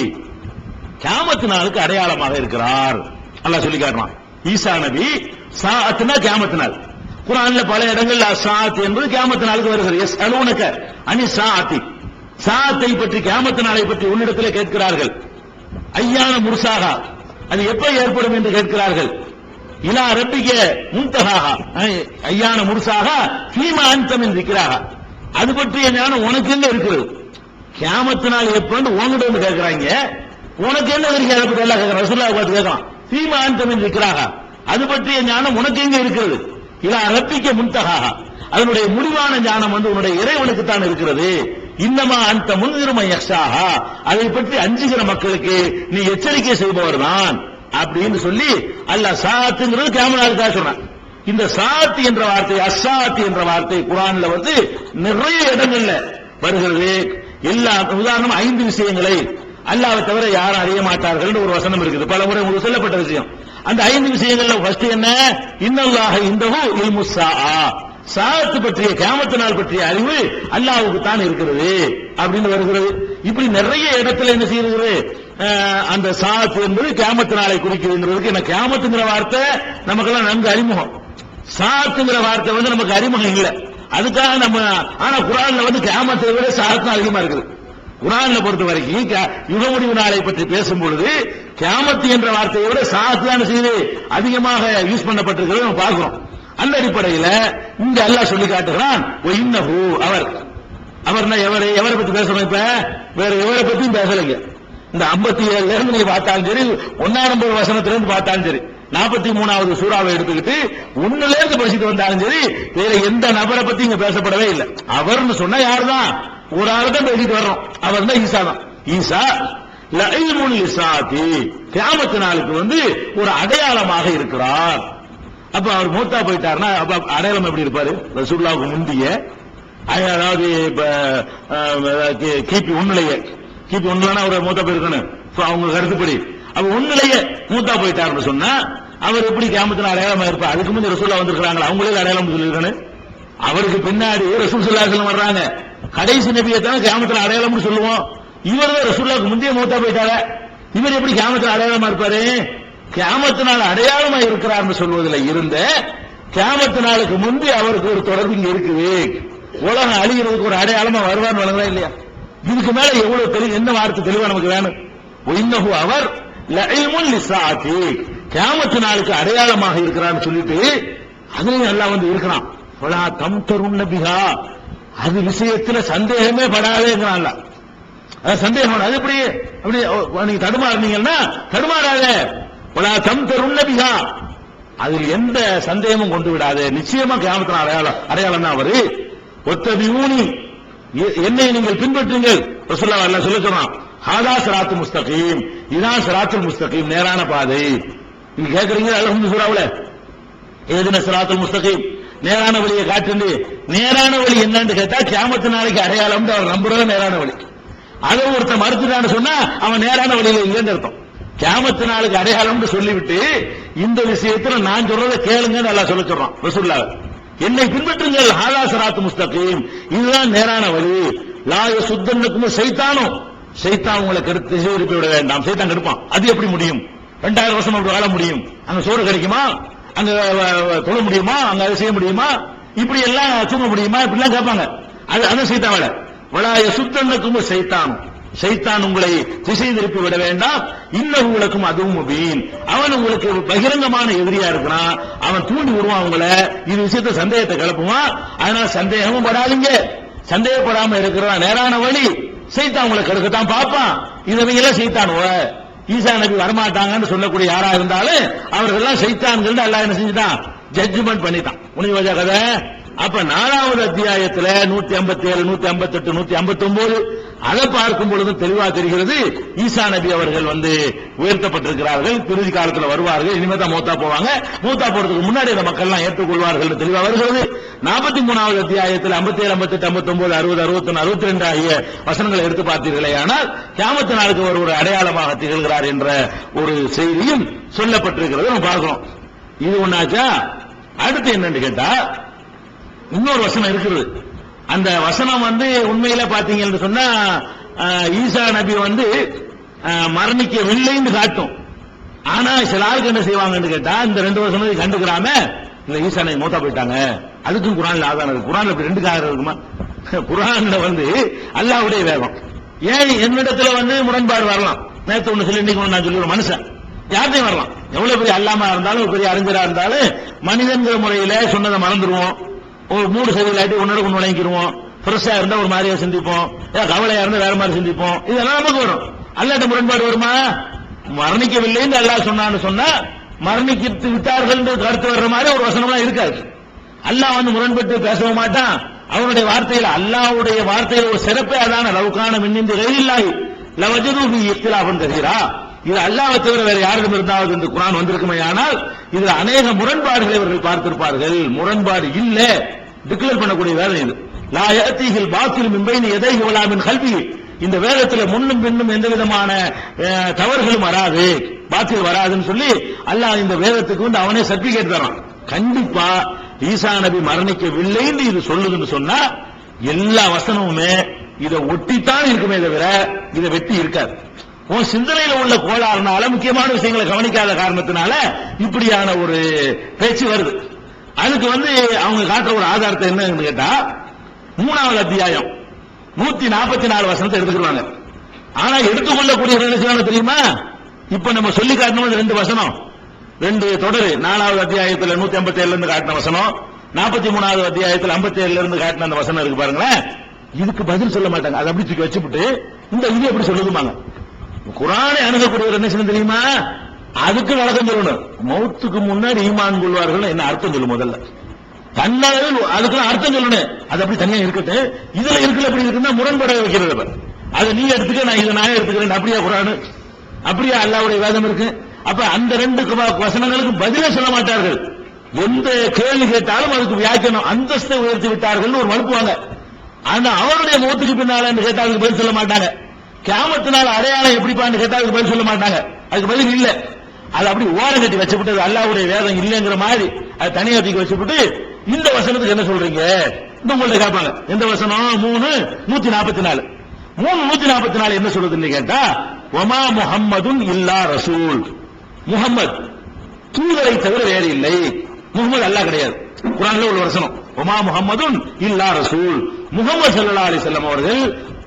கியாமத் நாளுக்கு அடையாளமாக இருக்கிறார். அல்லாஹ் சொல்லி காட்டுறான். ஈசா நபி சாஅத்னா கியாமத் நாள். குர்ஆன்ல பல இடங்கள்ல சாஅத் என்பது கியாமத் நாளுக்கு வருகிறது. யஸ்அலூனக அனி சாஅத்தி, சாஅத்தை பற்றி கியாமத் நாளை பற்றி உன்னிடத்தில் கேட்கிறார்கள். ஐயான முர்சாகா, அது எப்ப ஏற்படும் என்று கேட்கிறார்கள். இலா ரப்பிக முன்தஹாஹா, ஐயான முர்சாகா ஃபீமா அன்த மின் ذிக்ராஹா, அது பற்றிய ஞானம் உனக்கு என்ன இருக்கிறது? கியாமத் நாள் எப்பன்னு உன்கிட்ட வந்து கேட்கறாங்க. உனக்கு என்ன இருக்கு? அதை பற்றி எல்லாம் கேட்கறான். ரசூலுல்லாஹ் பார்த்து கேட்கறான். ஃபீமா அன்த மின் ذிக்ராஹா, அது பற்றிய ஞானம் உனக்கு எங்க இருக்கிறது? இலா ரப்பிக முன்தஹாஹா, அதனுடைய முடிவான ஞானம் வந்து உன்னுடைய இறைவனுக்கு தான் இருக்கிறது. இன்னமா அந்த முன்திரும யக்ஷாஹா, அதை பற்றி அஞ்சுகிற மக்களுக்கு நீ எச்சரிக்கை செய்பவர் தான் அப்படின்னு சொல்லி அல்லாஹ் சாத்துங்கிறது கியாமத் நாளுக்காக சொன்னான். இந்த சாத் என்ற வார்த்தை, அஸ்ஸாத் என்ற வார்த்தை குர்ஆன்ல வந்து நிறைய இடங்கள்ல வருகிறது. எல்லா உதாரணம் 5 விஷயங்களை அல்லாஹ்வை தவிர யாரும் அறிய மாட்டார்கள் ஒரு வசனம் இருக்குது, பல முறை உங்களுக்கு சொல்லப்பட்ட விஷயம். அந்த 5 விஷயங்கள்ல ஃபர்ஸ்ட் என்ன? இன்னல்லாஹ இன்தஹு இல்முஸ் ஸாஆ, சாத்து பற்றிய கியாமத் நாள் பற்றிய அறிவு அல்லாஹ்வுக்கு தான் இருக்கிறது அப்படின்னு வருகிறது. இப்படி நிறைய இடத்துல என்ன செய்கிறது? அந்த சாத் என்பது கியாமத் நாளை குறிக்கிறதுங்கிறதுக்கு என்ன, கியாமத்துங்கிற வார்த்தை நமக்கெல்லாம் நன்கு அறிமுகம், சாத்துங்கிற வார்த்தை வந்து நமக்கு அறிமுகம் இல்லை. அதுக்காக நம்ம, ஆனா குர்ஆன்ல வந்து கியாமத்தை விட சாத் அதிகமா இருக்குது. குர்ஆன்ல பொறுத்த வரைக்கும் யுக முடிவு நாளை பற்றி பேசும் பொழுது கியாமத் என்ற வார்த்தையை விட சாத் தான் செய்து அதிகமாக யூஸ் பண்ணப்பட்டிருக்கிறது நம்ம பார்க்கிறோம். அந்த அடிப்படையில் இங்க அல்லாஹ் சொல்லி காட்டுகிறான் இன்னஹு, அவர். அவர்னா எவரை பத்தி பேசணும்? இப்ப வேற எவரை பத்தியும் பேசலைங்க. இந்த 57ல இருந்து நீங்க பார்த்தாலும் சரி, 1ஆம் நம்பர் வசனத்துல இருந்து பார்த்தாலும் சரி, 43வது சூறாவை எடுத்துக்கிட்டு 1ல இருந்து பேசிட்டு வந்தாலும் சரி, வேற எந்த நபரை பத்தி இங்க பேசப்படவே இல்லை. அவர்னு சொன்னா யாருதான்? ஒரு ஆள் தான் பேசிட்டு வர்றோம், அவர் தான் ஈசா தான். ஈசா லஇல்முல் லிஸ்ஸாத்தி, கியாமத் நாளுக்கு வந்து ஒரு அடையாளமாக இருக்கிறார். அப்ப அவர் மூத்தா போயிட்டாருன்னா அப்ப அடையாளம் எப்படி இருப்பாரு? ரசூலுல்லாஹ்வுக்கு முந்திய, அதாவது கிபி 1லயே, கிபி 1லனா அவர் மூத்தா போயிருக்கணும் அவங்க கருத்துப்படி. அப்ப 1லயே மூத்தா போயிட்டாருன்னு சொன்னா அவர் எப்படி கியாமத்துல அடையாளமா இருப்பார்? அதுக்கு முந்தைய ரசூலுல்லாஹ் வந்திருக்காங்க, அவங்களே அடையாளம் சொல்லிருக்கானு. அவருக்கு பின்னாடி ரசூல் ஸல்லல்லாஹு அலைஹி வஸல்லம் வர்றாங்க, கடைசி நபியை தான் கியாமத்துல அடையாளம்னு சொல்லுவோம். இவர் தான் ரசூலுல்லாஹ்வுக்கு முந்தைய மூத்தா போயிட்டாங்க, இவர் எப்படி கியாமத்துல அடையாளமா இருப்பாரு? கியாமத் நாள் அடையாளமா இருக்கிறார்னு சொல்வதில் இருந்த கியாமத் நாளுக்கு முன்பு அவருக்கு ஒரு தொடர்பு இங்க இருக்குது. உலகம் அழிகிறதுக்கு ஒரு அடையாளமா வருவார்னு வழங்குறா இல்லையா? இதுக்கு மேல எவ்வளவு தெளிவு, என்ன வார்த்தை தெளிவா நமக்கு வேணும்? இன்னஹு, அவர் லஇல்முல் லிஸ்ஸாஅத்தி, கியாமத் நாளுக்கு அடையாளமாக இருக்கிறார்னு சொல்லிட்டு அதுலயும் அல்லாஹ் வந்து இருக்கிறான். வலா தம்தருன் பிஹா, அது விஷயத்துல சந்தேகமே படாதேங்கிறான் அல்லாஹ். அது சந்தேகம், அது எப்படி அப்படி நீங்க தடுமாறுனீங்கன்னா தடுமாறாத, வலா தம்தருன்ன பிஹா, அதில் எந்த சந்தேகமும் கொண்டு விடாது, நிச்சயமா கியாமத்தின் அடையாளம் தான் அவரு. ஒத்தபியூனி, என்னை நீங்கள் பின்பற்றுங்கள். ரசூலுல்லாஹ் அல்லாஹ் சொல்ல சொன்னான், ஹாதா சிராத்துல் முஸ்தகீம், இதான் சிராத்துல் முஸ்தகீம், நேரான பாதை. நீங்க கேக்குறீங்க அல்ஹம்து சூராவுல ஏதுன சிராத்துல் முஸ்தகீம், நேரான வழியை காட்டுண்டு. நேரான வழி என்னன்னு கேட்டா கியாமத்து நாளைக்கு அடையாளம் அவர் நம்புறது நேரான வழி. அதை ஒருத்த மறுத்துட்டான்னு சொன்னா அவன் நேரான வழியில இல்லைன்னு அர்த்தம். கியாமத்து நாளுக்கு அடையாளம் சொல்லிவிட்டு இந்த விஷயத்துல நான் சொல்றதை கேளுங்கன்னு அல்லாஹ் சொல்ல சொல்றான் ரசூலுல்லாஹ். என்னை பின்பற்றுங்கள், ஹாதா சிராத்து முஸ்தகீம், இதுதான் நேரான வழி. லா யசுத்தன்னக்கும் ஷைத்தானும், ஷைத்தான் உங்களை கெடுத்து திசை திருப்பி விட வேண்டாம். ஷைத்தான் கெடுப்பான். அது எப்படி முடியும்? 2000 வருஷம் அப்படி வாழ முடியும்? அங்க சோறு கிடைக்குமா? அங்க தொழ முடியுமா? அங்க அதை செய்ய முடியுமா? இப்படி எல்லாம் தூங்க முடியுமா? இப்படி எல்லாம் கேட்பாங்க. அது ஷைத்தான் வேலை. வலா யசுத்தன்னக்கும் ஷைத்தான், ஷைத்தான் உங்களை திசை திருப்பி விட வேண்டாம். இன்னஹு உலக்கும் அதுவும் முபீன், அவன் உங்களுக்கு பகிரங்கமான எதிரியா இருக்கிறான். அவன் தூண்டி விடுவான் உங்களை, இது விஷயத்த சந்தேகத்தை கிளப்புவான். அதனால சந்தேகமும் படாதீங்க. சந்தேகப்படாம இருக்கிறதா நேரான வழி. ஷைத்தான் உங்களை கெடுக்கத்தான் பார்ப்பான். இதவையெல்லாம் ஷைத்தான். ஈசா நபி வரமாட்டாங்கன்னு சொல்லக்கூடிய யாரா இருந்தாலும் அவர்கள் எல்லாம் ஷைத்தான்கள் அல்லாஹ் என்ன செஞ்சுட்டான்? ஜட்ஜ்மெண்ட் பண்ணிட்டான். உனி வஜா கதை. அப்ப 4வது அத்தியாயத்துல 157, 158, 159 அதை பார்க்கும் பொழுது தெளிவா தெரிகிறது ஈசா நபி அவர்கள் உயர்த்தப்பட்டிருக்கிறார்கள். பிறகு காலத்தில் வருவார்கள். இனிமே தான் மூத்தா போவாங்க. மூத்தா போறதுக்கு முன்னாடி இந்த மக்கள் எல்லாம் ஏற்றுக்கொள்வார்கள் தெளிவா வருகிறது. 43வது அத்தியாயத்தில் 57, 58, 59, 60, 61, 62 ஆகிய வசனங்களை எடுத்து பார்த்தீர்களே ஆனால் கியாமத்து நாளுக்கு ஒரு அடையாளமாக திகழ்கிறார் என்ற ஒரு செய்தியும் சொல்லப்பட்டிருக்கிறது நம்ம பார்க்கிறோம். இது ஒன்னாச்சா. அடுத்து என்னன்னு கேட்டா இன்னொரு வசனம் இருக்கிறது. அந்த வசனம் உண்மையில பாத்தீங்கன்னு சொன்னா ஈசா நபி மரணிக்கவில்லைன்னு காட்டும். ஆனா சில ஆளுக்கு என்ன செய்வாங்கன்னு கேட்டா இந்த 2 வருஷம் கண்டுக்கிறாம இந்த ஈசா நபி மூத்தா போயிட்டாங்க. அதுக்கும் குர்ஆன்ல ஆதாரம் இருக்கு. குர்ஆன்ல இப்படி 2 காரணம் இருக்குமா? குர்ஆன்ல அல்லாஹ்வுடைய வேகம். ஏன் என்னிடத்துல முரண்பாடு வரலாம். நேத்து ஒண்ணு சொல்லி இன்னைக்கு ஒண்ணு நான் சொல்லி ஒரு மனுஷன் யார்ட்டையும் வரலாம். எவ்வளவு பெரிய அல்லாமா இருந்தாலும் பெரிய அறிஞரா இருந்தாலும் மனிதன்கிற முறையில சொன்னதை மறந்துடுவோம். ஒரு மூடு சரியில்லாட்டி ஒன்னோட கொண்டு விளங்கிடுவோம். ஃப்ரெஷ்ஷா இருந்தா ஒரு மாதிரியா சிந்திப்போம். கவலையா இருந்தா வேற மாதிரி சிந்திப்போம். இதெல்லாம் நமக்கு வரும். அல்லாஹ்ட்ட முரண்பாடு வருமா? மரணிக்கவில்லைன்னு அல்லாஹ் சொன்னான்னு சொன்னா மரணித்து விட்டார்கள் கருத்து வர்ற மாதிரி ஒரு வசனம்லாம் இருக்காது. அல்லாஹ் முரண்பட்டு பேசவும் மாட்டான். அவனுடைய வார்த்தையில அல்லாஹ்வுடைய வார்த்தையில ஒரு சிறப்பே அதான லவ்கான மின்னிந்து கையில்லாய் லவஜதுஹு இக்திலாஃபன் கஸீரா. இது அல்லாஹ்வை தவிர வேற யாரிடம் இருந்தாவது இந்த குர்ஆன் வந்திருக்குமே. ஆனால் இதுல அநேக முரண்பாடுகளை இவர்கள் பார்த்திருப்பார்கள். முரண்பாடு இல்ல டிக்ளேர் பண்ணக்கூடிய வேலை இது. லா யஅதீஹில் பாத்தில் மின் பைனி யதைஹி வலா மின் கல்பிஹி. இந்த வேதத்துல முன்னும் பின்னும் எந்த விதமான தவறுகளும் வராது, பாத்தில் வராதுன்னு சொல்லி அல்லாஹ் இந்த வேதத்துக்கு அவனே சர்டிபிகேட் தரான். கண்டிப்பா ஈசா நபி மரணிக்கவில்லைன்னு இது சொல்லுதுன்னு சொன்னா எல்லா வசனமுமே இதை ஒட்டித்தான் இருக்குமே தவிர இதை வெட்டி இருக்காது. உன் சிந்தனையில உள்ள கோளாறுனால முக்கியமான விஷயங்களை கவனிக்காத காரணத்தினால இப்படியான ஒரு பேச்சு வருது. அதுக்கு அவங்க காட்டுற ஒரு ஆதாரத்தை என்னன்னு கேட்டா 3வது அத்தியாயம் 144 வசனத்தை எடுத்துக்கிறாங்க. ஆனா எடுத்துக்கொள்ளக்கூடிய என்ன செய்வாங்க தெரியுமா? இப்ப நம்ம சொல்லி காட்டணும் 2 வசனம், 2 தொடர். 4வது அத்தியாயத்தில் 157 இருந்து காட்டின வசனம், 43வது அத்தியாயத்தில் 57 இருந்து காட்டின அந்த வசனம் இருக்கு பாருங்களேன். இதுக்கு பதில் சொல்ல மாட்டாங்க. அதை அப்படி தூக்கி வச்சுட்டு இது எப்படி சொல்லுதுமாங்க. குர்ஆனை அணுகக்கூடியவர் என்ன செய்யணும் தெரியுமா? அதுக்கு வழக்கம் சொல்லணும். மௌத்துக்கு முன்னாடி ஈமான் கொள்வார்கள் என்ன அர்த்தம் சொல்லு. முதல்ல தன்னால அதுக்கு அர்த்தம் சொல்லணும். அது அப்படி தனியா இருக்கட்டு. இதுல இருக்குல்ல எப்படி இருக்குன்னா முரண்பட வைக்கிறது. அதை நீ எடுத்துக்க, நான் இதை நான் எடுத்துக்கிறேன். அப்படியா குர்ஆன்? அப்படியா அல்லாஹ்வுடைய வேதம் இருக்கு? அப்ப அந்த 2 வசனங்களுக்கு பதிலே சொல்ல மாட்டார்கள். எந்த கேள்வி கேட்டாலும் அதுக்கு வியாக்கியானம் அந்தஸ்தை உயர்த்தி விட்டார்கள் ஒரு மறுப்புவாங்க. ஆனா அவருடைய முகத்துக்கு பின்னால கேட்டா அதுக்கு பதில் சொல்ல மாட்டாங்க. கியாமத்தினால அடையாளம் எப்படிப்பான்னு கேட்டா அதுக்கு பதில் சொல்ல மாட்டாங்க. அதுக்கு பதில் இல்ல. அது அப்படி ஓரம் கட்டி வச்சுட்டு அல்லாஹ்வுடைய வேதம் இல்லைங்கிற மாதிரி அது தனியா தூக்கி வச்சுட்டு இந்த வசனத்துக்கு என்ன சொல்றீங்க உங்கள்ட்ட கேட்பாங்க. எந்த வசனம்? 3:144. 3:144 என்ன சொல்றதுன்னு கேட்டா வமா முஹம்மதுன் இல்லா ரசூல். முஹம்மது தூதரை தவிர வேறு இல்லை. முஹம்மது அல்லாஹ் கிடையாது. குர்ஆன்ல உள்ள வசனம் வமா முஹம்மதுன் இல்லா ரசூல். முஹம்மது ஸல்லல்லாஹு அலைஹி வஸல்லம் அவர்கள்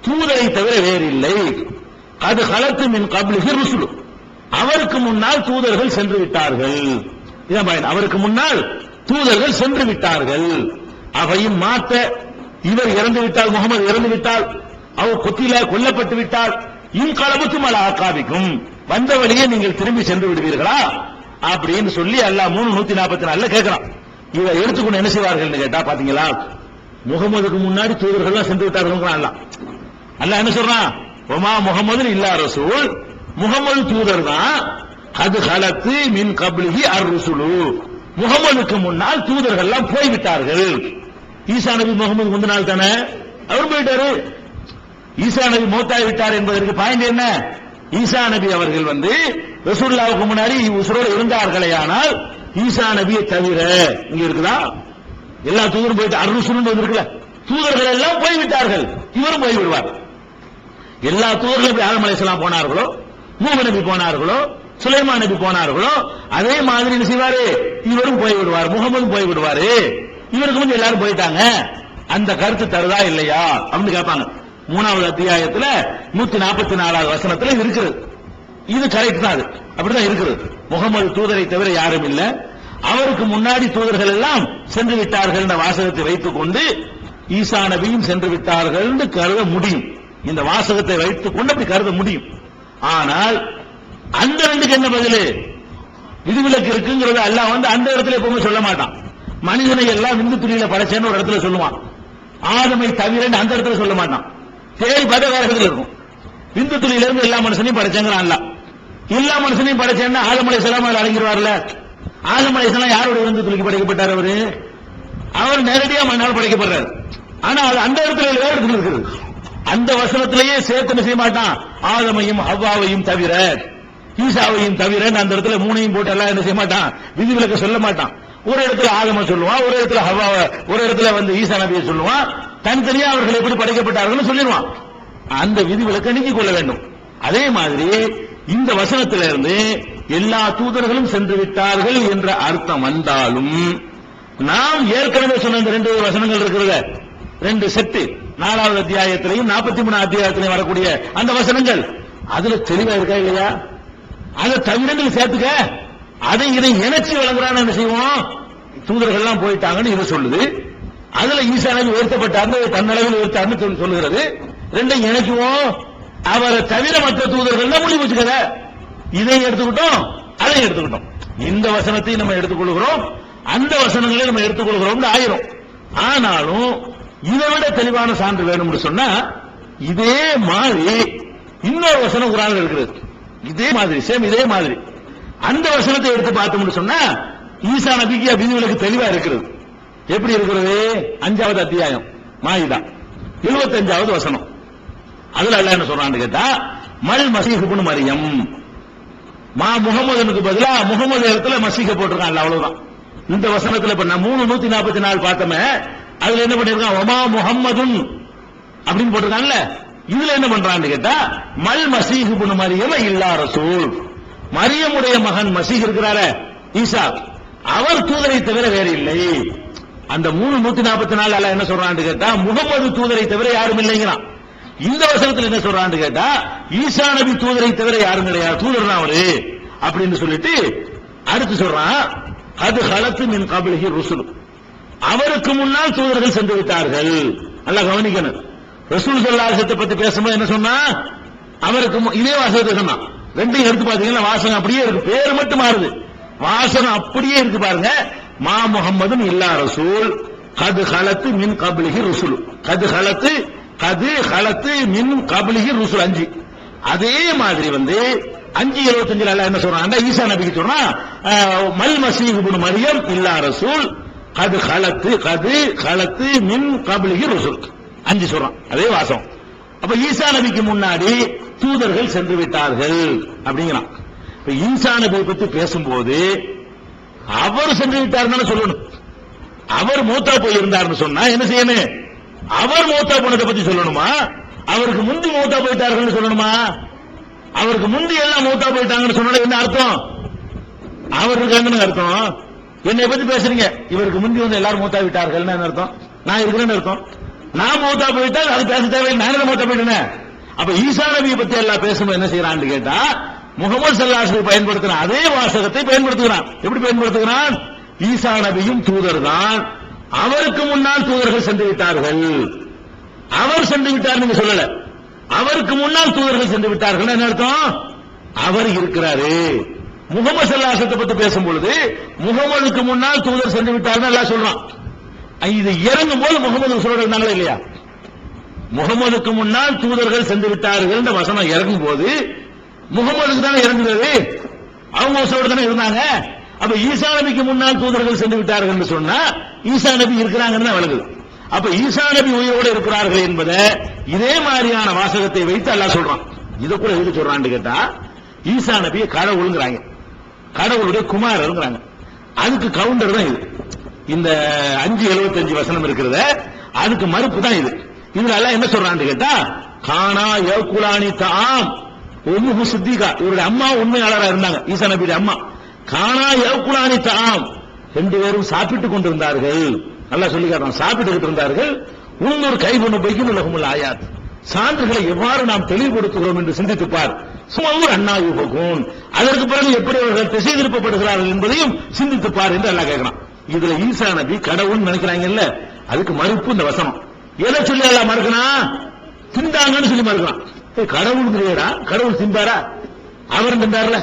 தூதரை தவிர வேறு இல்லை. அது கலத்து மின் கப்லிஹி ருசுல். அவருக்கு முன்னால் தூதர்கள் சென்று விட்டார்கள். இதான் பயன். அவருக்கு முன்னால் தூதர்கள் சென்று விட்டார்கள். அவையும் மாத்த இவர் இறந்து விட்டால், முகமது இறந்து விட்டால், அவர் கொத்தில கொல்லப்பட்டு விட்டால், இன்கலபத்தும் அல ஆக்காபிக்கும் வந்த வழியே நீங்கள் திரும்பி சென்று விடுவீர்களா அப்படின்னு சொல்லி அல்லாஹ் 344 கேட்கிறான். இதை எடுத்துக்கொண்டு என்ன செய்வார்கள் கேட்டா பாத்தீங்களா, முகமதுக்கு முன்னாடி தூதர்கள் சென்று விட்டார்கள். அல்லாஹ் என்ன சொல்றான், ஒமா முகமது இல்லா ரசூல், முகமது தூதர் தான். அது கலத்து மின் கப்லிஹி அர் ருசுலு, முகமதுக்கு முன்னால் தூதர்கள் எல்லாம் போய்விட்டார்கள். ஈசா நபி முகமது முந்தின நாள் தானே அவர் போயிட்டாரு. ஈசா நபி மௌத்தாகி விட்டார் என்பதற்கு பாயிண்ட் என்ன, ஈசா நபி அவர்கள் ரசூலுல்லாஹ்வுக்கு முன்னாடி உசுரோடு இருந்தார்களே, ஆனால் ஈசா நபியை தவிர இங்க இருக்குதா எல்லா தூதரும் போயிட்டு அர் ருசுலுன்னு இருக்குல்ல, தூதர்கள் எல்லாம் போய்விட்டார்கள், இவரும் போய்விடுவார். எல்லா தூதர்களும் ஆதம் அலைஹிஸ்ஸலாம் போனார்களோ, நூஹ் நபி போனார்களோ, சுலைமான் நபி போனார்களோ, அதே மாதிரி என்ன செய்வாரு, இவரும் போய்விடுவார், முகமதும் போய்விடுவாரு. இவருக்கு வந்து எல்லாரும் போயிட்டாங்க, அந்த கருத்து தருதா இல்லையா அப்படின்னு கேட்பாங்க. 3வது அத்தியாயத்துல 144வது வசனத்துல இருக்கிறது. இது கரெக்ட் தான், அது அப்படிதான் இருக்கிறது. முகமது தூதரை தவிர யாரும் இல்ல, அவருக்கு முன்னாடி தூதர்கள் எல்லாம் சென்று விட்டார்கள் என்ற வாசகத்தை வைத்துக் கொண்டு ஈசா நபியும் சென்று விட்டார்கள் என்று கருத முடியும். இந்த வாசகத்தை வைத்துக் கொண்டு அப்படி கருத முடியும். ஆனால் அந்த ரெண்டுக்கு என்ன பதில், விதிவிலக்கு இருக்குங்கிறது அல்லாஹ் அந்த இடத்துல எப்பவுமே சொல்ல மாட்டான். மனிதனை எல்லாம் விந்து துணியில படைச்சேன்னு ஒரு இடத்துல சொல்லுவான், ஆதமை தவிர அந்த இடத்துல சொல்ல மாட்டான். தேடி பார்த்த வேற இடத்துல இருக்கும். விந்து துணியில இருந்து எல்லா மனுஷனையும் படைச்சாங்கிறான் அல்லாஹ். எல்லா மனுஷனையும் படைச்சேன்னா ஆதம் அலைஹிஸ்ஸலாம் அதில் அடங்கிடுவார்ல. ஆதம் அலைஹிஸ்ஸலாம் யாரோட விந்து துணிக்கு படைக்கப்பட்டார், அவர் நேரடியாக மண்ணால் படைக்கப்படுறாரு. ஆனா அது அந்த இடத்துல வேற இடத்துல இருக்குது. அந்த வசனத்திலேயே சேர்த்து செய்ய மாட்டான், ஆதமையும் ஹவ்வாவையும் தவிர ஈசாவையும் தவிர அந்த இடத்துல மூணையும் போட்டு எல்லாம் என்ன செய்ய மாட்டான், விதிவிலக்க சொல்ல மாட்டான். ஒரு இடத்துல ஆதம சொல்லுவான், ஒரு இடத்துல ஹவ்வாவை, ஒரு இடத்துல ஈசா நபியை சொல்லுவான். தனித்தனியா அவர்கள் எப்படி படைக்கப்பட்டார்கள் சொல்லிடுவான். அந்த விதிவிலக்க நீக்கிக் கொள்ள வேண்டும். அதே மாதிரி இந்த வசனத்திலிருந்து எல்லா தூதர்களும் சென்று விட்டார்கள் என்ற அர்த்தம் வந்தாலும், நாம் ஏற்கனவே சொன்ன இந்த 2 வசனங்கள் இருக்கிறத, 2 செட்டு 4வது அத்தியாயத்திலையும் 43 அத்தியாயத்திலையும் வரக்கூடிய அந்த வசனங்கள் அதுல தெளிவா இருக்கா இல்லையா, அதை தவிரங்கள் சேர்த்துக்க, அதை இதை இணைச்சி வழங்குறான்னு என்ன செய்வோம், தூதர்கள் எல்லாம் போயிட்டாங்கன்னு இதை சொல்லுது. அதுல ஈசா நபி உயர்த்தப்பட்டார்னு தன்னளவில் உயர்த்தார்னு சொல்லுகிறது. ரெண்டையும் இணைக்குவோம், அவரை தவிர மற்ற தூதர்கள் தான் முடிவு வச்சுக்கத. இதை எடுத்துக்கிட்டோம், அதை எடுத்துக்கிட்டோம். இந்த வசனத்தை நம்ம எடுத்துக்கொள்கிறோம், அந்த வசனங்களை நம்ம எடுத்துக்கொள்கிறோம் ஆயிரும். ஆனாலும் இதை விட தெளிவான சான்று வேணும்னு சொன்னா, இதே மாதிரி இன்னொரு வசனம் குர்ஆன்ல இருக்கிறது. இதே மாதிரி சேம் இதே மாதிரி அந்த வசனத்தை எடுத்து பார்த்தோம்னு சொன்னா, ஈசா நபிக்கு விதிவிலக்கு தெளிவா இருக்கிறது. எப்படி இருக்கிறது, 5வது அத்தியாயம் மாயிதா 75வது வசனம். அதுல அல்லாஹ் என்ன சொல்றான்னு கேட்டா, மல் மசீஹ் இப்னு மரியம், மா முகமதுனுக்கு பதிலா முகமது இடத்துல மசீஹ போட்டிருக்கான். அவ்வளவுதான். இந்த வசனத்துல இப்ப 344 பார்த்தோமே, அதுல என்ன பண்ணிருக்கான், ஒமா முஹம்மதுன் அப்படின்னு போட்டிருக்கான்ல. இதுல என்ன பண்றான்னு கேட்டா, மல் மசீஹ் இப்னு மரியம் இல்லா ரசூல், மரியமுடைய மகன் மசீஹ் இருக்கிறாரே ஈசா, அவர் தூதரை தவிர வேற இல்லை. அந்த 344 அல்லாஹ் என்ன சொல்றான்னு கேட்டா, முகமது தூதரை தவிர யாரும் இல்லைங்கிறான். இந்த வசனத்தில் என்ன சொல்றான்னு கேட்டா, ஈசா நபி தூதரை தவிர யாரும் கிடையாது, தூதர் தான் அவரு அப்படின்னு சொல்லிட்டு அடுத்து சொல்றான், அது கலத்து மின் கப்லிஹி ருசுல், அவருக்கு முன்னால் தூதர்கள் சென்று விட்டார்கள். நல்லா கவனிக்கணும். ரசூல் ஸல்லல்லாஹு அலைஹி வஸல்லம் பத்தி பேசும்போது என்ன சொன்னா, அவருக்கு இதே வாசகத்தை சொன்னான். ரெண்டையும் எடுத்து பாத்தீங்கன்னா வாசகம் அப்படியே இருக்கு, பேர் மட்டும் மாறுது, வாசகம் அப்படியே இருக்கு பாருங்க. மா முஹம்மதுன் இல்லா ரசூல் கது கலத்து மின் கப்லிஹி ருசுல், கது கலத்து மின் கப்லிஹி ருசுல் 5. அதே மாதிரி 5:75 அல்லாஹ் என்ன சொல்றான், ஈசா நபிக்கு சொல்றான், மல் மசீஹ் இப்னு மரியம் இல்லா ரசூல் கது கலத்து மின் கப்லிஹி ருசுல் 5 சொல்றான். அதே வாசம். அப்ப ஈசா நபிக்கு முன்னாடி தூதர்கள் சென்று விட்டார்கள் அப்படிங்கிறான். இப்ப ஈசா நபியை பத்தி பேசும்போது அவர் சென்று விட்டார் சொல்லணும். அவர் மூத்தா போய் இருந்தார்னு சொன்னா என்ன செய்யணும், அவர் மூத்தா போனதை பத்தி சொல்லணுமா, அவருக்கு முந்தி மூத்தா போயிட்டார்கள் சொல்லணுமா? அவருக்கு முந்தி எல்லாம் மூத்தா போயிட்டாங்கன்னு சொன்னா என்ன அர்த்தம், அவர் இருக்காங்கன்னு அர்த்தம். என்னை பத்தி பேசுறீங்க, இவருக்கு முந்தி எல்லாரும் மூத்தா விட்டார்கள் அர்த்தம், நான் இருக்கிறேன்னு அர்த்தம். நான் மூத்தா போயிட்டால் அது பேச தேவையில்லை, நான் மூத்தா போயிட்டேன். அப்ப ஈசா நபியை பத்தி எல்லாம் பேசும்போது என்ன செய்யறான்னு கேட்டா, முகமது ஸல்லல்லாஹு அலைஹி வஸல்லம் பயன்படுத்தின அதே வாசகத்தை பயன்படுத்துகிறான். எப்படி பயன்படுத்துகிறான், ஈசா நபியும் தூதர் தான், அவருக்கு முன்னால் தூதர்கள் சென்று விட்டார்கள். அவர் சென்று விட்டார் நீங்க சொல்லல, அவருக்கு முன்னால் தூதர்கள் சென்று விட்டார்கள் என்ன அர்த்தம், அவர் இருக்கிறாரு. முகமது ஸல்லல்லாஹு அலைஹி வஸல்லம் பத்தி பேசும் பொழுது முகமதுக்கு முன்னால் தூதர் சென்று விட்டார்னு அல்லாஹ் சொல்றான். இது இறங்கும் போது முகமது ரசூலுல்லாஹ் இருந்தாங்களா இல்லையா? முகமதுக்கு முன்னால் தூதர்கள் சென்று விட்டார்கள் என்ற வசனம் இறங்கும் போது முகமதுக்கு தானே இறங்குறது, அவங்க ரசூலோட தானே இருந்தாங்க. அப்ப ஈசா நபிக்கு முன்னால் தூதர்கள் சென்று விட்டார்கள் என்று சொன்னா ஈசா நபி இருக்கிறாங்கன்னு தான் விளங்குது. அப்ப ஈசா நபி உயிரோடு இருக்கிறார்கள் என்பதை இதே மாதிரியான வாசகத்தை வைத்து அல்லாஹ் சொல்றான். இதை கூட எதுக்கு சொல்றான்னு கேட்டா, ஈசா நபியை கடவுளுங்கிறாங்க, கடவுளுடைய குமாரருங்கிறாங்க. அதுக்கு கவுண்டர் தான் இது. இந்த 5:75 வசனம் இருக்கிறத அதுக்கு மறுப்பு தான் இது. இதுல எல்லாம் என்ன சொல்றான்னு கேட்டா, கானா யகுலானி தாம் உம்மு சித்திகா, இவருடைய அம்மா உண்மையாளராக இருந்தாங்க, ஈசா நபியுடைய அம்மா. கானா யகுலானி தாம், ரெண்டு பேரும் சாப்பிட்டுக் கொண்டிருந்தார்கள். நல்லா சொல்லி காட்டுறான், சாப்பிட்டுக்கிட்டு இருந்தார்கள். உள்ளூர் கைபொண்ணு பைக்கும் உலகமுள்ள ஆயாத், சான்றுகளை எவ்வாறு நாம் தெளிவுபடுத்துகிறோம் என்று சிந்தித்துப்பார். சுமூர் அண்ணாயுபகும், அதற்கு பிறகு எப்படி அவர்கள் திசை திருப்பப்படுகிறார்கள் என்பதையும் சிந்தித்துப்பார் என்று எல்லாம் கேட்கிறான். இதுல ஈசா நபி கடவுள் நினைக்கிறாங்கல்ல, அதுக்கு மறுப்பு இந்த வசனம். எதை சொல்லி எல்லாம் மறுக்கணும்? திண்டாங்கன்னு சொல்லி மறுக்கலாம். கடவுள் இல்லையடா, கடவுள் தின்பாரா? அவர் தின்றார்ல,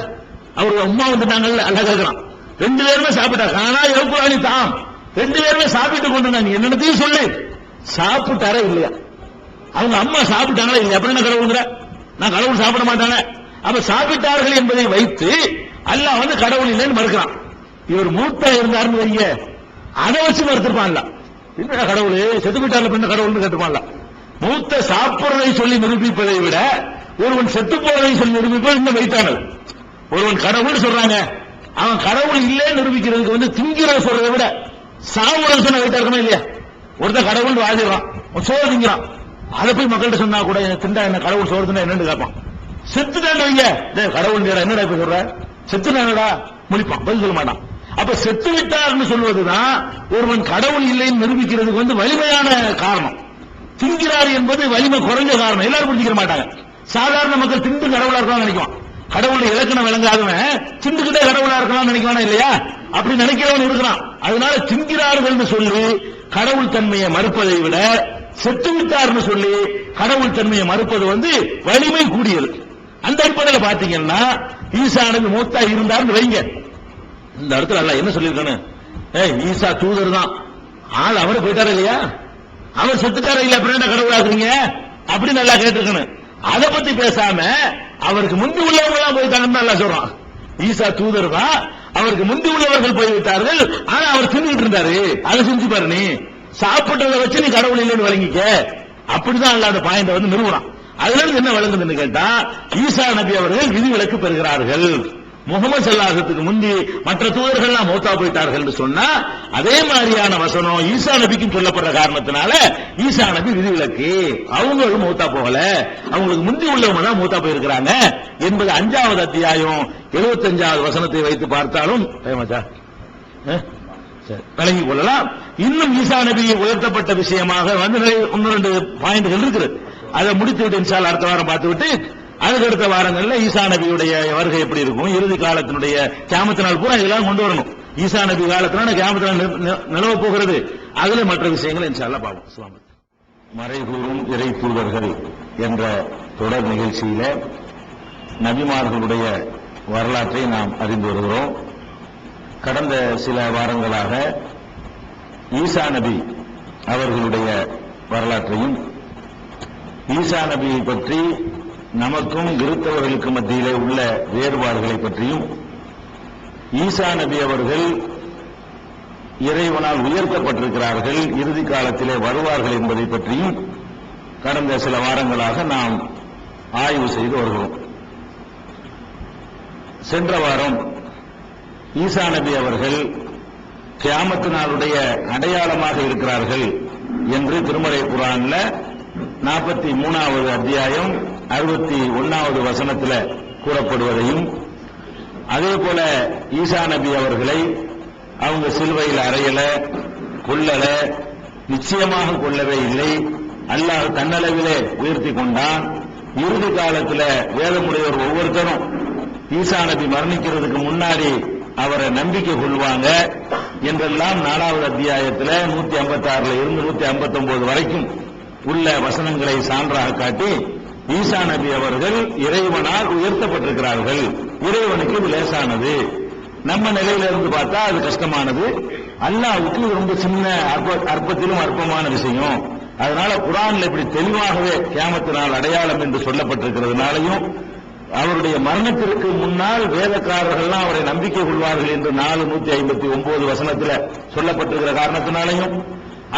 அவருடைய அம்மா தின்னாங்கல்ல, அல்ல கேட்கிறான். ரெண்டு பேருமே சாப்பிட்டாங்க. ஆனா யகுலானி தாம், ரெண்டு பேருமே சாப்பிட்டுக் கொண்டிருந்தாங்க. என்னத்தையும் சொல்லு, சாப்பிட்டாரா இல்லையா? அவங்க அம்மா சாப்பிட்டாங்களா இல்லையா? அப்புறம் என்ன கடவுளுங்கிற? நான் கடவுள் சாப்பிட மாட்டாங்க. அப்ப சாப்பிட்டார்கள் என்பதை வைத்து அல்லாஹ் வந்து கடவுள் இல்லைன்னு மறுக்கிறான். இவர் மூத்தா இருந்தாருன்னு வைங்க, அதை வச்சு மறுத்திருப்பான்ல. என்ன கடவுள் செத்து போயிட்டார்ல, பின்ன கடவுள்னு கேட்டுப்பான்ல. மூத்த சாப்பிடுறதை சொல்லி நிரூபிப்பதை விட ஒருவன் செத்து போவதை சொல்லி நிரூபிப்பது இன்னும் வைத்தானது. ஒருவன் கடவுள் சொல்றாங்க, அவன் கடவுள் இல்லைன்னு நிரூபிக்கிறதுக்கு வந்து திங்கிற சொல்றதை விட சாவுறது சொன்ன வைத்தா இருக்கணும் இல்லையா? ஒருத்தர் கடவுள் வாதிடுறான், சோறு திங்கிறான், அதை போய் மக்கள்கிட்ட சொன்னா கூட திண்டா என்ன கடவுள் சோறு திண்டா என்னன்னு கேட்பான். செத்துட்டான் வைங்க, கடவுள் என்னடா இப்ப சொல்ற, செத்துட்டானடா முடிப்பான், பதில் சொல்ல மாட்டான். அப்ப செத்து விட்டார்னு சொல்வதுதான் ஒருவன் கடவுள் இல்லைன்னு நிரூபிக்கிறதுக்கு வந்து வலிமையான காரணம். திங்கிறார் என்பது வலிமை குறைஞ்ச காரணம். எல்லாரும் புரிஞ்சுக்க மாட்டாங்க. சாதாரண மக்கள் திண்டு கடவுளா இருக்கலாம் நினைக்குவான். கடவுளுடைய இலக்கணம் விளங்காதவன் திண்டுகிட்டே கடவுளா இருக்கலாம் நினைக்குவானா இல்லையா? அப்படி நினைக்கிறவன் இருக்கிறான். அதனால திங்கிறார்கள் சொல்லி கடவுள் தன்மையை மறுப்பதை விட செத்து விட்டார்னு சொல்லி கடவுள் தன்மையை மறுப்பது வந்து வலிமை கூடியது. அந்த அடிப்படையில் பாத்தீங்கன்னா ஈசா நபி மூத்தா இருந்தார்னு வைங்க, இந்த இடத்துல அல்லாஹ் என்ன சொல்லியிருக்கானு, ஈசா தூதர் தான், ஆள் அவரு போயிட்டாரா இல்லையா? அவர் செத்துட்டாரா இல்லையா? அப்புறம் என்ன கடவுளாக்குறீங்க அப்படி நல்லா கேட்டிருக்கணும். அதை பத்தி பேசாம அவருக்கு முந்தி உள்ளவங்க எல்லாம் போயிட்டாங்கன்னு நல்லா சொல்றான். ஈசா தூதர் தான், அவருக்கு முந்தி உள்ளவர்கள் போய்விட்டார்கள், ஆனா அவர் தின்னுட்டு இருந்தாரு. அதை செஞ்சு பாரு, நீ சாப்பிட்டதை வச்சு நீ கடவுள் இல்லைன்னு வழங்கிக்க. அப்படிதான் அல்ல அந்த பாயிண்ட் வந்து நிறுவனம். அதுல இருந்து என்ன வழங்குதுன்னு கேட்டா, ஈசா நபி அவர்கள் விதிவிலக்கு பெறுகிறார்கள். முகமது ஸல்லல்லாஹு முந்தி மற்ற தூதர்கள் எல்லாம் மௌத்தா போயிட்டார்கள் என்று சொன்னா அதே மாதிரியான வசனம் ஈசா நபிக்கும் சொல்லப்படுற காரணத்தினால ஈசா நபி விதிவிலக்கு, அவங்களும் மௌத்தா போகல, அவங்களுக்கு முந்தி உள்ளவங்க தான் மௌத்தா போயிருக்கிறாங்க என்பது 5வது அத்தியாயம் 75வது வசனத்தை வைத்து பார்த்தாலும் விளங்கிக் கொள்ளலாம். இன்னும் ஈசா நபி உயர்த்தப்பட்ட விஷயமாக வந்து 1-2 பாயிண்ட்கள் இருக்குது. அதை முடித்து விட்டு இன்ஷா அல்லாஹ் அடுத்த வாரம் பார்த்து விட்டு அதுக்கு அடுத்த வாரங்கள்ல ஈசா நபியுடைய வருகை எப்படி இருக்கும், இறுதி காலத்தினுடைய கியாமத் நாள் பூரா இதெல்லாம் கொண்டு வரணும். ஈசா நபி காலத்தினால கியாமத் நாள் நிலவ போகிறது. அதுல மற்ற விஷயங்களை இன்ஷா அல்லாஹ் பார்ப்போம். மறைகூறும் இறை தூதர்கள் என்ற தொடர் நிகழ்ச்சியில நபிமார்களுடைய வரலாற்றை நாம் அறிந்து வருகிறோம். கடந்த சில வாரங்களாக ஈசா நபி அவர்களுடைய வரலாற்றையும் ஈசா நபியை பற்றி நமக்கும் கிறிஸ்தவர்களுக்கு மத்தியிலே உள்ள வேறுபாடுகளை பற்றியும் ஈசா நபி அவர்கள் இறைவனால் உயர்த்தப்பட்டிருக்கிறார்கள், இறுதி காலத்திலே வருவார்கள் என்பதை பற்றியும் கடந்த சில வாரங்களாக நாம் ஆய்வு செய்து வருகிறோம். சென்ற வாரம் ஈசா நபி அவர்கள் கியாமத் நாளுடைய அடையாளமாக இருக்கிறார்கள் என்று திருமறை குர்ஆன்ல 43வது அத்தியாயம் 61வது வசனத்தில் கூறப்படுவதையும், அதே போல ஈசா நபி அவர்களை அவங்க சிலுவையில் அறையல, கொல்லல, நிச்சயமாக கொல்லவே இல்லை, அல்லாஹ் தன்னளவிலே உயர்த்தி கொண்டான். இறுதி காலத்தில் வேதமுடையோர் ஒவ்வொருத்தரும் ஈசா நபி மரணிக்கிறதுக்கு முன்னாடி அவரை நம்பிக்கை கொள்வாங்க என்றெல்லாம் 4வது அத்தியாயத்தில் 156 இருந்து 159 வரைக்கும் உள்ள வசனங்களை சான்றாக காட்டி ஈசா நபி அவர்கள் இறைவனால் உயர்த்தப்பட்டிருக்கிறார்கள். இறைவனுக்கு இது லேசானது. நம்ம நிலையில இருந்து பார்த்தா அது கஷ்டமானது. அல்லாஹ்வுக்கு ரொம்ப சின்ன அற்பத்திலும் அற்பமான விஷயம். அதனால குர்ஆன்ல இப்படி தெளிவாகவே கியாமத் நாள் அடையாளம் என்று சொல்லப்பட்டிருக்கிறதுனாலையும், அவருடைய மரணத்திற்கு முன்னால் வேதக்காரர்கள்லாம் அவரை நம்பிக்கை கொள்வார்கள் என்று 459 வசனத்தில் சொல்லப்பட்டிருக்கிற காரணத்தினாலையும்,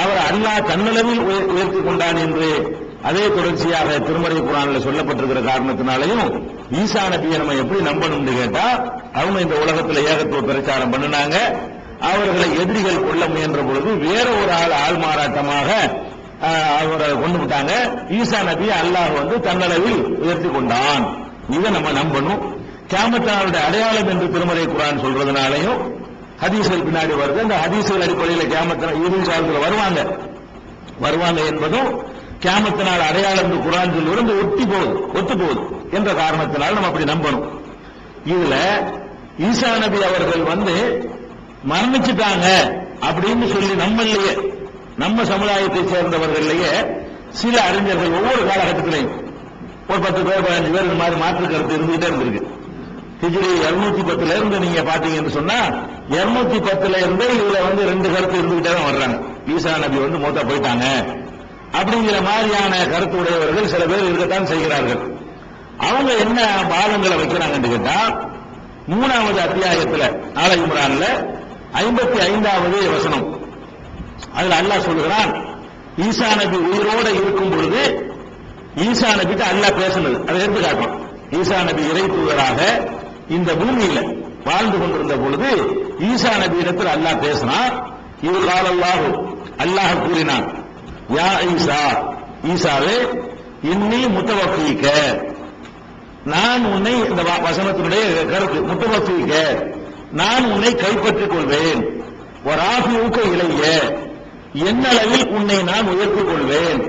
அவர் அல்லாஹ் தன்னளவில் உயர்த்தி கொண்டான் என்று அதே தொடர்ச்சியாக திருமறை குர்ஆனில் சொல்லப்பட்டிருக்கிற காரணத்தினாலையும் ஈசா நபியை நம்ம எப்படி நம்பணும்னு கேட்டா, அவங்க இந்த உலகத்தில் ஏகத்துவ பிரச்சாரம் பண்ணினாங்க. அவர்களை எதிரிகள் கொள்ள முயன்ற பொழுது வேற ஒரு ஆள் மாறாட்டமாக அவரை கொண்டு விட்டாங்க. ஈசா நபியை அல்லாஹ் தன்னளவில் உயர்த்தி கொண்டான். இதை நம்ம நம்பணும். கியாமத் நாளுடைய அடையாளம் என்று திருமறை குர்ஆன் சொல்றதுனாலையும் ஹதீஸ்கள் பின்னாடி வருது. அந்த ஹதீஸ்கள் அடிப்படையில் கியாமத் இறுதி காலத்தில் வருவாங்க என்பதும் கியாமத் நாள் அடையாளம் என்று குர்ஆன் சொல்வது ஒத்து போகுது என்ற காரணத்தினால் நம்ம அப்படி நம்பணும். இதுல ஈசா நபி அவர்கள் மரணிச்சுட்டாங்க அப்படின்னு சொல்லி நம்ம சமுதாயத்தை சேர்ந்தவர்களையே சில அறிஞர்கள் ஒவ்வொரு காலகட்டத்திலையும் ஒரு 10 பேர் 15 பேர் இந்த மாதிரி மாற்று கருத்து இருந்துகிட்டே இருந்திருக்கு. ஹிஜ்ரி 210 இருந்து நீங்க பாத்தீங்கன்னு சொன்னா 210 இருந்து இதுல 2 கருத்து இருந்துகிட்டே தான் வர்றாங்க. ஈசா நபி மூத்தா போயிட்டாங்க அப்படிங்கிற மாதிரியான கருத்து உடையவர்கள் சில பேர் இருக்கத்தான் செய்கிறார்கள். அவங்க என்ன வாதங்களை வைக்கிறாங்கன்னு கேட்டா, 3வது அத்தியாயத்தில் ஆல இம்ரான்ல 55வது வசனம், அதுல அல்லாஹ் சொல்கிறான், ஈசா நபி உயிரோட இருக்கும் பொழுது ஈசா நபிக்கு அல்லாஹ் பேசுனது அதை எடுத்து காட்டும். ஈசா நபி இறை தூதராக இந்த பூமியில வாழ்ந்து கொண்டிருந்த பொழுது ஈசா நபி இடத்தில் அல்லாஹ் பேசினான். இது காலல்லாஹு, அல்லாஹ் கூறினான், யா ஈசா, ஈசாவே, இன்னி முத்தவஃபீக, நான் உன்னை, இந்த வசனத்தினுடைய கருத்து முத்தவஃபீக, நான் உன்னை கைப்பற்றிக் கொள்வேன், வராஃபியூக இலைய, என்னளவில் உன்னை நான் உயர்த்திக் கொள்வேன்,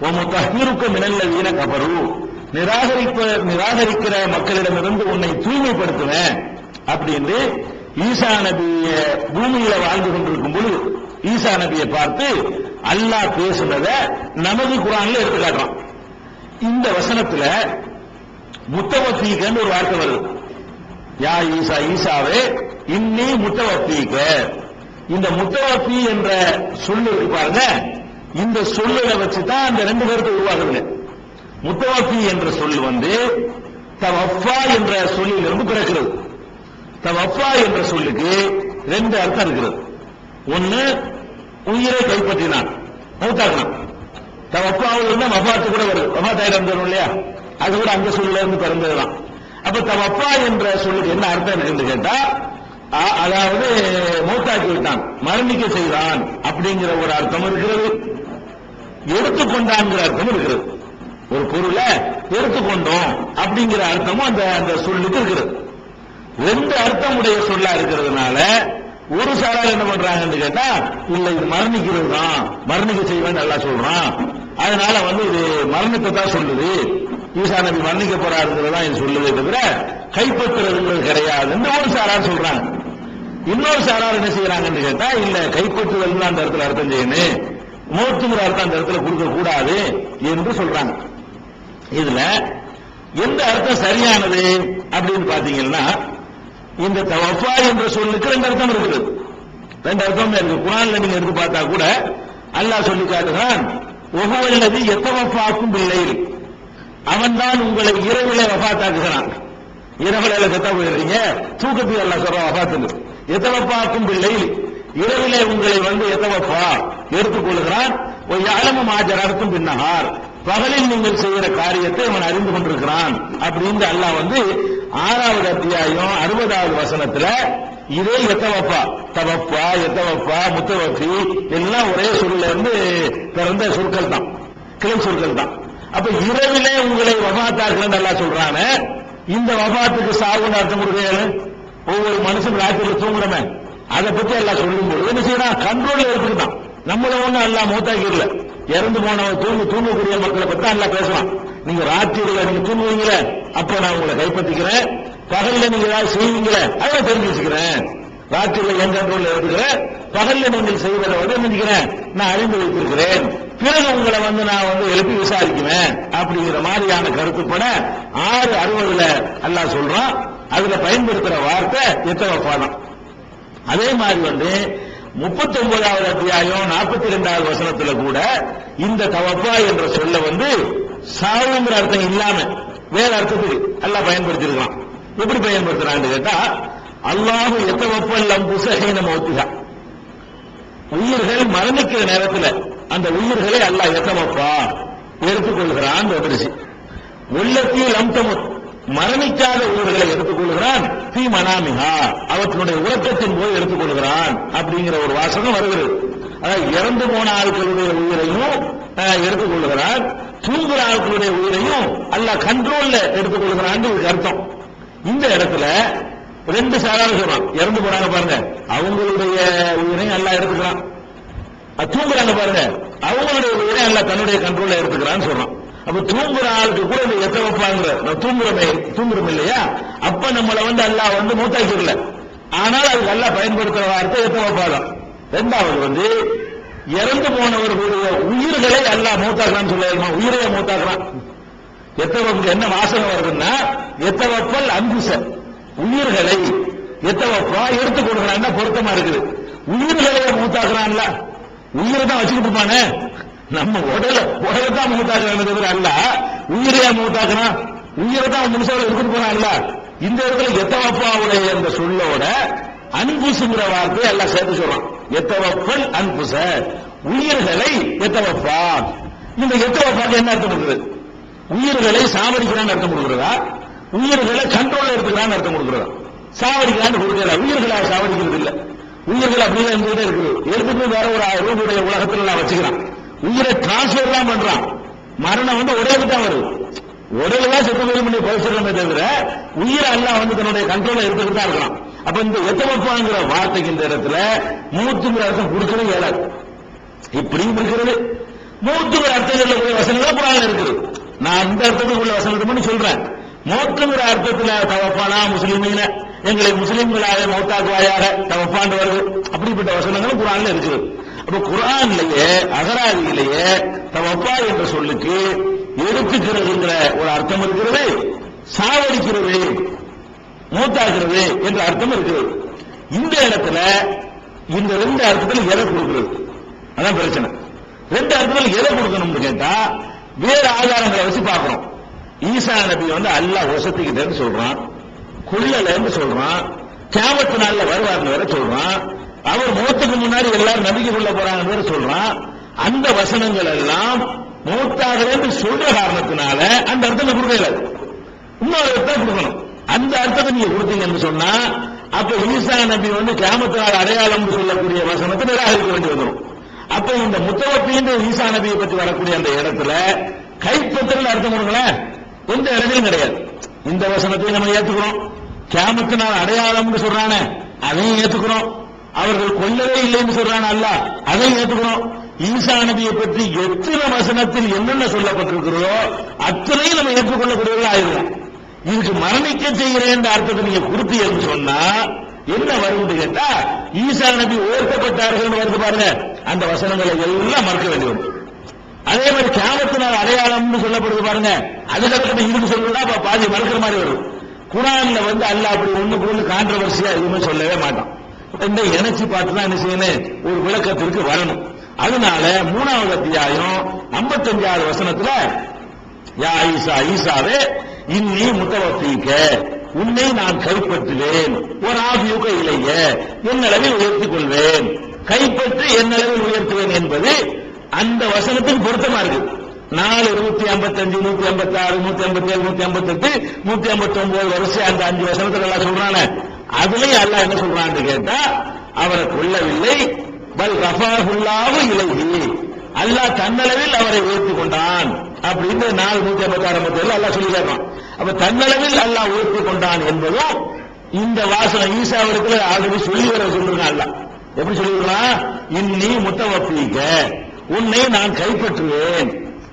வமுத்தஹிருக மினல்லதீன கஃபரு, நிராகரிக்கிற மக்களிடமிருந்து உன்னை தூய்மைப்படுத்துவேன் அப்படின்னு ஈசா நபிய பூமியில வாழ்ந்து கொண்டிருக்கும் பொழுது ஈசா நபியை பார்த்து அல்லாஹ் பேசுனத நமது குர்ஆன்ல எடுத்து காட்டுறான். இந்த வசனத்துல முத்தவஃபீகன்னு ஒரு வார்த்தை வருது. யா ஈசா, ஈசாவே, இன்னி முத்தவஃபீக. இந்த முத்தவஃபி என்ற சொல்லு பாருங்க, இந்த சொல்லுல வச்சுதான் அந்த 2 பேருக்கு உருவாகுது. முத்தவஃபி என்ற சொல் தவஃபா என்ற சொல்லிலிருந்து பிறக்கிறது. தவஃபா என்ற சொல்லுக்கு 2 அர்த்தம் இருக்கிறது. ஒன்னு, உயிரை கைப்பற்றினான், மௌத்தாக்கினான். தவஃபாவில் இருந்தா வஃபாத்து கூட வருது, வஃபாத்தாயிரம் தரும் இல்லையா, அது கூட அந்த சொல்லுல இருந்து பிறந்ததுதான். அப்ப தவஃபா என்ற சொல்லுக்கு என்ன அர்த்தம் இருக்குன்னு கேட்டா, அதாவது மௌத்தாக்கி விட்டான், மரணிக்க செய்தான் அப்படிங்கிற ஒரு அர்த்தம் இருக்கிறது. எடுத்துக்கொண்டான்ங்கிற அர்த்தம் இருக்கிறது. ஒரு பொருளை எடுத்துக்கொண்டோம் அப்படிங்கிற அர்த்தமும் அந்த சொல்லுக்கு இருக்கிறது. 2 அர்த்தம் உடைய சொல்லா இருக்கிறதுனால ஒரு சாரார் என்ன பண்றாங்கன்னு கேட்டா, இல்ல இது மரணிக்கிறது தான், மரணிக்க செய்வேன் நல்லா சொல்றான், அதனால இது மரணத்தை தான் சொல்லுது, ஈசா நபி மரணிக்க போறாருங்கிறதா இது சொல்லுதே தவிர கைப்பற்றுறதுங்கிறது கிடையாதுன்னு ஒரு சாரார் சொல்றாங்க. இன்னொரு சாரார் என்ன செய்யறாங்கன்னு கேட்டா, இல்ல கைப்பற்றுதல் அந்த இடத்துல அர்த்தம் செய்யணும், மௌத்துங்கிற அர்த்தம் அந்த இடத்துல கொடுக்க கூடாது என்று சொல்றாங்க. இதுல எந்த அர்த்தம் சரியானது அப்படின்னு பாத்தீங்கன்னா, இந்த தவஃபா என்ற சொல்லுக்கு 2 அர்த்தம் இருக்குது. 2 அர்த்தம் இருக்கு. குர்ஆன்ல நீங்க எடுத்து பார்த்தா கூட அல்லாஹ் சொல்லி காட்டுகிறான், ஒவ்வொரு எத்தவஃபாக்கும் பிள்ளையில், அவன் தான் உங்களை இரவிலே வஃபாத்தாக்குகிறான். இரவில செத்தா போயிடுறீங்க, தூக்கத்தில் அல்லாஹ் சொல்றான் வஃபாத்துன்னு. எத்தவஃபாக்கும் பிள்ளையில், இரவிலே உங்களை எத்தவஃபா எடுத்துக்கொள்கிறான். யாழம மாஜரத்தும் பின்னஹார், பகலில் நீங்கள் செய்கிற காரியத்தை அவன் அறிந்து கொண்டிருக்கிறான் அப்படின்னு அல்லாஹ் 6வது அத்தியாயம் 60வது வசனத்துல இதே எத்தவஃபா, தவஃபா, எத்தவஃபா, முத்தவஃபி எல்லாம் ஒரே சொல்ல இருந்து பிறந்த சொற்கள் தான், கிளை சொற்கள் தான். அப்ப இரவிலே உங்களை வஃபாத்தாக்குறேன்னு அல்லாஹ் சொல்றான, இந்த வஃபாத்துக்கு சாவுன்னு அர்த்தம் கொடுக்க ஒவ்வொரு மனுஷன் ராத்திரில தூங்குறமே அதை பத்தி எல்லாம் சொல்லும்போது என்ன செய்யறான், கண்ட்ரோல்ல இருக்குதான். நம்மள ஒண்ணு அல்லாஹ் மௌத்தாக்கிடல, இறந்து போனவங்க தூங்கக்கூடிய மக்களை பத்தி அல்லாஹ் பேசலாம். நீங்க ராத்திரில நீங்க தூங்குவீங்களே, அப்ப நான் உங்களை கைப்பற்றிக்கிறேன், பகல்ல நீங்க ஏதாவது செய்வீங்களே அதை தெரிஞ்சு வச்சுக்கிறேன், ராத்திரில என் கண்ட்ரோல்ல இருக்கிறேன், பகல்ல நீங்கள் செய்வதை நினைக்கிறேன் நான் அறிந்து வைத்திருக்கிறேன் பிறகு உங்களை நான் எழுப்பி விசாரிக்குவேன் அப்படிங்கிற மாதிரியான கருத்துப்பட 6:60 அல்லாஹ் சொல்றான். அதுல பயன்படுத்துற வார்த்தை எத்தவஃபாதான். அதே மாதிரி 39வது அத்தியாயம் 42வது வசனத்துல கூட இந்த தவஃபா என்ற சொல்ல சாவுங்கிற அர்த்தம் இல்லாம வேற அர்த்தத்துக்கு அல்லாஹ் பயன்படுத்திருக்கான். எப்படி பயன்படுத்துறான்னு கேட்டா, அல்லாஹு எத்தவஃபல் அன்ஃபுஸ ஹீன மௌத்திஹா, உயிர்கள் மரணிக்கிற நேரத்தில் அந்த உயிர்களை அல்லாஹ் எத்தவஃபா எடுத்துக்கொள்கிறான். உள்ளத்தில் அம்தமுத், மரணிக்காத உயிர்களை எடுத்துக்கொள்கிறான். ஃபீ மனாமிஹா, அவற்றினுடைய உறக்கத்தின் போது எடுத்துக்கொள்கிறான் அப்படிங்கிற ஒரு வாசகம் வருகிறது. அதாவது இறந்து போன ஆட்களுடைய உயிரையும் எடுத்துக்கொள்கிறான், தூங்குற ஆட்களுடைய உயிரையும் அல்லாஹ் கண்ட்ரோல்ல எடுத்துக்கொள்கிறான் அர்த்தம். இந்த இடத்துல 2 சாராரும் சொல்றான். இறந்து போறாங்க பாருங்க, அவங்களுடைய உயிரையும் அல்லாஹ் எடுத்துக்கிறான். தூங்குறாங்க பாருங்க, அவங்களுடைய உயிரை அல்லாஹ் தன்னுடைய கண்ட்ரோல்ல எடுத்துக்கிறான்னு சொல்றான். அப்ப தூங்குற ஆளுக்கு கூட எத்தவஃபாங்கிற தூங்குறோம் இல்லையா, அப்ப நம்மள அல்லாஹ் மூத்தாக்கிடல. ஆனால் அதுக்கு அல்லாஹ் பயன்படுத்துற வார்த்தை எத்தவஃபா தான். இரண்டாவது இறந்து போனவர்களுடைய உயிர்களை அல்லாஹ் மூத்தாக்குறான்னு சொல்லுமா, உயிரையே மூத்தாக்குறான். எத்தவஃபுக்கு என்ன வாசகம் வருதுன்னா, எத்தவஃபல் அன்ஃபுஸ, உயிர்களை எத்தவஃபா எடுத்துக் கொடுக்கிறான் பொருத்தமா இருக்குது. உயிர்களையே மூத்தாக்குறான்ல, உயிரை தான் வச்சுக்கிட்டு இருப்பானே, நம்ம உடலை தான் மூத்தாக்குறான் தவிர அல்ல உயிரையா மூத்தாக்குறான், உயிரை தான் முழுசாக எடுத்துட்டு போறான் அல்ல. இந்த இடத்துல எத்தவஃபாவுடைய அந்த சொல்லோட அன்புசுங்கிற வார்த்தையை எல்லாம் சேர்த்து சொல்றான். எத்தவஃபல் அன்புச, உயிர்களை எத்தவஃபா. இந்த எத்தவஃபாக்கு என்ன அர்த்தம் கொடுக்குறது? உயிர்களை சாவடிக்கிறான்னு அர்த்தம் கொடுக்குறதா, உயிர்களை கண்ட்ரோல்ல எடுத்துக்கிறான்னு அர்த்தம் கொடுக்குறதா? சாவடிக்கிறான்னு கொடுக்கல, உயிர்களை சாவடிக்கிறது இல்ல. உயிர்கள் அப்படியே இருந்துகிட்டே இருக்குது, எடுத்துட்டு வேற ஒரு ரூபுடைய உலகத்துல எல்லாம் வச்சுக்கிறான். உயிரை டிரான்ஸ்பர் தான் பண்றான். மரணம் உடலுக்கு தான் வருது, உடல் தான் செத்து பண்ணி பரிசுமே தவிர உயிரை எல்லாம் தன்னுடைய கண்ட்ரோல எடுத்துக்கிட்டு தான் இருக்கலாம். அப்ப இந்த எத்தவஃபாங்கிற வார்த்தைக்கு இந்த இடத்துல மூத்துங்கிற அர்த்தம் கொடுக்கவே இயலாது. இப்படியும் இருக்கிறது, மூத்துங்கிற அர்த்தங்கள்ல உள்ள வசனங்கள் குர்ஆன்ல இருக்குது. நான் இந்த அர்த்தத்துக்கு உள்ள வசனத்தை மட்டும் சொல்றேன். மௌத்துங்கிற அர்த்தத்துல தவஃபானா முஸ்லிமீன, எங்களை முஸ்லிம்களாக மௌத்தாக்குவாயாக தவஃபாண்டு வருது, அப்படிப்பட்ட வசனங்களும் குர்ஆன்ல இருக்குது. அப்ப குர்ஆன்லயே அகராதியிலேயே தவஃபா என்ற சொல்லுக்கு எடுத்துக்கிறதுங்கிற ஒரு அர்த்தம் இருக்கிறது, சாவடிக்கிறது மூத்தாக்குறது என்ற அர்த்தம் இருக்கிறது. இந்த இடத்துல இந்த 2 அர்த்தத்தில் எதை கொடுக்கிறது? அதான் பிரச்சனை. 2 அர்த்தத்தில் எதை கொடுக்கணும்னு கேட்டா வேற ஆதாரங்களை வச்சு பார்க்கணும். ஈசா நபி அல்லாஹ் வசத்திக்கிட்டேன்னு சொல்றான், கொல்லலன்னு சொல்றான், கியாமத் நாள்ல வருவார்னு வேற சொல்றான், அவர் மௌத்துக்கு முன்னாடி எல்லாரும் நம்பிக்கை கொள்ள போறாங்கன்னு வேற சொல்றான். அந்த வசனங்கள் எல்லாம் மௌத்தாகலன்னு சொல்ற காரணத்தினால அந்த அர்த்தத்தை கொடுக்கல, இன்னொரு அர்த்தம் கொடுக்கணும். அந்த அர்த்தத்தை நீங்க கொடுத்தீங்கன்னு சொன்னா அப்ப ஈசா நபி கியாமத் நாள் அடையாளம் சொல்லக்கூடிய வசனத்தை நிராகரிக்க வேண்டி வந்துடும். அப்ப இந்த முத்தவஃபீன்ற ஈசா நபியை பற்றி வரக்கூடிய அந்த இடத்துல கைப்பற்றல் அர்த்தம் கொடுங்களேன், எந்த இடத்திலும் கிடையாது. இந்த வசனத்தையும் நம்ம ஏத்துக்கிறோம், கியாமத் நாள் அடையாளம்னு சொல்றானே அதையும் ஏத்துக்கிறோம், அவர்கள் கொல்லவே இல்லைன்னு சொல்றான அல்லாஹ் அதையும் ஏத்துக்கிறோம். ஈசா நபியை பற்றி எத்தனை வசனத்தில் என்னென்ன சொல்லப்பட்டிருக்கிறதோ அத்தனையும் நம்ம ஏற்றுக்கொள்ளக்கூடியவர்கள் ஆயிடுறோம். இதுக்கு மரணிக்க செய்கிறேன் அர்த்தத்தை நீங்க கொடுத்தீங்கன்னு சொன்னா என்ன வரும்னு கேட்டா, ஈசா நபி உயர்த்தப்பட்டார்கள் வருது பாருங்க, அந்த வசனங்களை எல்லாம் மறுக்க வேண்டி வரும். அதே மாதிரி கியாமத் நாள் அடையாளம்னு சொல்லப்படுது பாருங்க, அதுக்கு இதுக்கு சொல்றதா பாதி மறுக்கிற மாதிரி வரும். குர்ஆன்ல அல்லாஹ் அப்படி ஒண்ணுக்கு ஒண்ணு கான்ட்ரவர்சியா எதுவுமே சொல்லவே மாட்டான். இந்த இணைச்சி பார்த்து தான் என்ன செய்யணும், ஒரு விளக்கத்திற்கு வரணும். அதனால 3வது அத்தியாயம் 55வது வசனத்துல யா ஈசா, ஈசாவே இன்னி முத்தவஃபீக, உன்னை நான் கைப்பற்றுவேன், ஒரு ஆபியுக இலைய, என்னளவில் உயர்த்திக் கொள்வேன், கைப்பற்றி என்னளவில் உயர்த்துவேன் என்பது அந்த வசனத்துக்கு பொருத்தமா இருக்கு. 4, 155, 156, 157, 158, 159 வரிசை அந்த 5 வசனத்துல எல்லாம் சொல்றானே, அதுலயும் அல்லாஹ் என்ன சொல்றான்னு கேட்டா, அவரை கொல்லவில்லை, பல் ரஃபாஹுல்லாஹு இலைஹி, அல்லாஹ் தன்னளவில் அவரை உயர்த்திக் கொண்டான் அப்படின்னு 4, 156 அல்லாஹ் சொல்லி கேட்பான். அப்ப தன்னளவில் அல்லாஹ் உயர்த்திக் கொண்டான் என்பதும் இந்த வாசனம் ஈசாவிற்கு ஆல்ரெடி சொல்லி வர சொல்றான். அல்லாஹ் எப்படி சொல்லிருக்கான், இன்னி முத்தவஃபீக, உன்னை நான் கைப்பற்றுவேன்,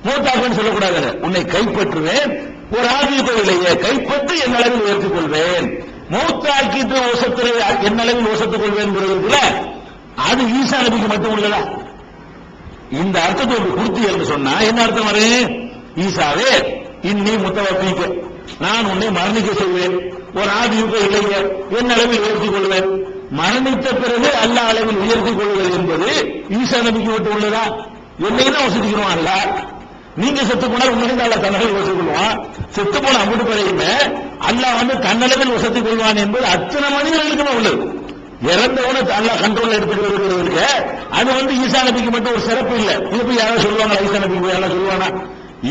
மூத்தாக்குன்னு சொல்லக்கூடாது, உன்னை கைப்பற்றுவேன், ஒரு ஆதிபதியிலேயே கைப்பற்றி என் அளவில் உயர்த்திக் கொள்வேன், மூத்தாக்கிட்டு ஓசத்தில் என் அளவில் ஓசத்துக் கொள்வேன், அது ஈசா நபிக்கு மட்டும் உள்ளதா? இந்த அர்த்தத்தை கொடுத்து என்று சொன்னா என்ன அர்த்தம் வரும்? ஈசாவே இன்னி முத்தவப்பீக்க, நான் உன்னை மரணிக்க செய்வேன், ஒரு ஆதியுக இல்லைங்க, என் அளவில் உயர்த்திக் கொள்வேன். மரணித்த பிறகு அல்லாஹ் அளவில் உயர்த்திக் கொள்வது என்பது ஈசா நபிக்கு மட்டும் உள்ளதா? என்னையும் தான் வசதிக்கிறோம் அல்ல. நீங்க செத்து போனால் உண்மையில அல்ல தன்னளவில் வசதி கொள்வான். செத்து போன அம்புட்டு பிறகுமே அல்லாஹ் தன்னளவில் வசதி கொள்வான் என்பது அத்தனை மனிதர்களுக்குமே உள்ளது. இறந்தவன அல்லாஹ் கண்ட்ரோல் எடுத்துக்கிறது அது ஈசா நபிக்கு மட்டும் ஒரு சிறப்பு இல்லை. இது போய் யாராவது சொல்லுவாங்க ஈசா நபிக்கு யாராவது சொல்லுவானா?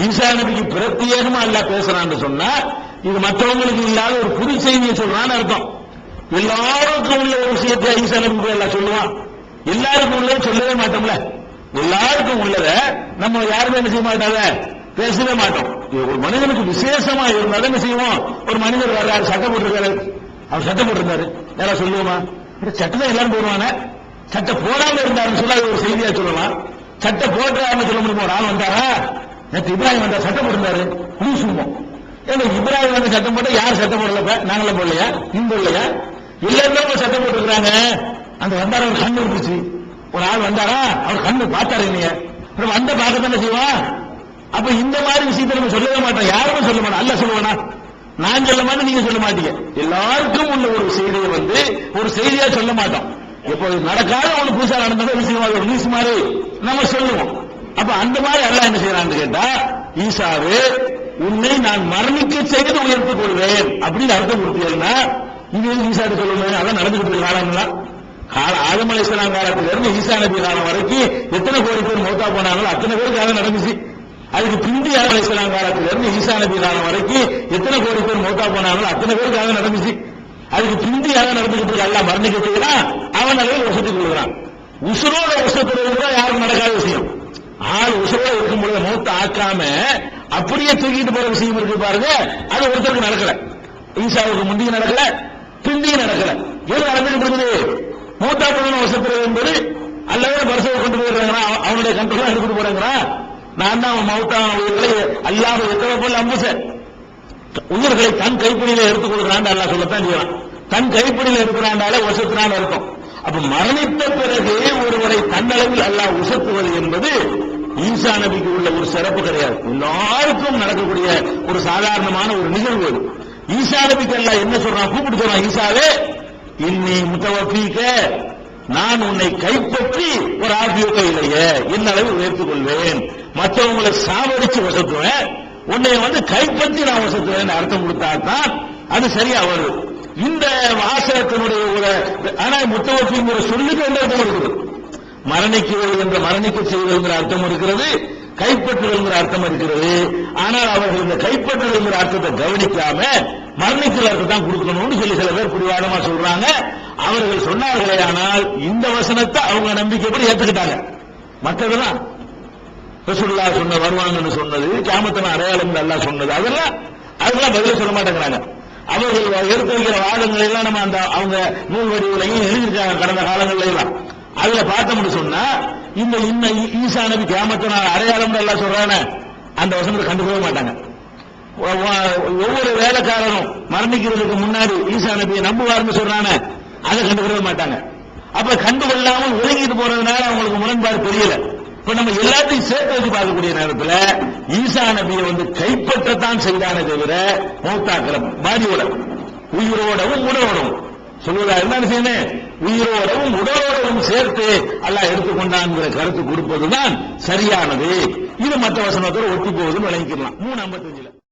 ஈசா நபிக்கு பிரத்யேகமா அல்லாஹ் பேசுறான்னு சொன்னா இது மற்றவங்களுக்கு இல்லாத ஒரு புது செய்தியை சொல்றான்னு அர்த்தம். எல்லாருக்கும் உள்ள ஒரு விஷயத்தை ஈசா நபிக்கு எல்லாம் சொல்லுவான். எல்லாருக்கும் உள்ளதை சொல்லவே மாட்டோம்ல. எல்லாருக்கும் உள்ளத நம்ம யாருமே என்ன செய்ய மாட்டாங்க, பேசவே மாட்டோம். ஒரு மனிதனுக்கு விசேஷமா இருந்தாலும் என்ன செய்வோம்? ஒரு மனிதர் வர்றாரு, சட்டம் போட்டிருக்காரு, அவர் சட்டம் போட்டிருந்தாரு, யாராவது சொல்லுவோமா? சட்டத்தை எல்லாரும் போடுவாங்க. சட்டை போடாம இருந்தாருன்னு சொல்ல ஒரு செய்தியா சொல்லலாம். சட்டை போட்டாருன்னு சொல்ல முடியுமா? ஒரு ஆள் வந்தாரா, நேற்று இப்ராஹிம் வந்தார் சட்டம் போட்டிருந்தாரு, புது சொல்லுவோம். ஏன்னா இப்ராஹிம் வந்து சட்டம் போட்டா யார் சட்டம் போடலப்ப? நாங்களும் போடலையா? நீங்க போடலையா? எல்லாருமே சட்டம் போட்டுருக்காங்க. அந்த வந்தார ஒரு கண்ணு இருந்துச்சு, ஒரு ஆள் வந்தாரா, அவர் கண்ணு பார்த்தாரு என்னைய, வந்த பார்க்கத்தானே செய்வான். அப்ப இந்த மாதிரி விஷயத்தை நம்ம சொல்லவே மாட்டோம், யாருமே சொல்ல மாட்டோம். அல்ல சொல்லுவானா? நான் சொல்ல மாட்டேன், நீங்க சொல்ல மாட்டீங்க. எல்லாருக்கும் உள்ள ஒரு செய்தியை ஒரு செய்தியா சொல்ல மாட்டோம். இப்போ நடக்காத ஒரு புதுசா நடந்தது விஷயமா ஒரு நியூஸ் மாதிரி நம்ம சொல்லுவோம். அப்ப அந்த மாதிரி எல்லாம் என்ன செய்யறான்னு கேட்டா, ஈசாவே உன்னை நான் மரணிக்க செய்து உயர்த்திக் கொள்வேன் அப்படின்னு அர்த்தம் கொடுத்தீங்கன்னா இது ஈசாட்டு சொல்லுவேன். அதான் நடந்துகிட்டு இருக்க காலங்கள்லாம் ஆதம் அலைஹிஸ்ஸலாம் காலத்திலிருந்து ஈசா நபி காலம் வரைக்கும் எத்தனை கோடி பேர் மௌத்தா போனாங்களோ அத்தனை பேருக்கு அதை நடந்துச்சு. அதுக்கு பிந்தி ஆதம் அலைஹிஸ்ஸலாம் காலத்திலிருந்து ஈசா நபி காலம் வரைக்கும் எத்தனை கோடி பேர் மௌத்தா போனாங்களோ அத்தனை பேருக்கு அதை நடந்துச்சு. அதுக்கு பிந்தி அதை நடந்துகிட்டு இருக்க எல்லாம் மரணிக்க செய்யலாம், அவன் அளவில் வசதி கொள்கிறான். உசுரோட வசத்துறது கூட யாருக்கும் நடக்காத விஷயம். ஆள் உசுரோட இருக்கும் பொழுது மௌத்த ஆக்காம அப்படியே தூக்கிட்டு போற விஷயம் இருக்கு பாருங்க, அது ஒருத்தருக்கு நடக்கல. ஈசாவுக்கு முந்தைய நடக்கல, பிந்திய நடக்கல. எது நடந்துகிட்டு இருக்குது? மூத்தா பொண்ணு வசத்துறது என்பது அல்லவே பரிசோவை கொண்டு போயிடுறாங்களா, அவனுடைய கண்ட்ரோலா எடுத்துட்டு போறாங்களா? நான் தான் மௌத்தா உயிர்களை அல்லாத எத்தனை போல அம்புச உயிர்களை தன் கைப்பிடியில எடுத்துக் கொடுக்கிறான் அல்லா சொல்லத்தான் செய்யலாம். தன் கைப்பிடியில இருக்கிறாண்டாலே வசத்தினால இருக்கும். அப்ப மரணித்த பிறகு ஒருவரை தன்னளவில் அல்லாஹ் உசத்துவது என்பது ஈசா நபிக்கு உள்ள ஒரு சிறப்பு கிடையாது. எல்லாருக்கும் நடக்கக்கூடிய ஒரு சாதாரணமான ஒரு நிகழ்வு. ஈசா நபிக்கு அல்லாஹ் என்ன சொல்றான்? கூப்பிட்டு சொல்றான், ஈசாவே இன்னி முத்தவஃபீக, நான் உன்னை கைப்பற்றி ஒரு ஆபியோக இல்லையே என் அளவு உயர்த்திக் கொள்வேன். மற்றவங்களை சாவடிச்சு வசத்துவேன், உன்னை கைப்பற்றி நான் வசத்துவேன் அர்த்தம் கொடுத்தாதான் அது சரியா வரும். இந்த வாசகத்தினுடைய ஆனா முத்தவஃபீங்கிற சொல்லுக்கு எந்த அர்த்தம் இருக்குது? மரணிக்கிறது என்ற மரணிக்க செய்வதுங்கிற அர்த்தம் இருக்கிறது, கைப்பற்றுதல்ங்கிற அர்த்தம் இருக்கிறது. ஆனால் அவர்கள் இந்த கைப்பற்றுதல்ங்கிற அர்த்தத்தை கவனிக்காம மரணிக்கிற அர்த்தம் தான் கொடுக்கணும்னு சொல்லி சில பேர் பிடிவாதமா சொல்றாங்க. அவர்கள் சொன்னார்களே, ஆனால் இந்த வசனத்தை அவங்க நம்பிக்கைப்படி ஏற்றுக்கிட்டாங்க. மற்றதெல்லாம் ரசூலுல்லாஹ் சொன்ன வருவாங்கன்னு சொன்னது, கியாமத்தின் அடையாளம் அல்லாஹ் சொன்னது, அதெல்லாம் பதில சொல்ல மாட்டேங்கிறாங்க. அவர்கள் எடுத்து வைக்கிற வாதங்களை எல்லாம் நம்ம அந்த அவங்க நூல் வடிவுலையும் எழுதியிருக்காங்க கடந்த காலங்கள்ல எல்லாம். அதுல பார்த்தோம்னு சொன்னா இந்த ஈசா நபி கியாமத்தின் அடையாளம் எல்லாம் சொல்றானே, அந்த வசனத்தை கண்டுக்கவே மாட்டாங்க. ஒவ்வொரு வேலைக்காரரும் மரணிக்கிறதுக்கு முன்னாடி ஈசா நபியை நம்புவார்னு சொல்றானே, அதை கண்டுக்கவே மாட்டாங்க. அப்ப கண்டுகொள்ளாமல் ஒதுங்கிட்டு போறதுனால அவங்களுக்கு முரண்பாடு தெரியல. இப்ப நம்ம எல்லாத்தையும் சேர்த்து வச்சு பார்க்கக்கூடிய நேரத்தில் ஈசா நபியை கைப்பற்றத்தான் செய்தானே தவிர மௌத்தாக்கிற பாடியோட உயிரோடவும் உடலோடவும் சொல்வதா என்ன செய்யணும்? உயிரோடவும் உடலோடவும் சேர்த்து அல்லாஹ் எடுத்துக்கொண்டான்ங்கிற கருத்து கொடுப்பதுதான் சரியானது. இது மற்ற வசனத்தோடு ஒட்டி போவதுன்னு விளங்கிக்கலாம். 3:55